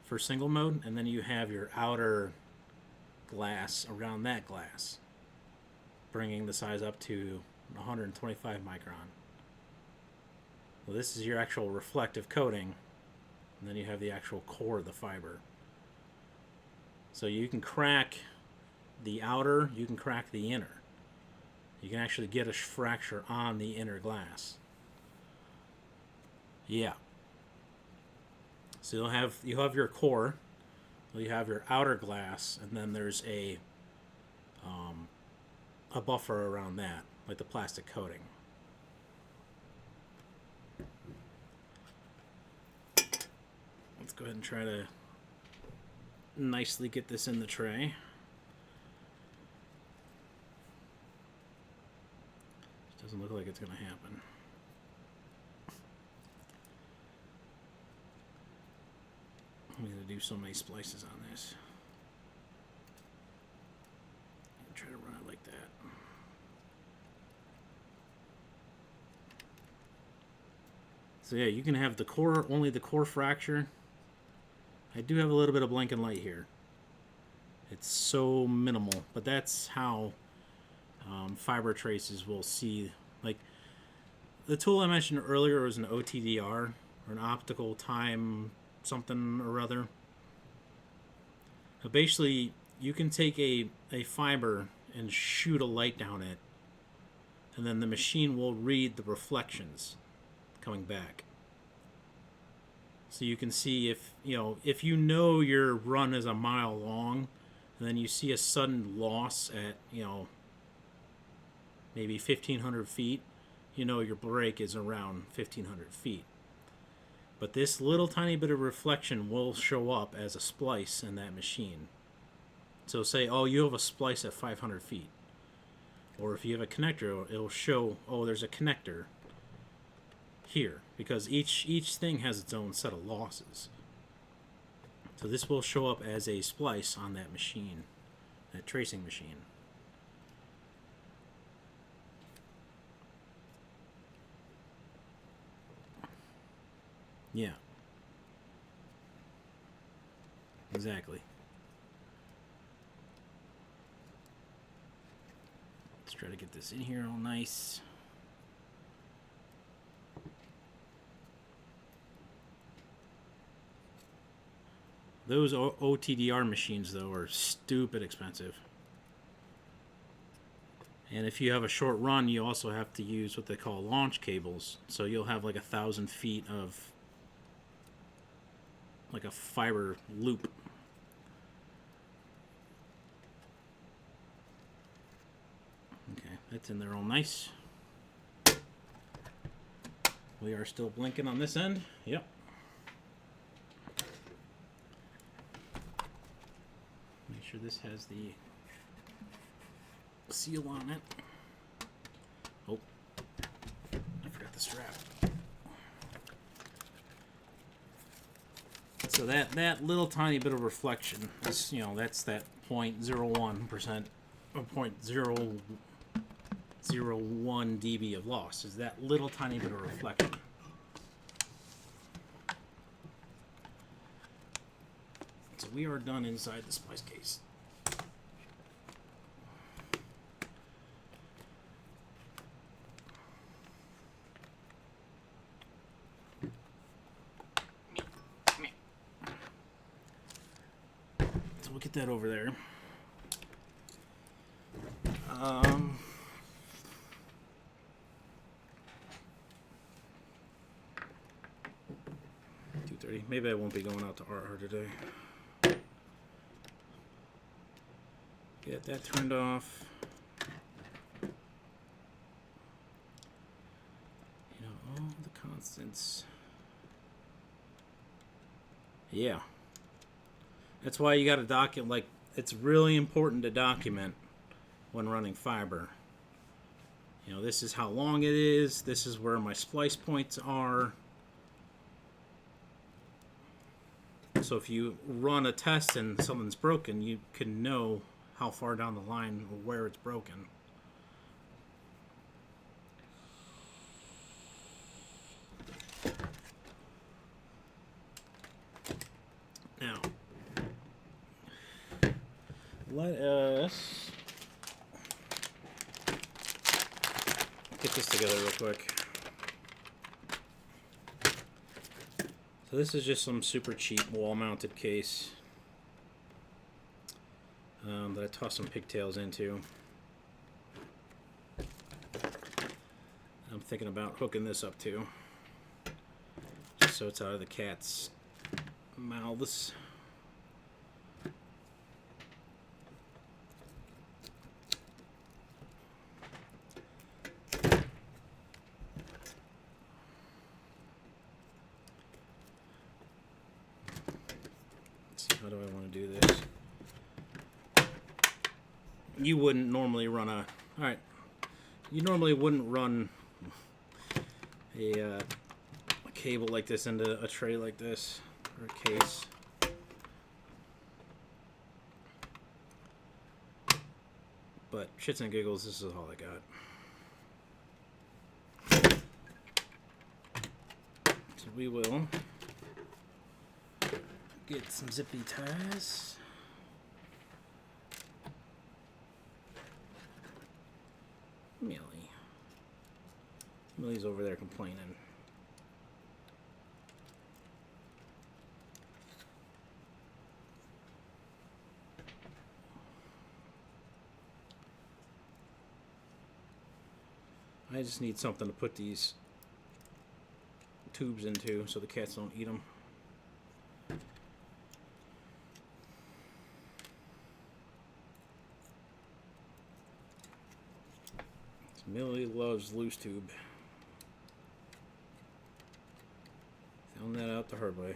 for single mode, and then you have your outer glass around that glass, bringing the size up to 125 micron. Well, this is your actual reflective coating, and then you have the actual core of the fiber. So you can crack the outer, you can crack the inner. You can actually get a fracture on the inner glass. Yeah. So you'll have your core, you have your outer glass, and then there's a buffer around that, like the plastic coating. Let's go ahead and try to nicely get this in the tray. Doesn't look like it's going to happen. I'm going to do so many splices on this. Try to run it like that. So yeah, you can have the core, only the core fracture. I do have a little bit of blinking light here. It's so minimal, but that's how fiber traces will see. Like the tool I mentioned earlier was an OTDR, or an optical time something or other. But basically, you can take a fiber and shoot a light down it, and then the machine will read the reflections coming back. So you can see if you your run is a mile long, and then you see a sudden loss at maybe 1,500 feet, your break is around 1,500 feet. But this little tiny bit of reflection will show up as a splice in that machine. So say, oh, you have a splice at 500 feet. Or if you have a connector, it'll show, oh, there's a connector here, because each thing has its own set of losses. So this will show up as a splice on that machine, that tracing machine. Yeah. Exactly. Let's try to get this in here all nice. Those OTDR machines, though, are stupid expensive. And if you have a short run, you also have to use what they call launch cables. So you'll have like 1,000 feet of like a fiber loop. Okay, that's in there all nice. We are still blinking on this end. Yep. Make sure this has the seal on it. Oh, I forgot the strap. So that little tiny bit of reflection is, you know, that's that 0.01% or 0.001 dB of loss. Is that little tiny bit of reflection. So we are done inside the splice case. So we'll get that over there. 2:30. Maybe I won't be going out to RR today. Get that turned off. You know, all the constants. Yeah. That's why you got to document, like, it's really important to document when running fiber. You know, this is how long it is. This is where my splice points are. So if you run a test and something's broken, you can know how far down the line or where it's broken. Now, let us get this together real quick. So this is just some super cheap wall-mounted case that I tossed some pigtails into. I'm thinking about hooking this up too, just so it's out of the cat's mouths. How do I want to do this? You wouldn't normally run a... Alright. You normally wouldn't run a cable like this into a tray like this, or a case. But shits and giggles, this is all I got. So we will get some zippy ties. Millie's over there complaining. I just need something to put these tubes into so the cats don't eat them. Millie loves loose tube. Found that out the hard way.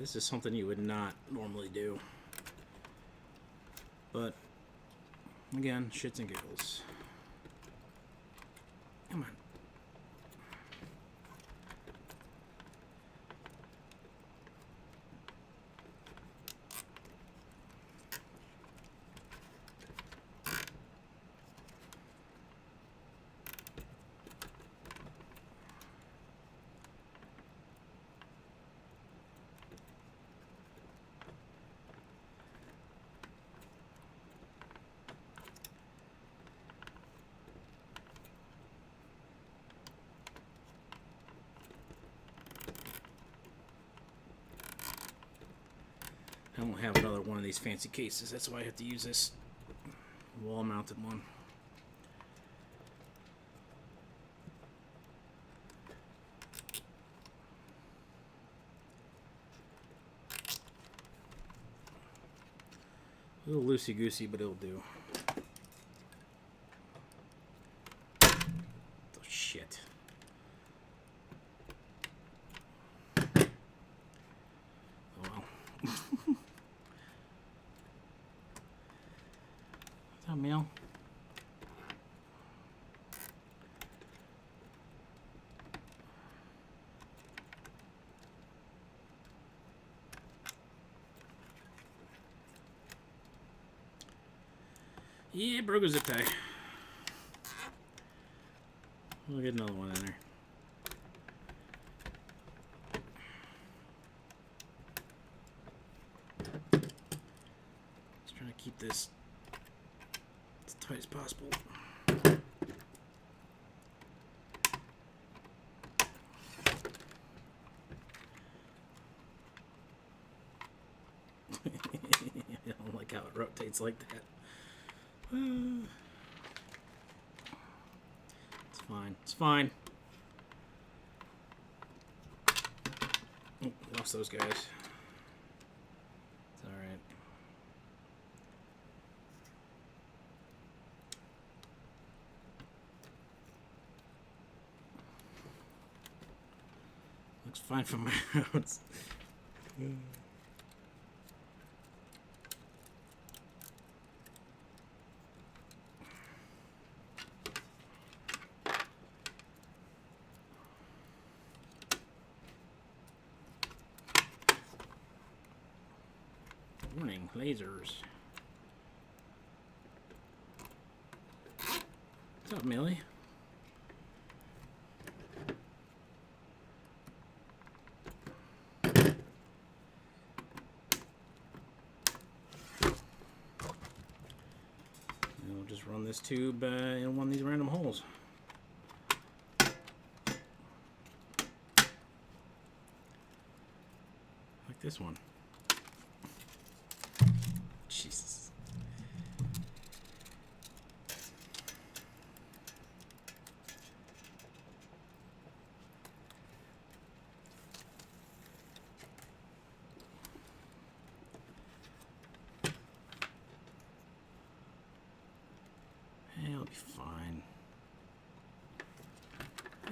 this is something you would not normally do. But, again, shits and giggles. Come on. I don't have another one of these fancy cases. That's why I have to use this wall-mounted one. A little loosey-goosey, but it'll do. Oh, shit. Oh, well. What's up, Mel? Yeah, broke a zip tie. We'll get another one in there. Just trying to keep this as tight as possible. I don't like how it rotates like that. It's fine. It's fine. Oh, lost those guys. It's alright. Looks fine from my house. Warning, lasers. What's up, Millie? We'll just run this tube in one of these random holes. Like this one. Jesus. It'll be fine.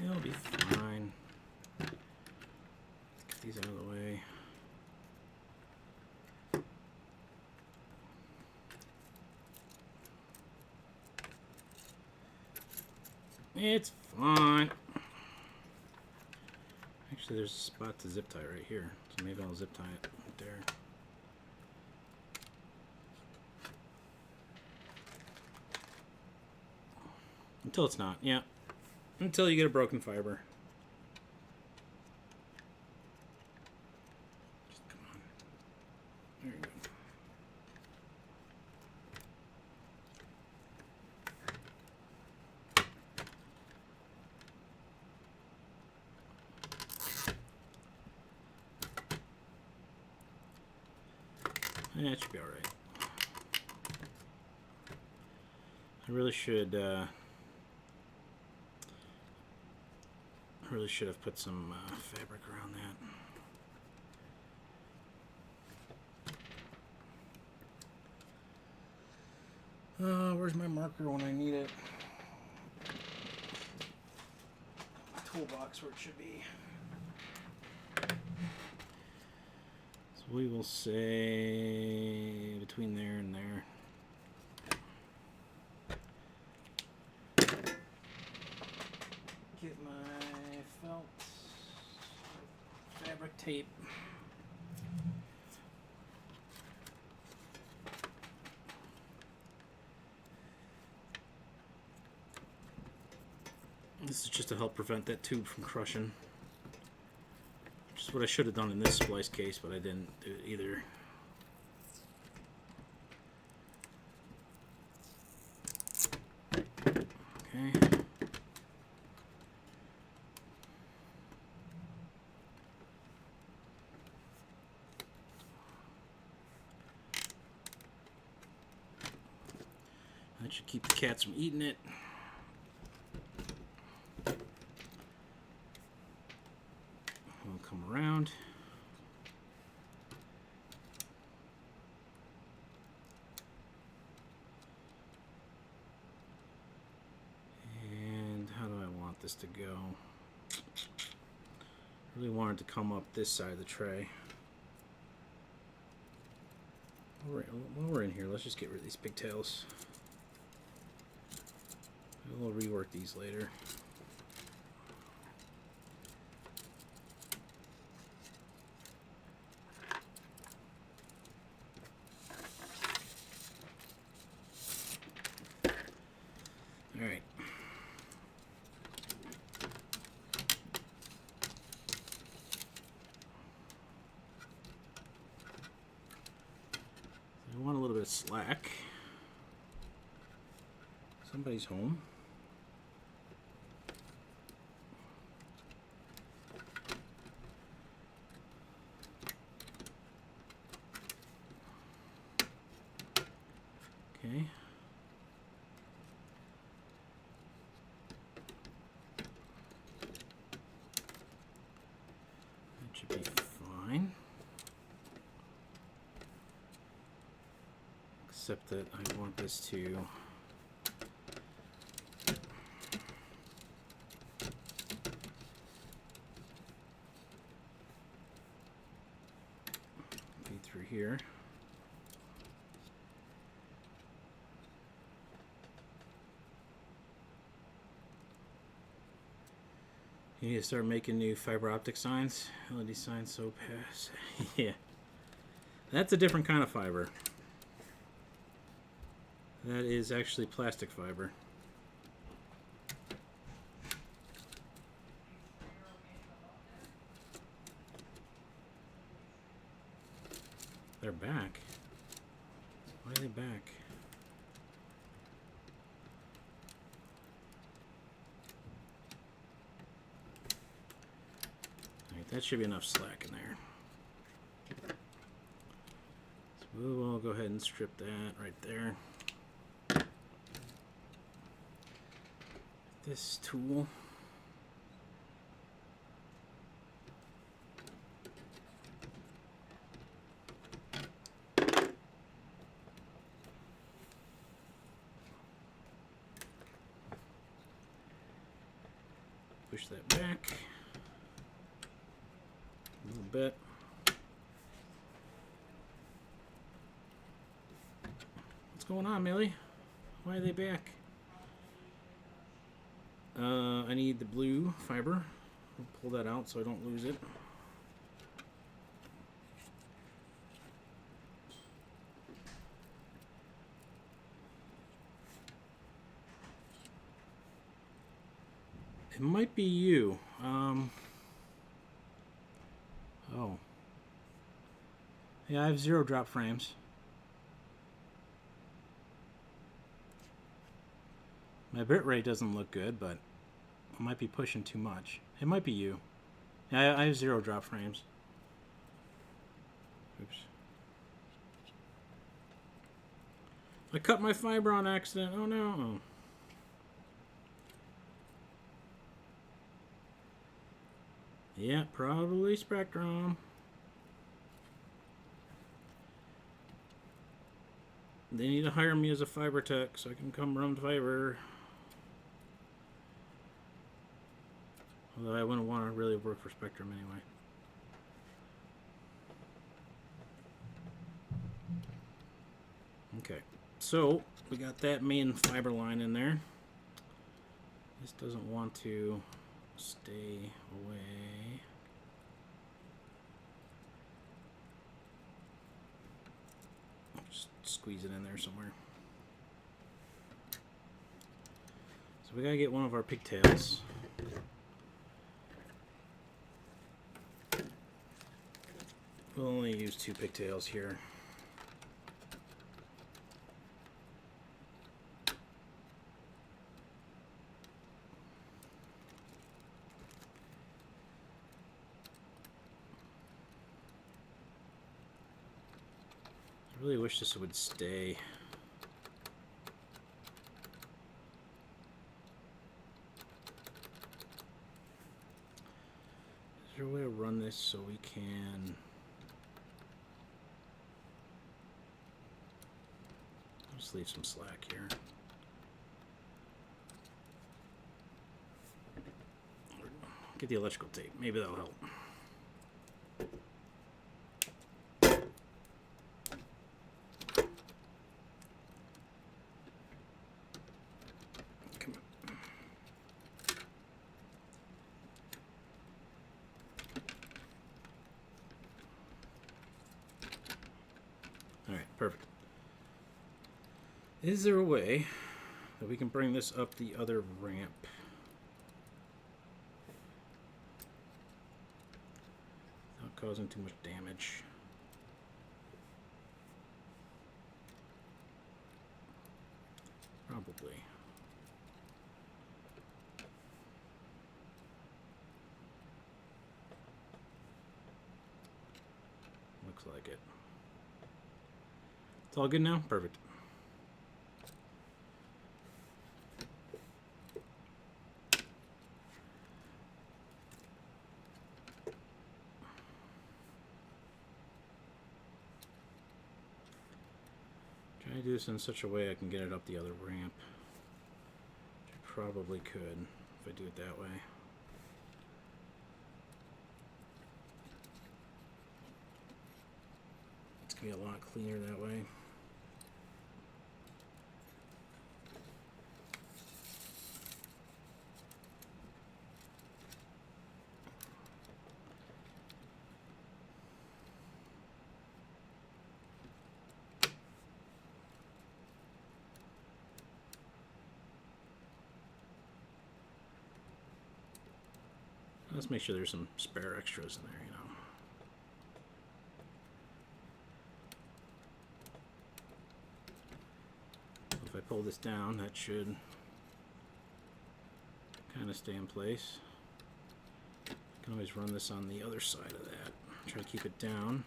It'll be fine. Get these out of the way. It's fine. Actually, there's a spot to zip tie right here, so maybe I'll zip tie it right there. Until it's not, yeah. Until you get a broken fiber. Just come on. There you go. That should be all right. I really should have put some fabric around that. Where's my marker when I need it? My toolbox where it should be. So we will say between there and there. Get my felt fabric tape. This is just to help prevent that tube from crushing. Which is what I should have done in this splice case, but I didn't do it either. Okay. That should keep the cats from eating it. We'll come around. And how do I want this to go? I really want it to come up this side of the tray. While we're in here, let's just get rid of these pigtails. We'll rework these later. All right. I want a little bit of slack. Somebody's home. Okay. That should be fine. Except that I want this to be through here. You need to start making new fiber optic signs. LED signs so pass. Yeah. That's a different kind of fiber. That is actually plastic fiber. They're back. Why are they back? Alright, that should be enough slack in there. So we'll go ahead and strip that right there. This tool. Push that back a little bit. What's going on, Millie? Why are they back? I need the blue fiber. I'll pull that out so I don't lose it. It might be you. Oh. Yeah, I have 0 drop frames. My bit rate doesn't look good, but I might be pushing too much. It might be you. Yeah, I have 0 drop frames. Oops. I cut my fiber on accident. Oh no. Yeah, probably Spectrum. They need to hire me as a fiber tech so I can come run fiber. Although I wouldn't want to really work for Spectrum anyway. Okay, so we got that main fiber line in there. This doesn't want to stay away. Just squeeze it in there somewhere. So we gotta get one of our pigtails. We'll only use 2 pigtails here. I really wish this would stay. Is there a way to run this so we can... Just leave some slack here. Get the electrical tape. Maybe that'll help. Come on. All right, perfect. Is there a way that we can bring this up the other ramp? Without causing too much damage. Probably. Looks like it. It's all good now? Perfect. Try to do this in such a way I can get it up the other ramp. Which I probably could if I do it that way. It's going to be a lot cleaner that way. Let's make sure there's some spare extras in there, you know. If I pull this down, that should kind of stay in place. I can always run this on the other side of that. Try to keep it down.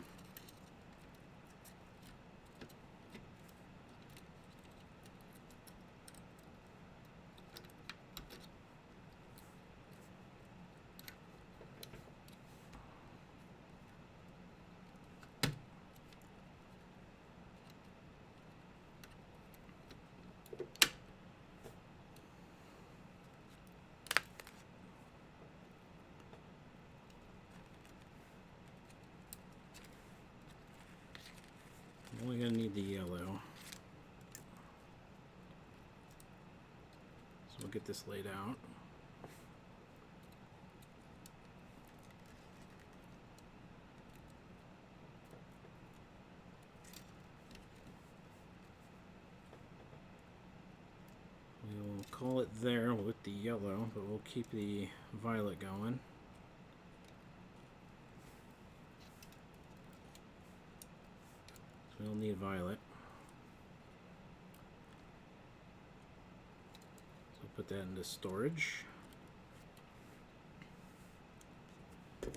I'm only going to need the yellow. So we'll get this laid out. We'll call it there with the yellow, but we'll keep the violet going. We'll need violet. So put that into storage. We'll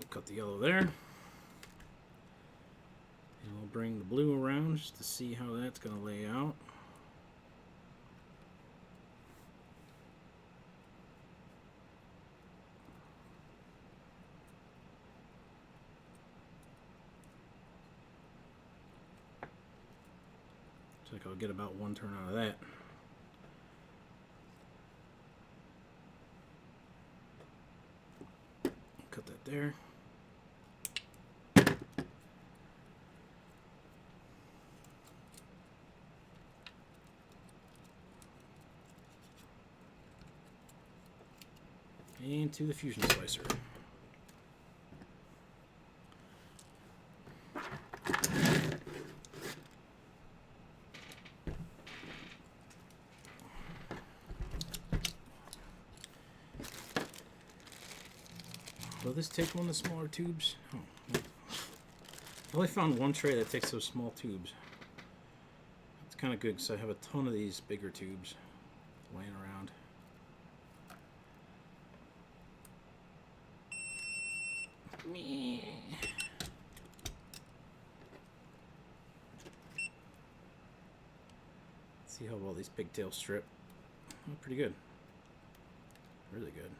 cut the yellow there. And we'll bring the blue around just to see how that's going to lay out. Looks like I'll get about one turn out of that. Cut that there. into the fusion slicer. Will this take one of the smaller tubes? Oh. I only found one tray that takes those small tubes. It's kind of good because I have a ton of these bigger tubes laying around. See how well these pigtails strip. Oh, pretty good. Really good.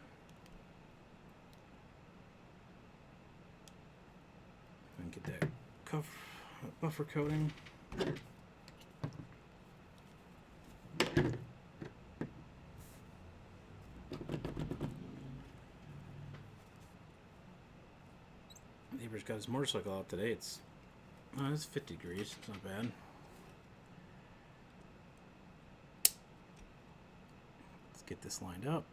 And get that buffer coating. Neighbor's got his motorcycle out today. It's 50 degrees. It's not bad. Let's get this lined up.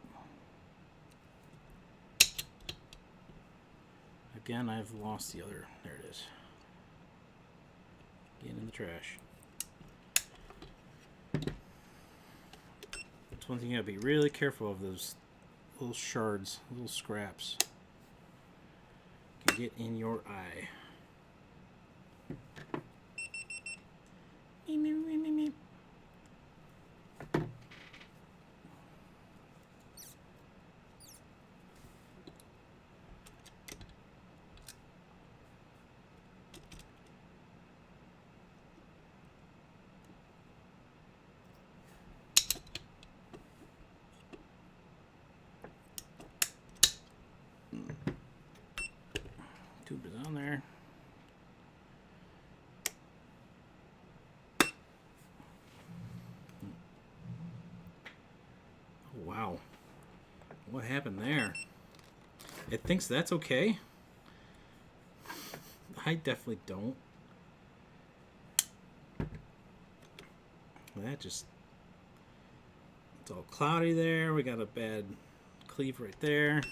Again, I've lost the other. There it is. Again in the trash. That's one thing you gotta be really careful of, those little shards, little scraps. Can get in your eye. Meep, meep, meep, meep, meep. Tube is on there. Oh, wow. What happened there? It thinks that's okay? I definitely don't. That just... It's all cloudy there. We got a bad cleave right there.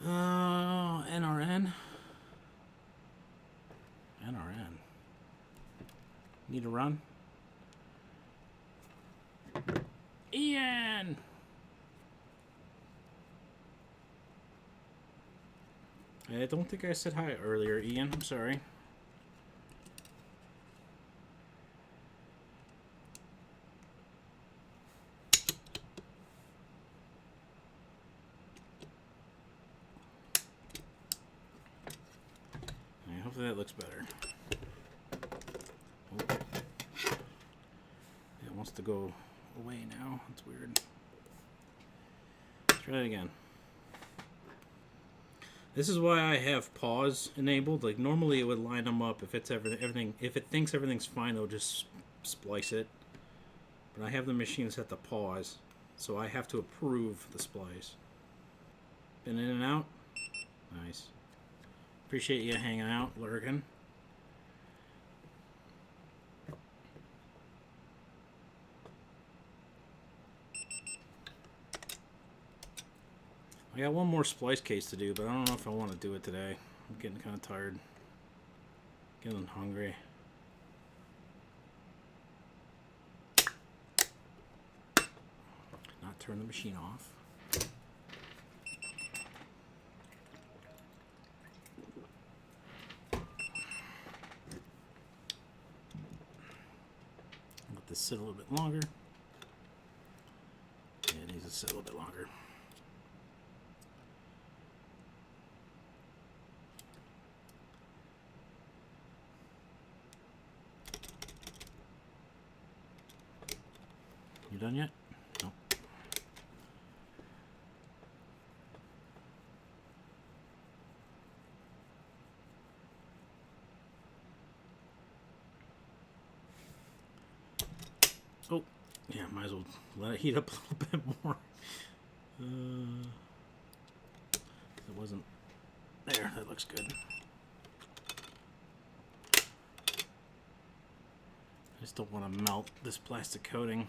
NRN. NRN. Need a run? Ian! I don't think I said hi earlier, Ian. I'm sorry. Hopefully that looks better. Oh. It wants to go away now. That's weird. Let's try it again. This is why I have pause enabled. Like normally it would line them up if it's everything. If it thinks everything's fine, it'll just splice it. But I have the machine set to pause, so I have to approve the splice. Been in and out. Nice. Appreciate you hanging out, lurking. I got one more splice case to do, but I don't know if I want to do it today. I'm getting kind of tired. Getting hungry. Not turn the machine off. Let this sit a little bit longer. Yeah, it needs to sit a little bit longer. You done yet? No. Oh, yeah, might as well let it heat up a little bit more. It wasn't there. That looks good. Just don't want to melt this plastic coating.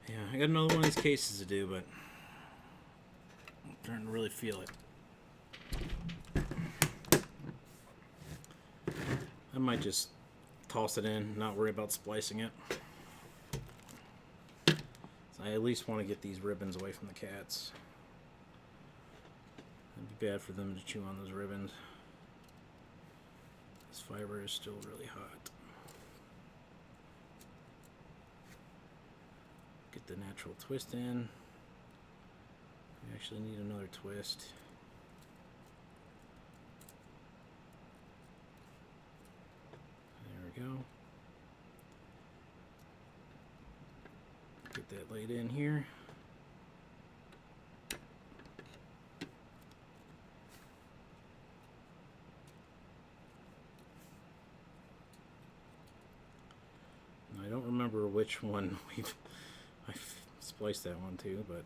Yeah, I got another one of these cases to do, but I'm starting to really feel it. I might just toss it in, not worry about splicing it. So I at least want to get these ribbons away from the cats. It'd be bad for them to chew on those ribbons. This fiber is still really hot. Get the natural twist in. We actually need another twist. There we go. Get that laid in here. I don't remember which one I spliced that one to, but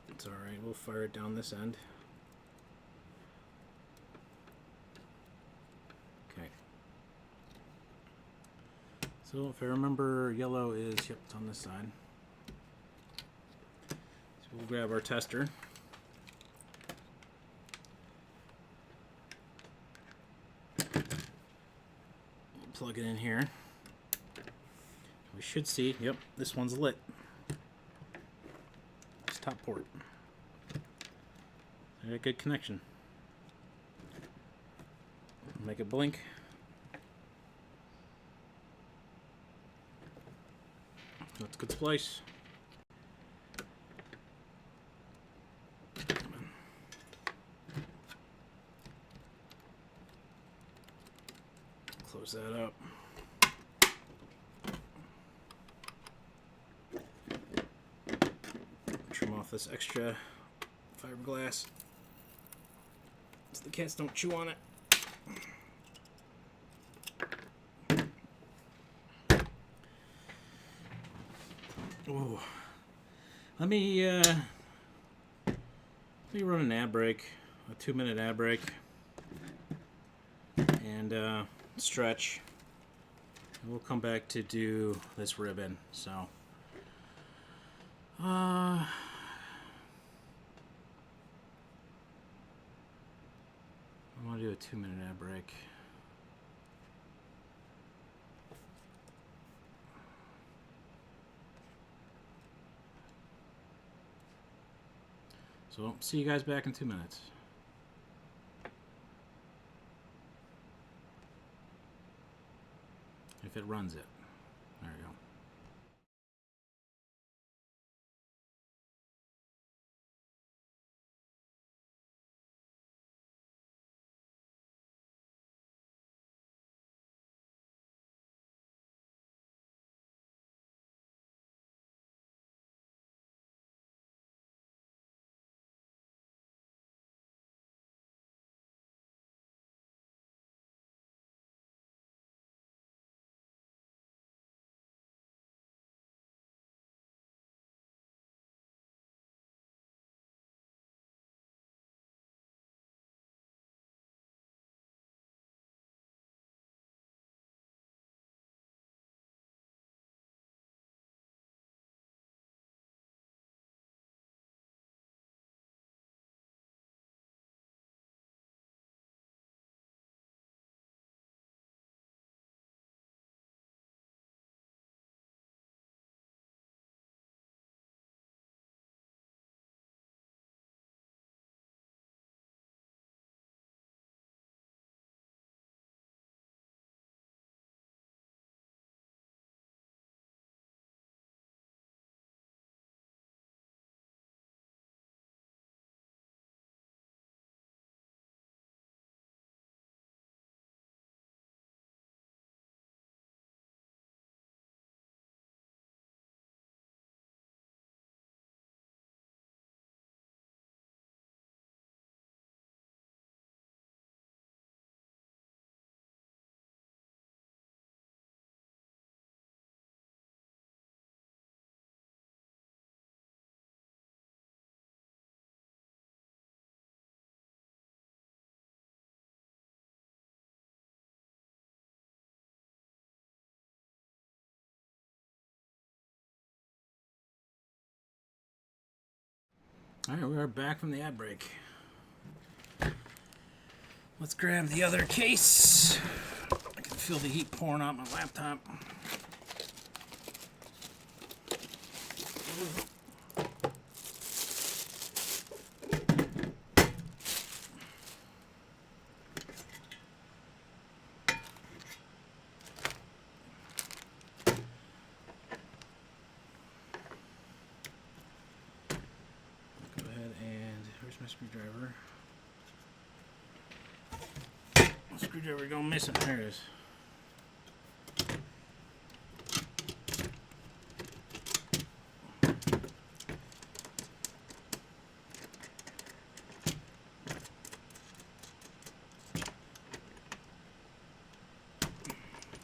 it's alright. We'll fire it down this end. Okay. So if I remember, yellow is, yep, it's on this side. So we'll grab our tester. Plug it in here. We should see, yep, this one's lit. It's top port. I got a good connection. Make it blink. That's a good splice. Close that up. Trim off this extra fiberglass so the cats don't chew on it. Ooh. Let me run an ad break, a 2-minute ad break, and stretch. And we'll come back to do this ribbon. So I want to do a 2-minute ad break. So see you guys back in 2 minutes. If it runs it. There we go. Alright, we are back from the ad break. Let's grab the other case. I can feel the heat pouring out my laptop. Go ahead and where's my screwdriver? Screwdriver going missing. There it is.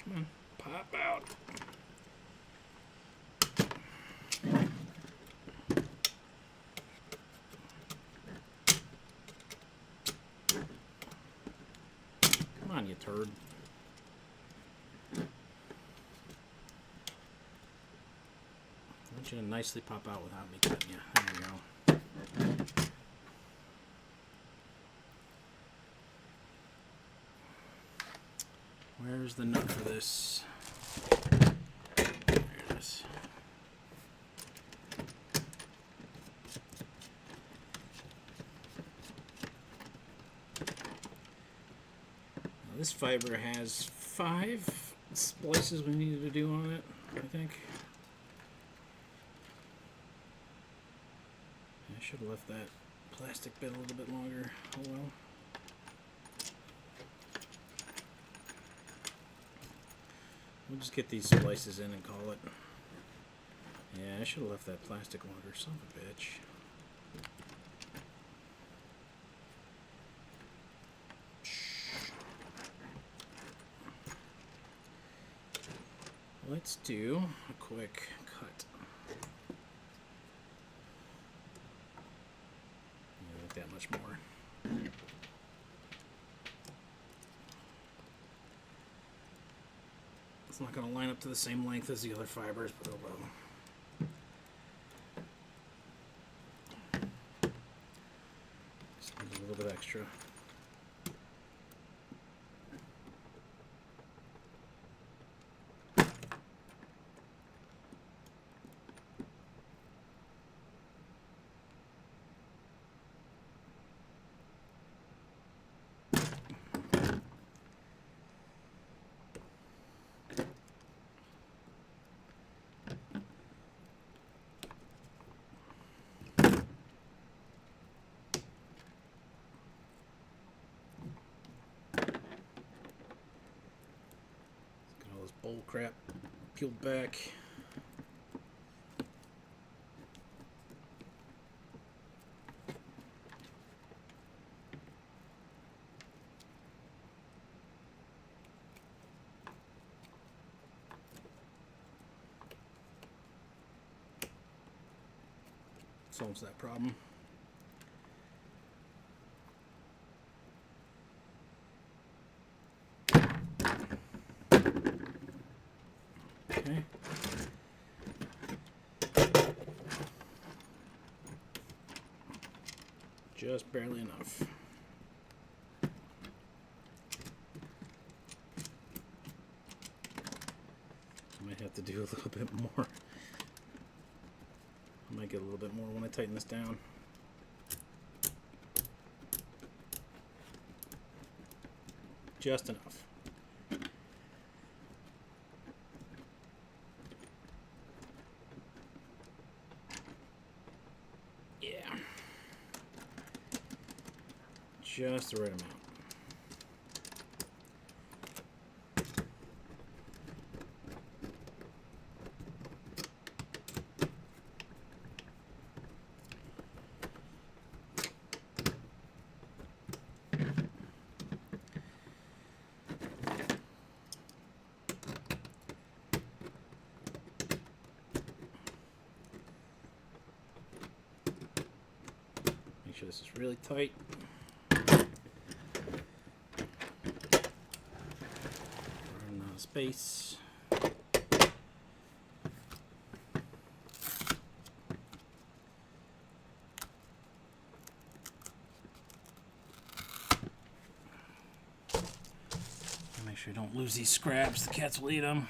Come on, pop out. Come on, you turd. I want you to nicely pop out without me cutting you. There we go. Where's the nut for this? There it is. Now, this fiber has 5 splices we needed to do on it, I think. I should have left that plastic bit a little bit longer. Oh well. We'll just get these splices in and call it. Yeah, I should have left that plastic longer. Son of a bitch. Let's do a quick cut. Not that much more. It's not going to line up to the same length as the other fibers, but oh well. Just need a little bit extra. Bull crap peeled back. Solves that problem. Okay. Just barely enough. I might have to do a little bit more. I might get a little bit more when I tighten this down. Just enough. Just the right amount. Make sure this is really tight. Space. sure I don't lose these scraps. The cats will eat them.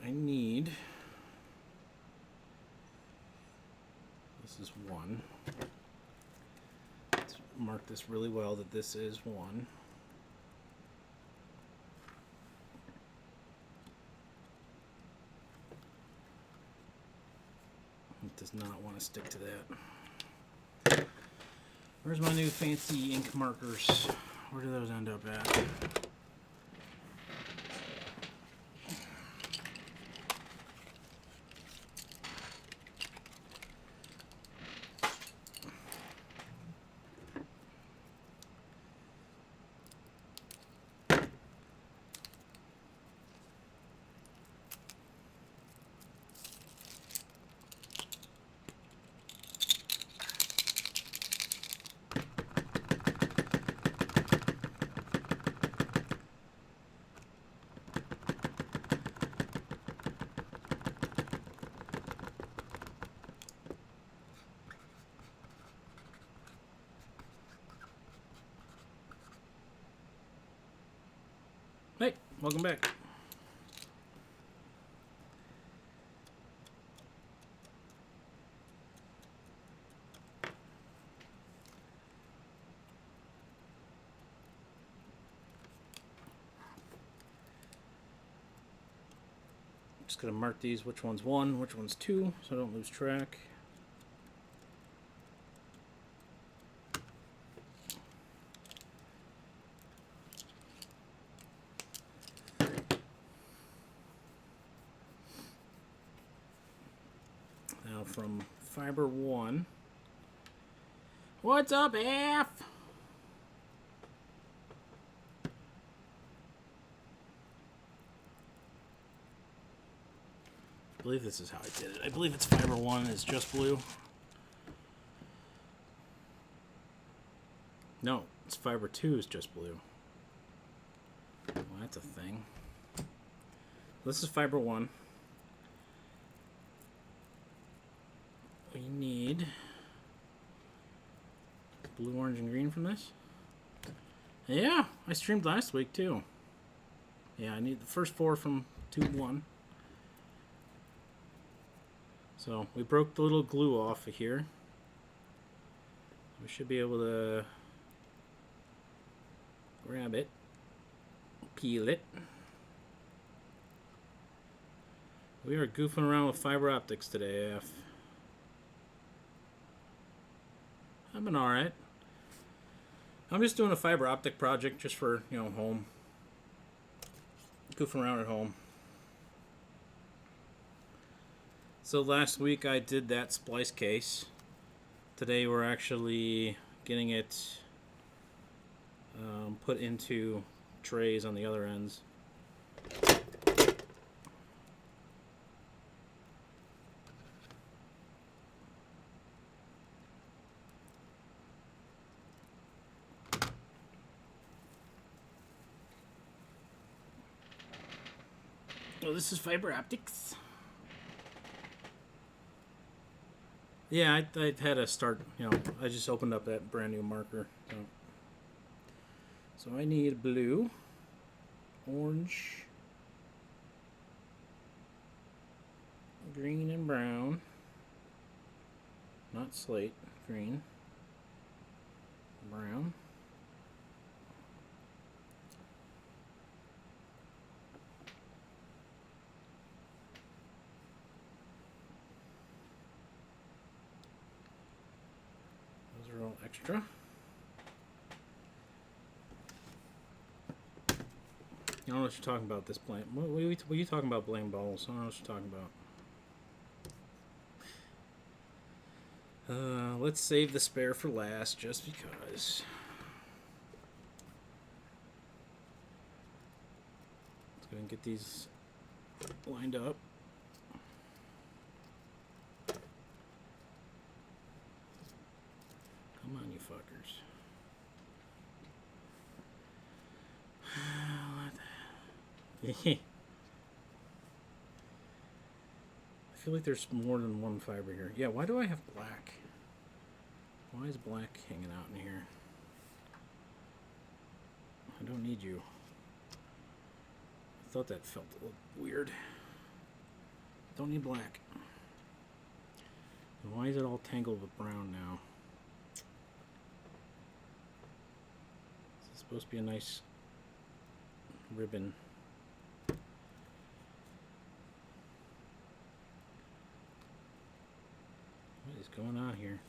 I need, this is 1. Let's mark this really well that this is 1. It does not want to stick to that. Where's my new fancy ink markers? Where do those end up at? Hey, welcome back. Just gonna mark these, which one's 1, which one's 2, so I don't lose track. Now from fiber 1. What's up, F? I believe this is how I did it. I believe it's fiber 1 is just blue. No, it's fiber 2 is just blue. Well, that's a thing. This is fiber 1. We need blue, orange, and green from this. Yeah, I streamed last week too. Yeah, I need the first 4 from 2-1. So we broke the little glue off of here. We should be able to grab it, peel it. We are goofing around with fiber optics today, F. I've been alright. I'm just doing a fiber optic project just for, home. Goofing around at home. So last week I did that splice case. Today we're actually getting it put into trays on the other ends. Well, this is fiber optics. Yeah, I had to start, I just opened up that brand new marker. So I need blue, orange, green, and brown. Not slate, green, brown. Those are all extra. I don't know what you're talking about, this blame. What are you talking about, blame balls? I don't know what you're talking about. Let's save the spare for last, just because. Let's go ahead and get these lined up. Come on, you fuckers. I feel like there's more than one fiber here. Yeah, why do I have black? Why is black hanging out in here? I don't need you. I thought that felt a little weird. Don't need black. And why is it all tangled with brown now? This is supposed to be a nice ribbon. What is going on here?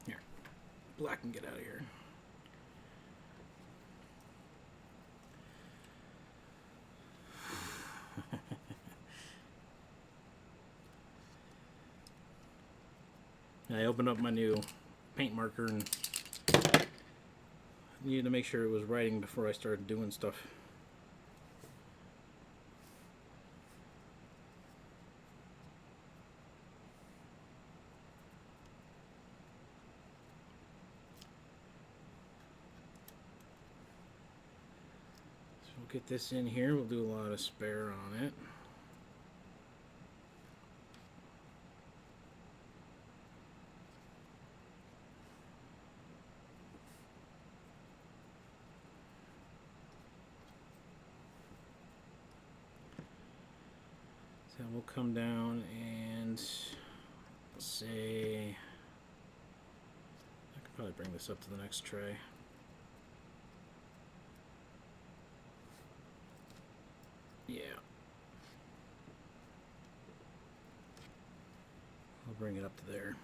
Here, black can get out of here. I opened up my new paint marker and needed to make sure it was writing before I started doing stuff. So we'll get this in here. We'll do a lot of spare on it. So we'll come down and say, I could probably bring this up to the next tray. Yeah. I'll bring it up to there.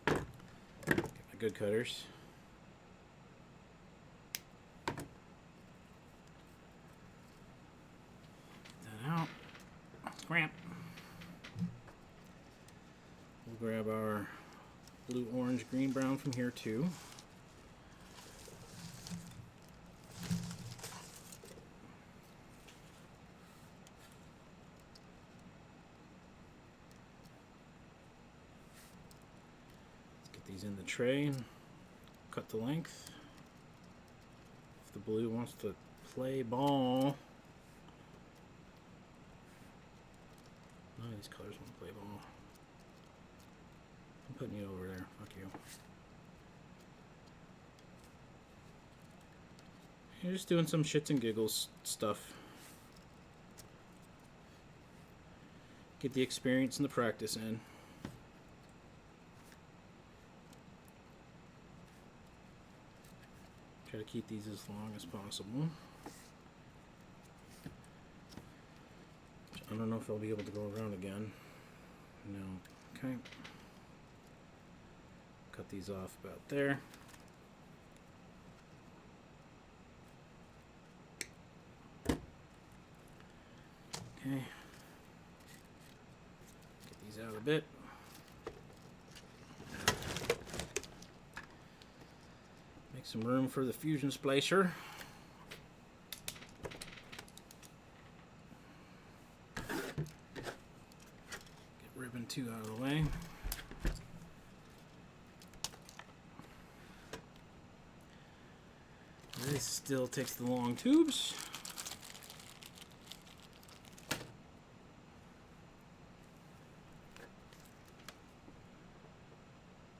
Get my good cutters. Out. Scramp. We'll grab our blue, orange, green, brown from here too. Let's get these in the tray and cut the length. If the blue wants to play ball. None of these colors want to play ball. I'm putting you over there. Fuck you. You're just doing some shits and giggles stuff. Get the experience and the practice in. Try to keep these as long as possible. I don't know if I'll be able to go around again. No. Okay. Cut these off about there. Okay. Get these out a bit. Make some room for the fusion splicer. Ribbon 2 out of the way. This still takes the long tubes.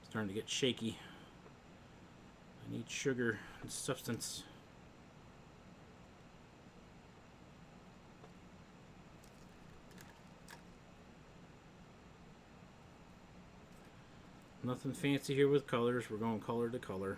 Starting to get shaky. I need sugar and substance. Nothing fancy here with colors. We're going color to color.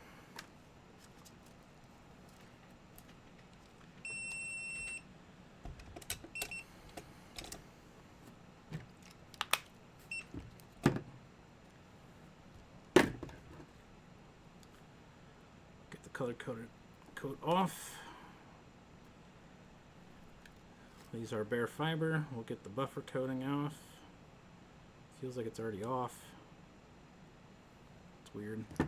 Get the color coat off. These are bare fiber. We'll get the buffer coating off. Feels like it's already off. It's weird. The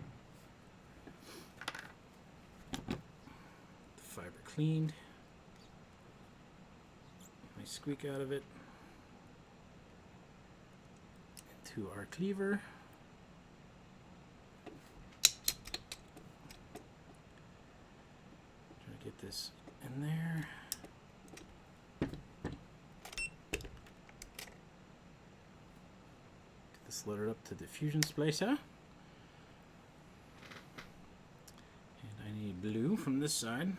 fiber cleaned. Nice squeak out of it. Into our cleaver. Try to get this in there. Load it up to the fusion splicer. And I need blue from this side.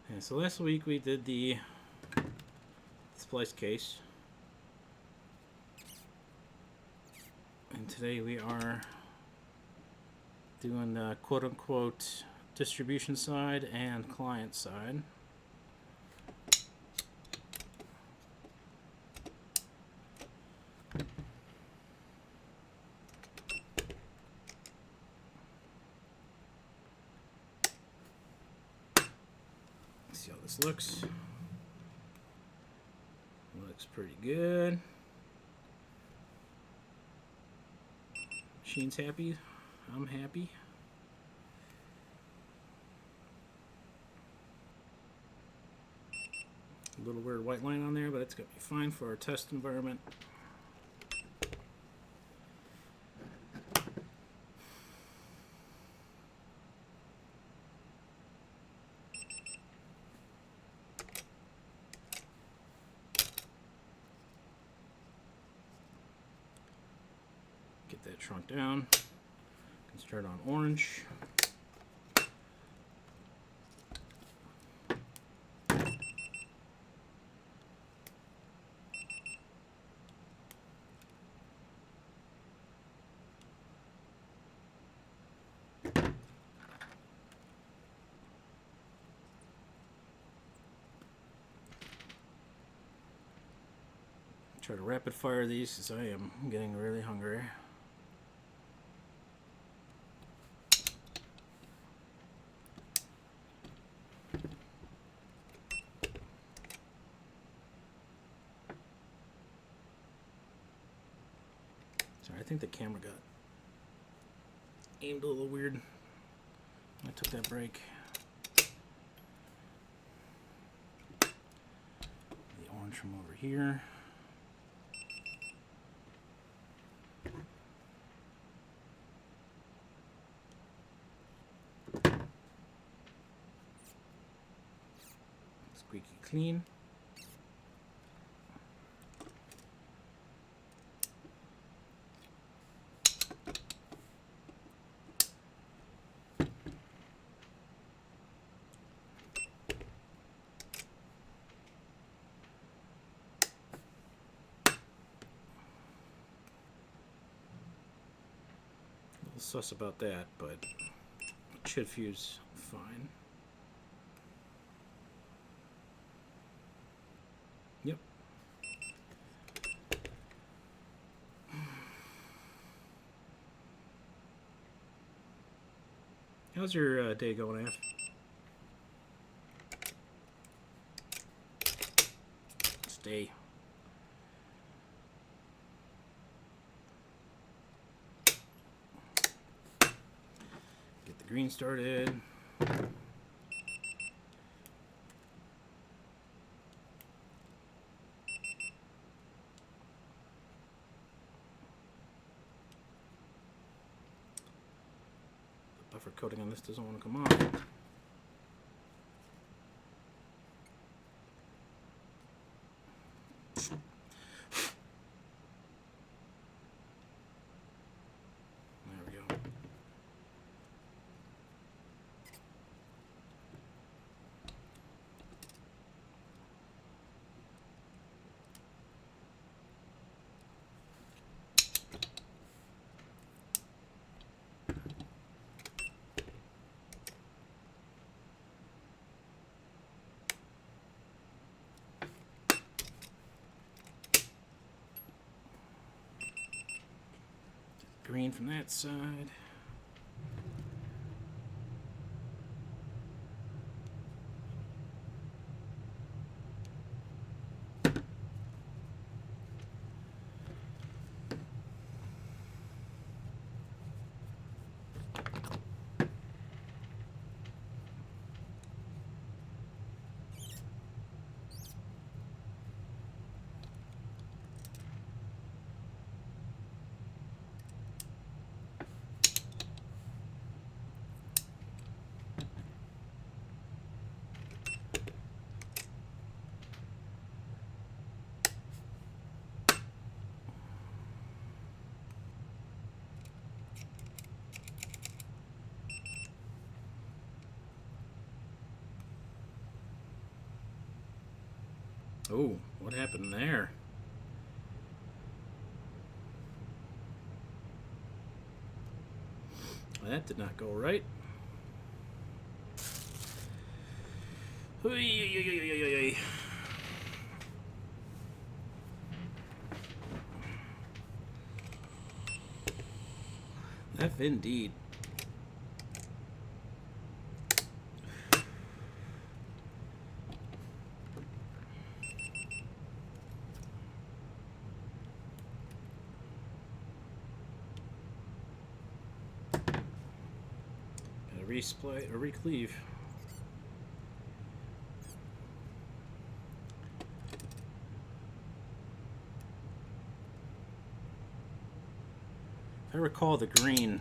And so last week we did the splice case. And today we are doing the quote-unquote distribution side and client side. See how this looks. Looks pretty good. Machine's happy. I'm happy. A little weird white line on there, but it's going to be fine for our test environment. Get that shrunk down. Can start on orange. Try to rapid fire these because I am getting really hungry. Sorry, I think the camera got aimed a little weird. I took that break. The orange from over here. Squeaky clean. A little sus about that, but it should fuse fine. Yep. How's your day going, Af? Stay. Get the green started. Buffer coating on this doesn't want to come off. There we go. Green from that side. Oh, what happened there? That did not go right. F indeed. Gotta resplit or recleave. If I recall, the green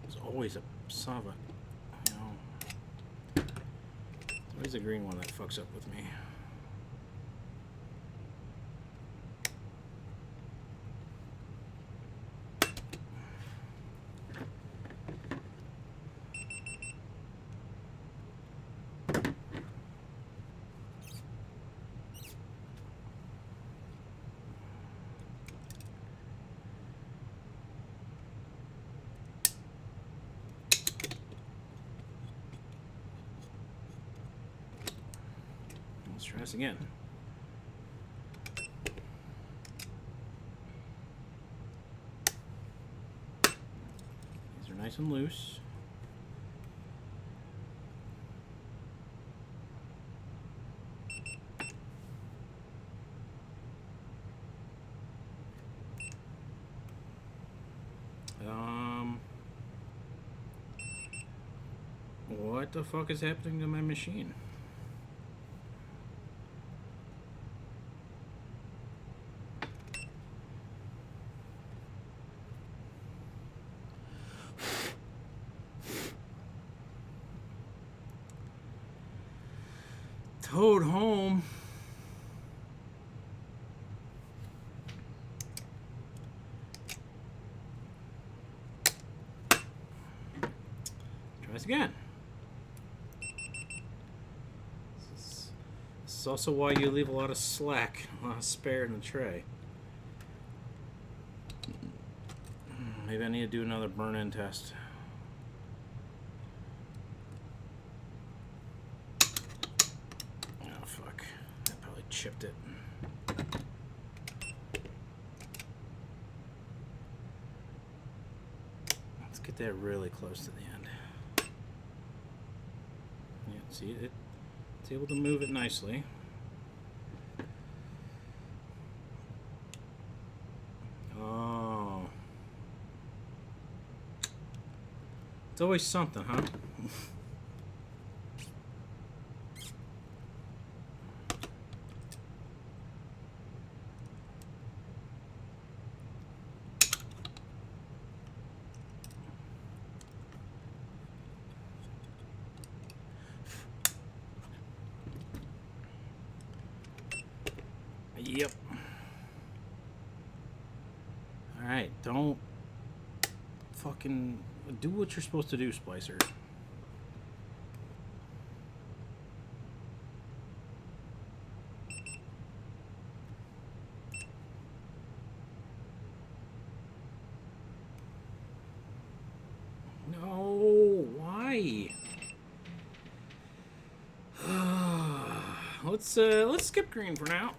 was always a son of a, you know, it's always the green one that fucks up with me. Let's try this again. These are nice and loose. What the fuck is happening to my machine? Towed home. Try this again. This is also why you leave a lot of slack, a lot of spare in the tray. Maybe I need to do another burn-in test. Oh fuck, that probably chipped it. Let's get that really close to the end. Yeah, see it? It's able to move it nicely. Oh. It's always something, huh? Yep. Alright, don't fucking do what you're supposed to do, Splicer. No, why? Let's skip green for now.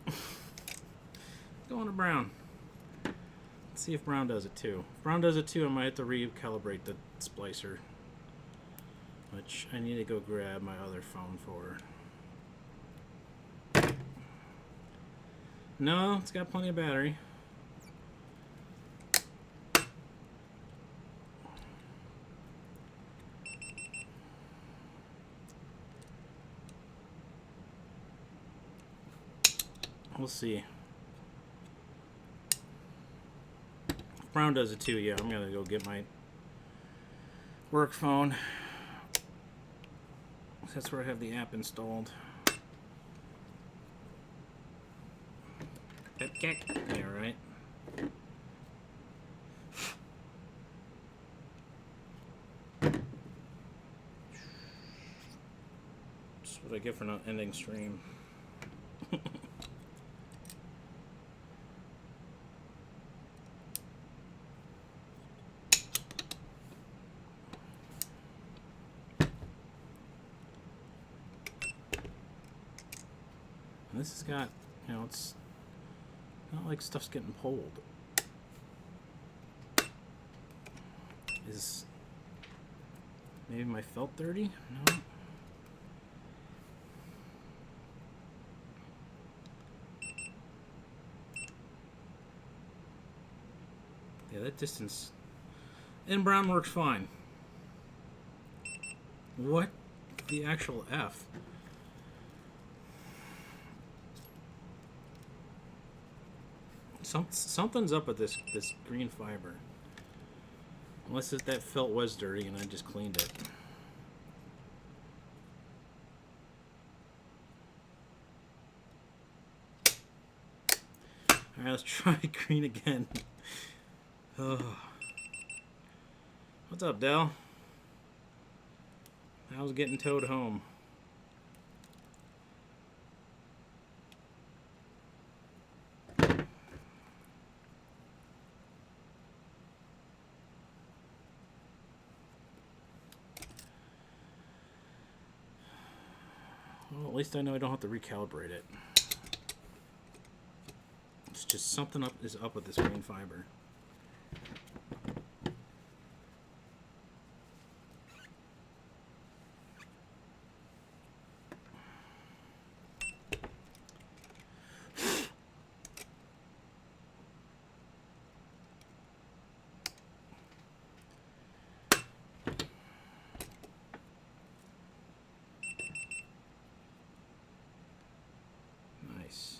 Go on to brown. Let's see if brown does it too. If brown does it too, I might have to recalibrate the splicer, which I need to go grab my other phone for. No, it's got plenty of battery. We'll see. If brown does it too, yeah, I'm gonna go get my work phone. That's where I have the app installed. Okay. Yeah, right. That's what I get for not ending stream. And this has got, you know, it's not like stuff's getting pulled. Is maybe my felt dirty? No. Yeah, that distance in brown works fine. What the actual F? Something's up with this green fiber. Unless that felt was dirty and I just cleaned it. Alright, let's try green again. Oh. What's up, Dell? How's getting towed home? Well, at least I know I don't have to recalibrate it. It's just something is up with this green fiber. Nice.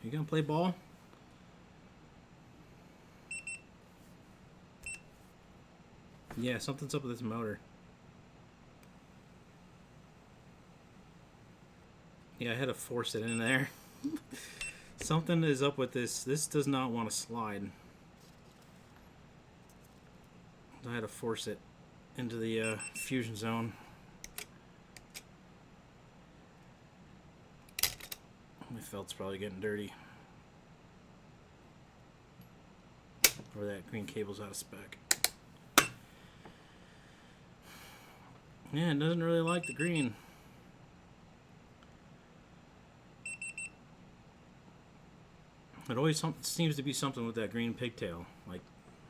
You gonna play ball? Yeah, something's up with this motor. Yeah, I had to force it in there. Something is up with this. This does not want to slide. I had to force it into the fusion zone. My felt's probably getting dirty. Or that green cable's out of spec. Yeah, it doesn't really like the green. It always seems to be something with that green pigtail. Like,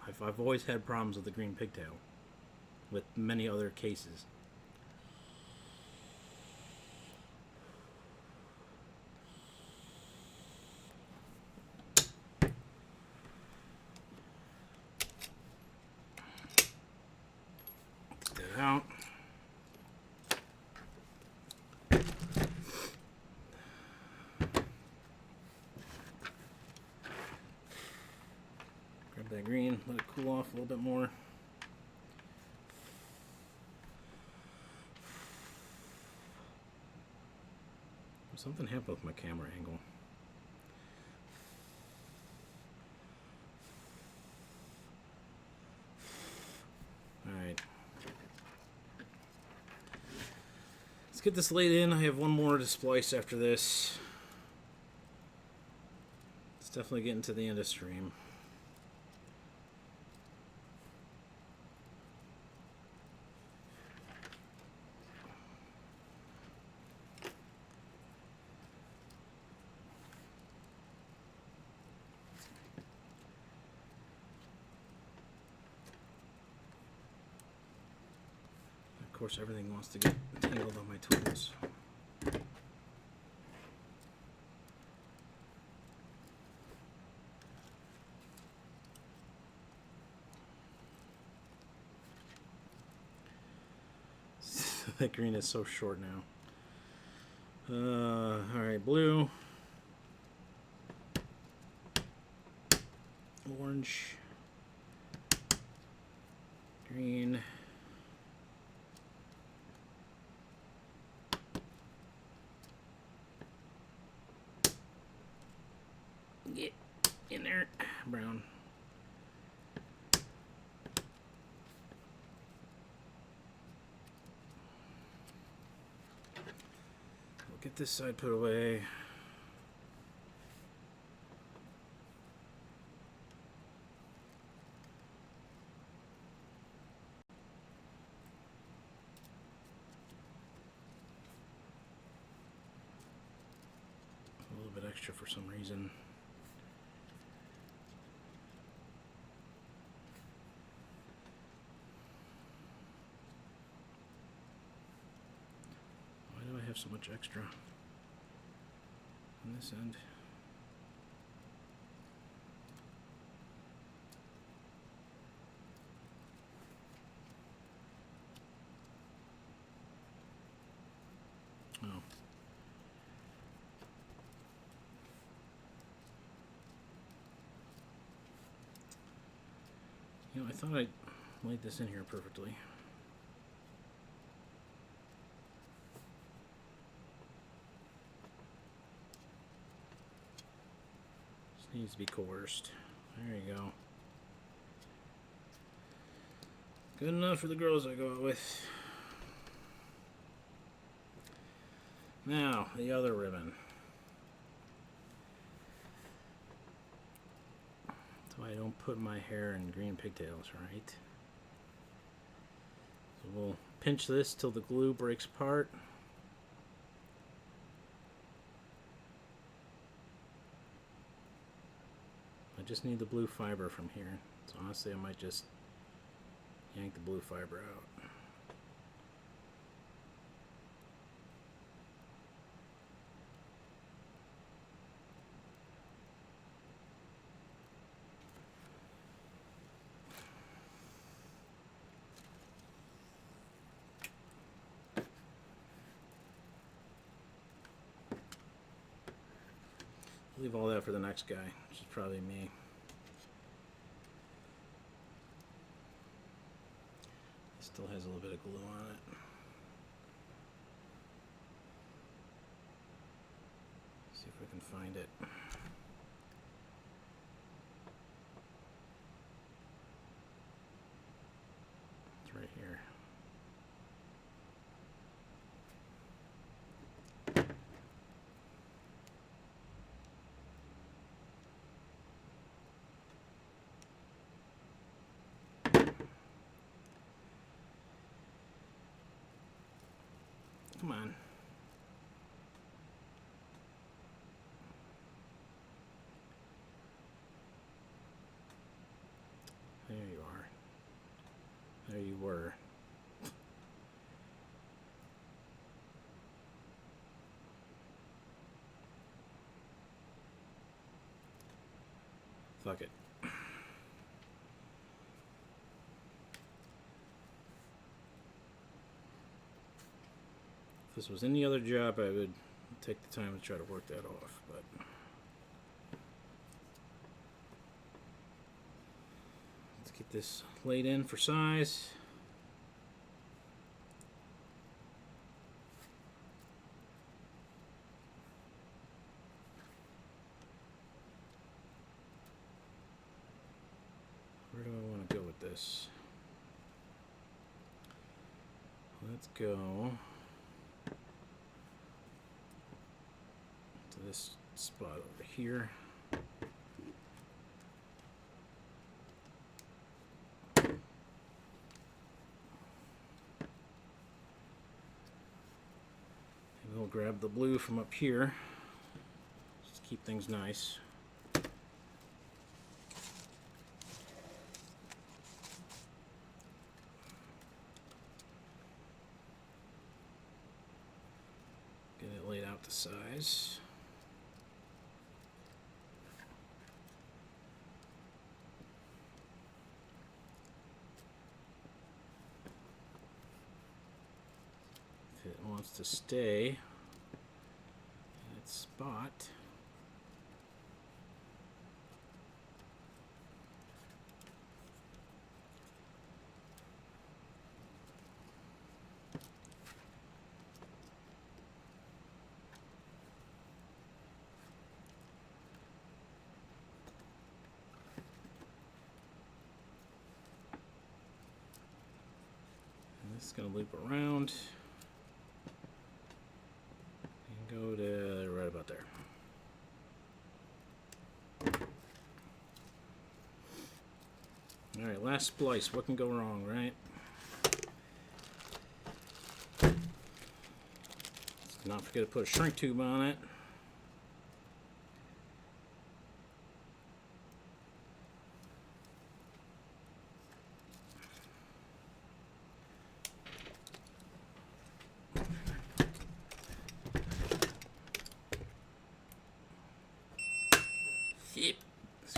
I've always had problems with the green pigtail. With many other cases. Get that out. Grab that green, let it cool off a little bit more. Something happened with my camera angle. Alright. Let's get this laid in. I have one more to splice after this. It's definitely getting to the end of stream. Of course, everything wants to get tangled on my tools. That green is so short now. Alright, blue. Orange. Green. this side put away. A little bit extra for some reason. Why do I have so much extra on this end? Oh. You know, I thought I laid this in here perfectly. This needs to be coerced. There you go. Good enough for the girls I go out with. Now, the other ribbon. So I don't put my hair in green pigtails, right? So we'll pinch this till the glue breaks apart. I just need the blue fiber from here. So honestly, I might just yank the blue fiber out. Leave all that for the next guy, which is probably me. It still has a little bit of glue on it. See if we can find it. It's right here. Come on. There you are. There you were. Fuck it. If this was any other job, I would take the time to try to work that off, but let's get this laid in for size. Where do I want to go with this? Let's go to this spot over here. And we'll grab the blue from up here. Just keep things nice. Get it laid out to size. If it wants to stay in its spot, and this is going to loop around and Go to right about there. Alright, last splice. What can go wrong, right? Let's not forget to put a shrink tube on it.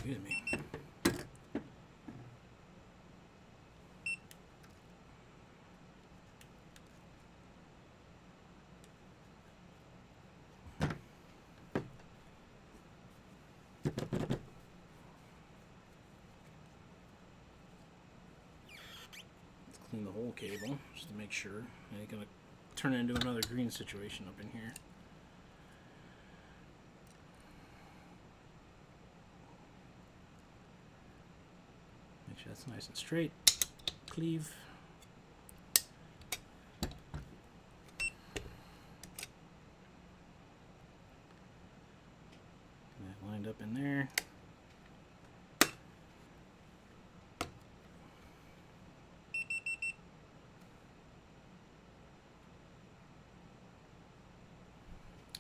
Excuse me. Let's clean the whole cable just to make sure. I ain't gonna turn it into another green situation up in here. Make sure that's nice and straight. Cleave. That lined up in there.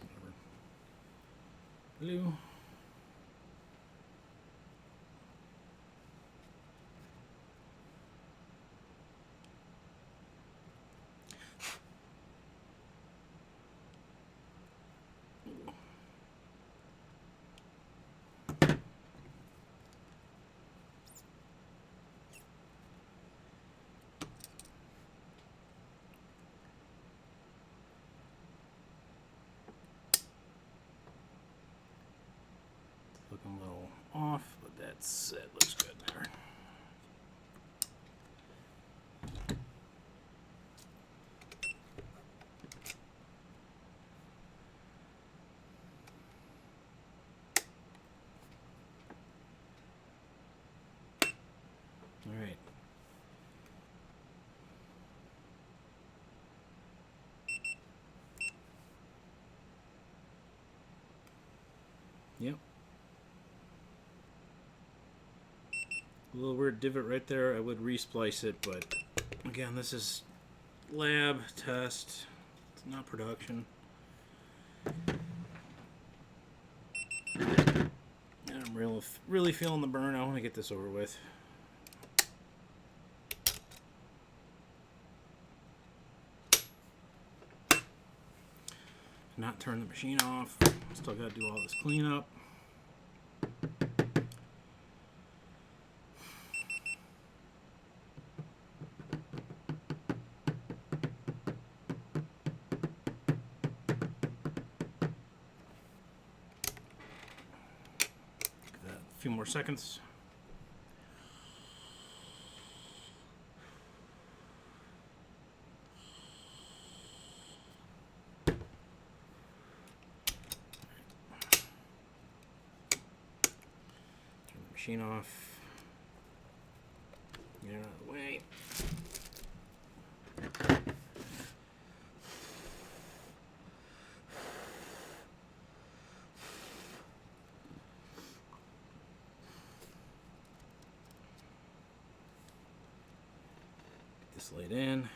Whatever. Blue. Looking a little off, but it looks good there. All right. Yep. A little weird divot right there. I would resplice it, but again, this is lab test. It's not production. And I'm really feeling the burn. I want to get this over with. Not turn the machine off. Still got to do all this cleanup. A few more seconds. Turn the machine off. Get it out of the way. This laid in.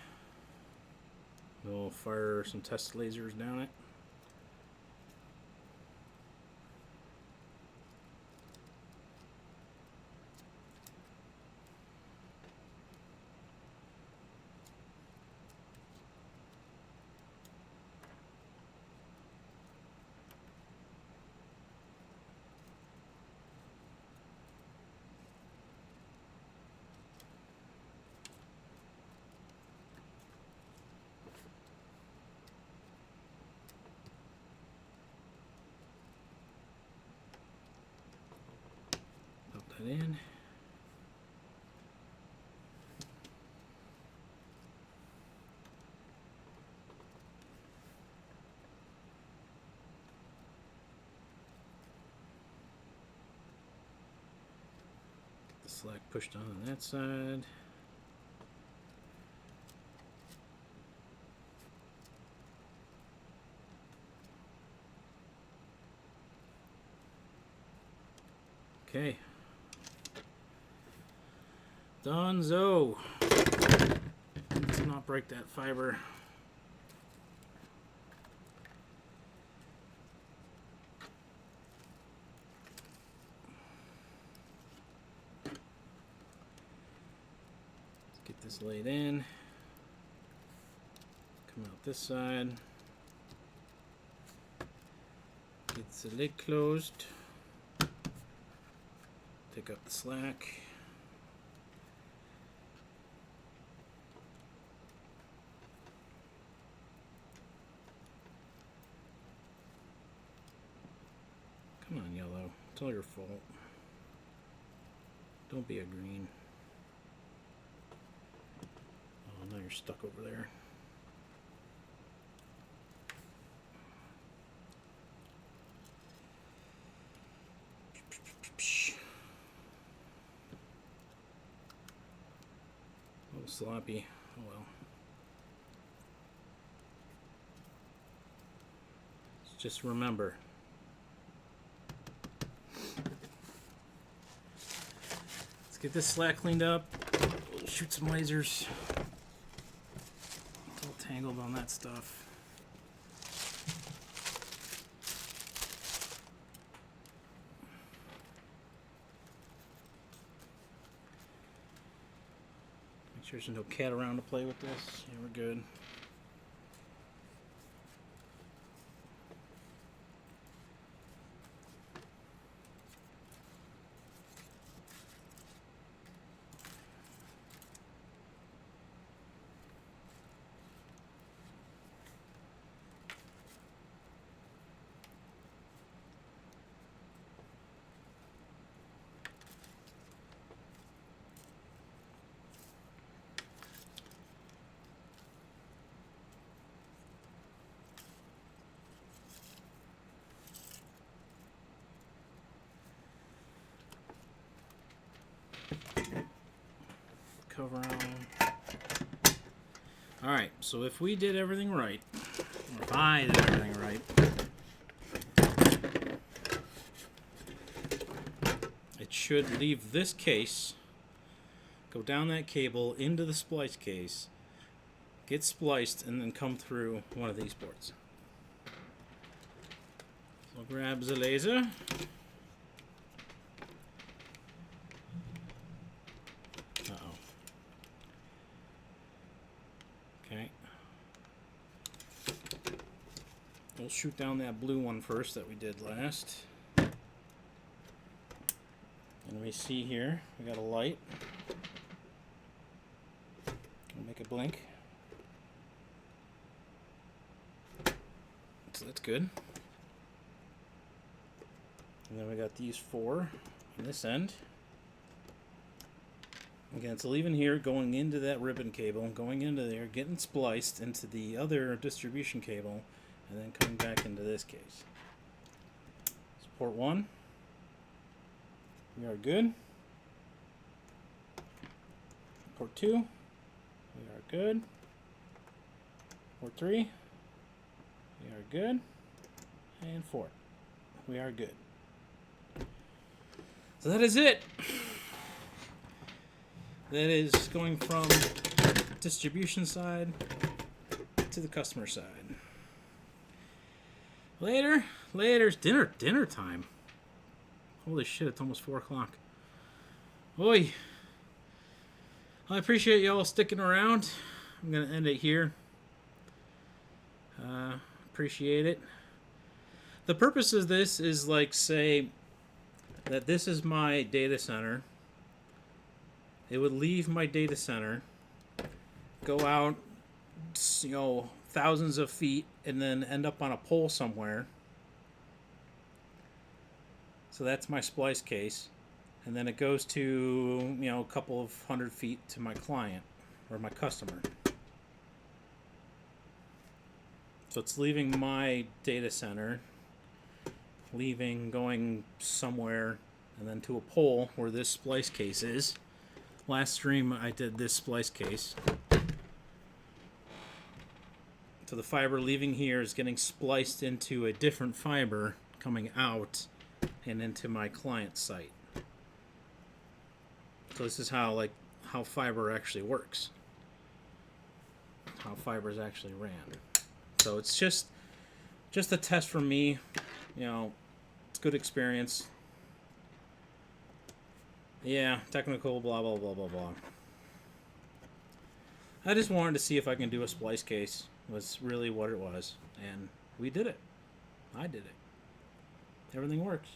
We'll fire some test lasers down it. That in. The slack pushed on that side. Okay. Donzo. Let's not break that fiber. Let's get this laid in. Come out this side. Get the lid closed. Take up the slack. Come on, yellow. It's all your fault. Don't be a green. Oh, now you're stuck over there. A little sloppy. Oh well. Just remember. Let's get this slack cleaned up. We'll shoot some lasers. It's all tangled on that stuff. Make sure there's no cat around to play with this. Yeah, we're good. Cover on. Alright, so if we did everything right, or if I did everything right, it should leave this case, go down that cable into the splice case, get spliced, and then come through one of these ports. So grab the laser. Okay. We'll shoot down that blue one first that we did last. And we see here, we got a light. We'll make it blink. So that's good. And then we got these four on this end. Again, it's leaving here, going into that ribbon cable, going into there, getting spliced into the other distribution cable, and then coming back into this case. So port 1. We are good. Port 2. We are good. Port 3. We are good. And 4. We are good. So that is it. That is going from distribution side to the customer side. Later's dinner time. Holy shit, it's almost 4 o'clock. Oi. I appreciate y'all sticking around. I'm going to end it here. Appreciate it. The purpose of this is like, say, that this is my data center. It would leave my data center, go out, you know, thousands of feet, and then end up on a pole somewhere. So that's my splice case. And then it goes to, you know, a couple of 100 feet to my client or my customer. So it's leaving my data center, going somewhere, and then to a pole where this splice case is. Last stream I did this splice case. So the fiber leaving here is getting spliced into a different fiber coming out and into my client site. So this is how fiber actually works. How fibers actually ran. So it's just a test for me. You know, it's good experience. Yeah, technical, blah, blah, blah, blah, blah. I just wanted to see if I can do a splice case, was really what it was. And we did it. I did it. Everything works.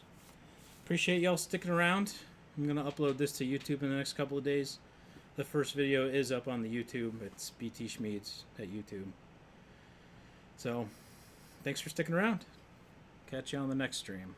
Appreciate y'all sticking around. I'm going to upload this to YouTube in the next couple of days. The first video is up on the YouTube. It's BT Schmeeds at YouTube. So, thanks for sticking around. Catch you on the next stream.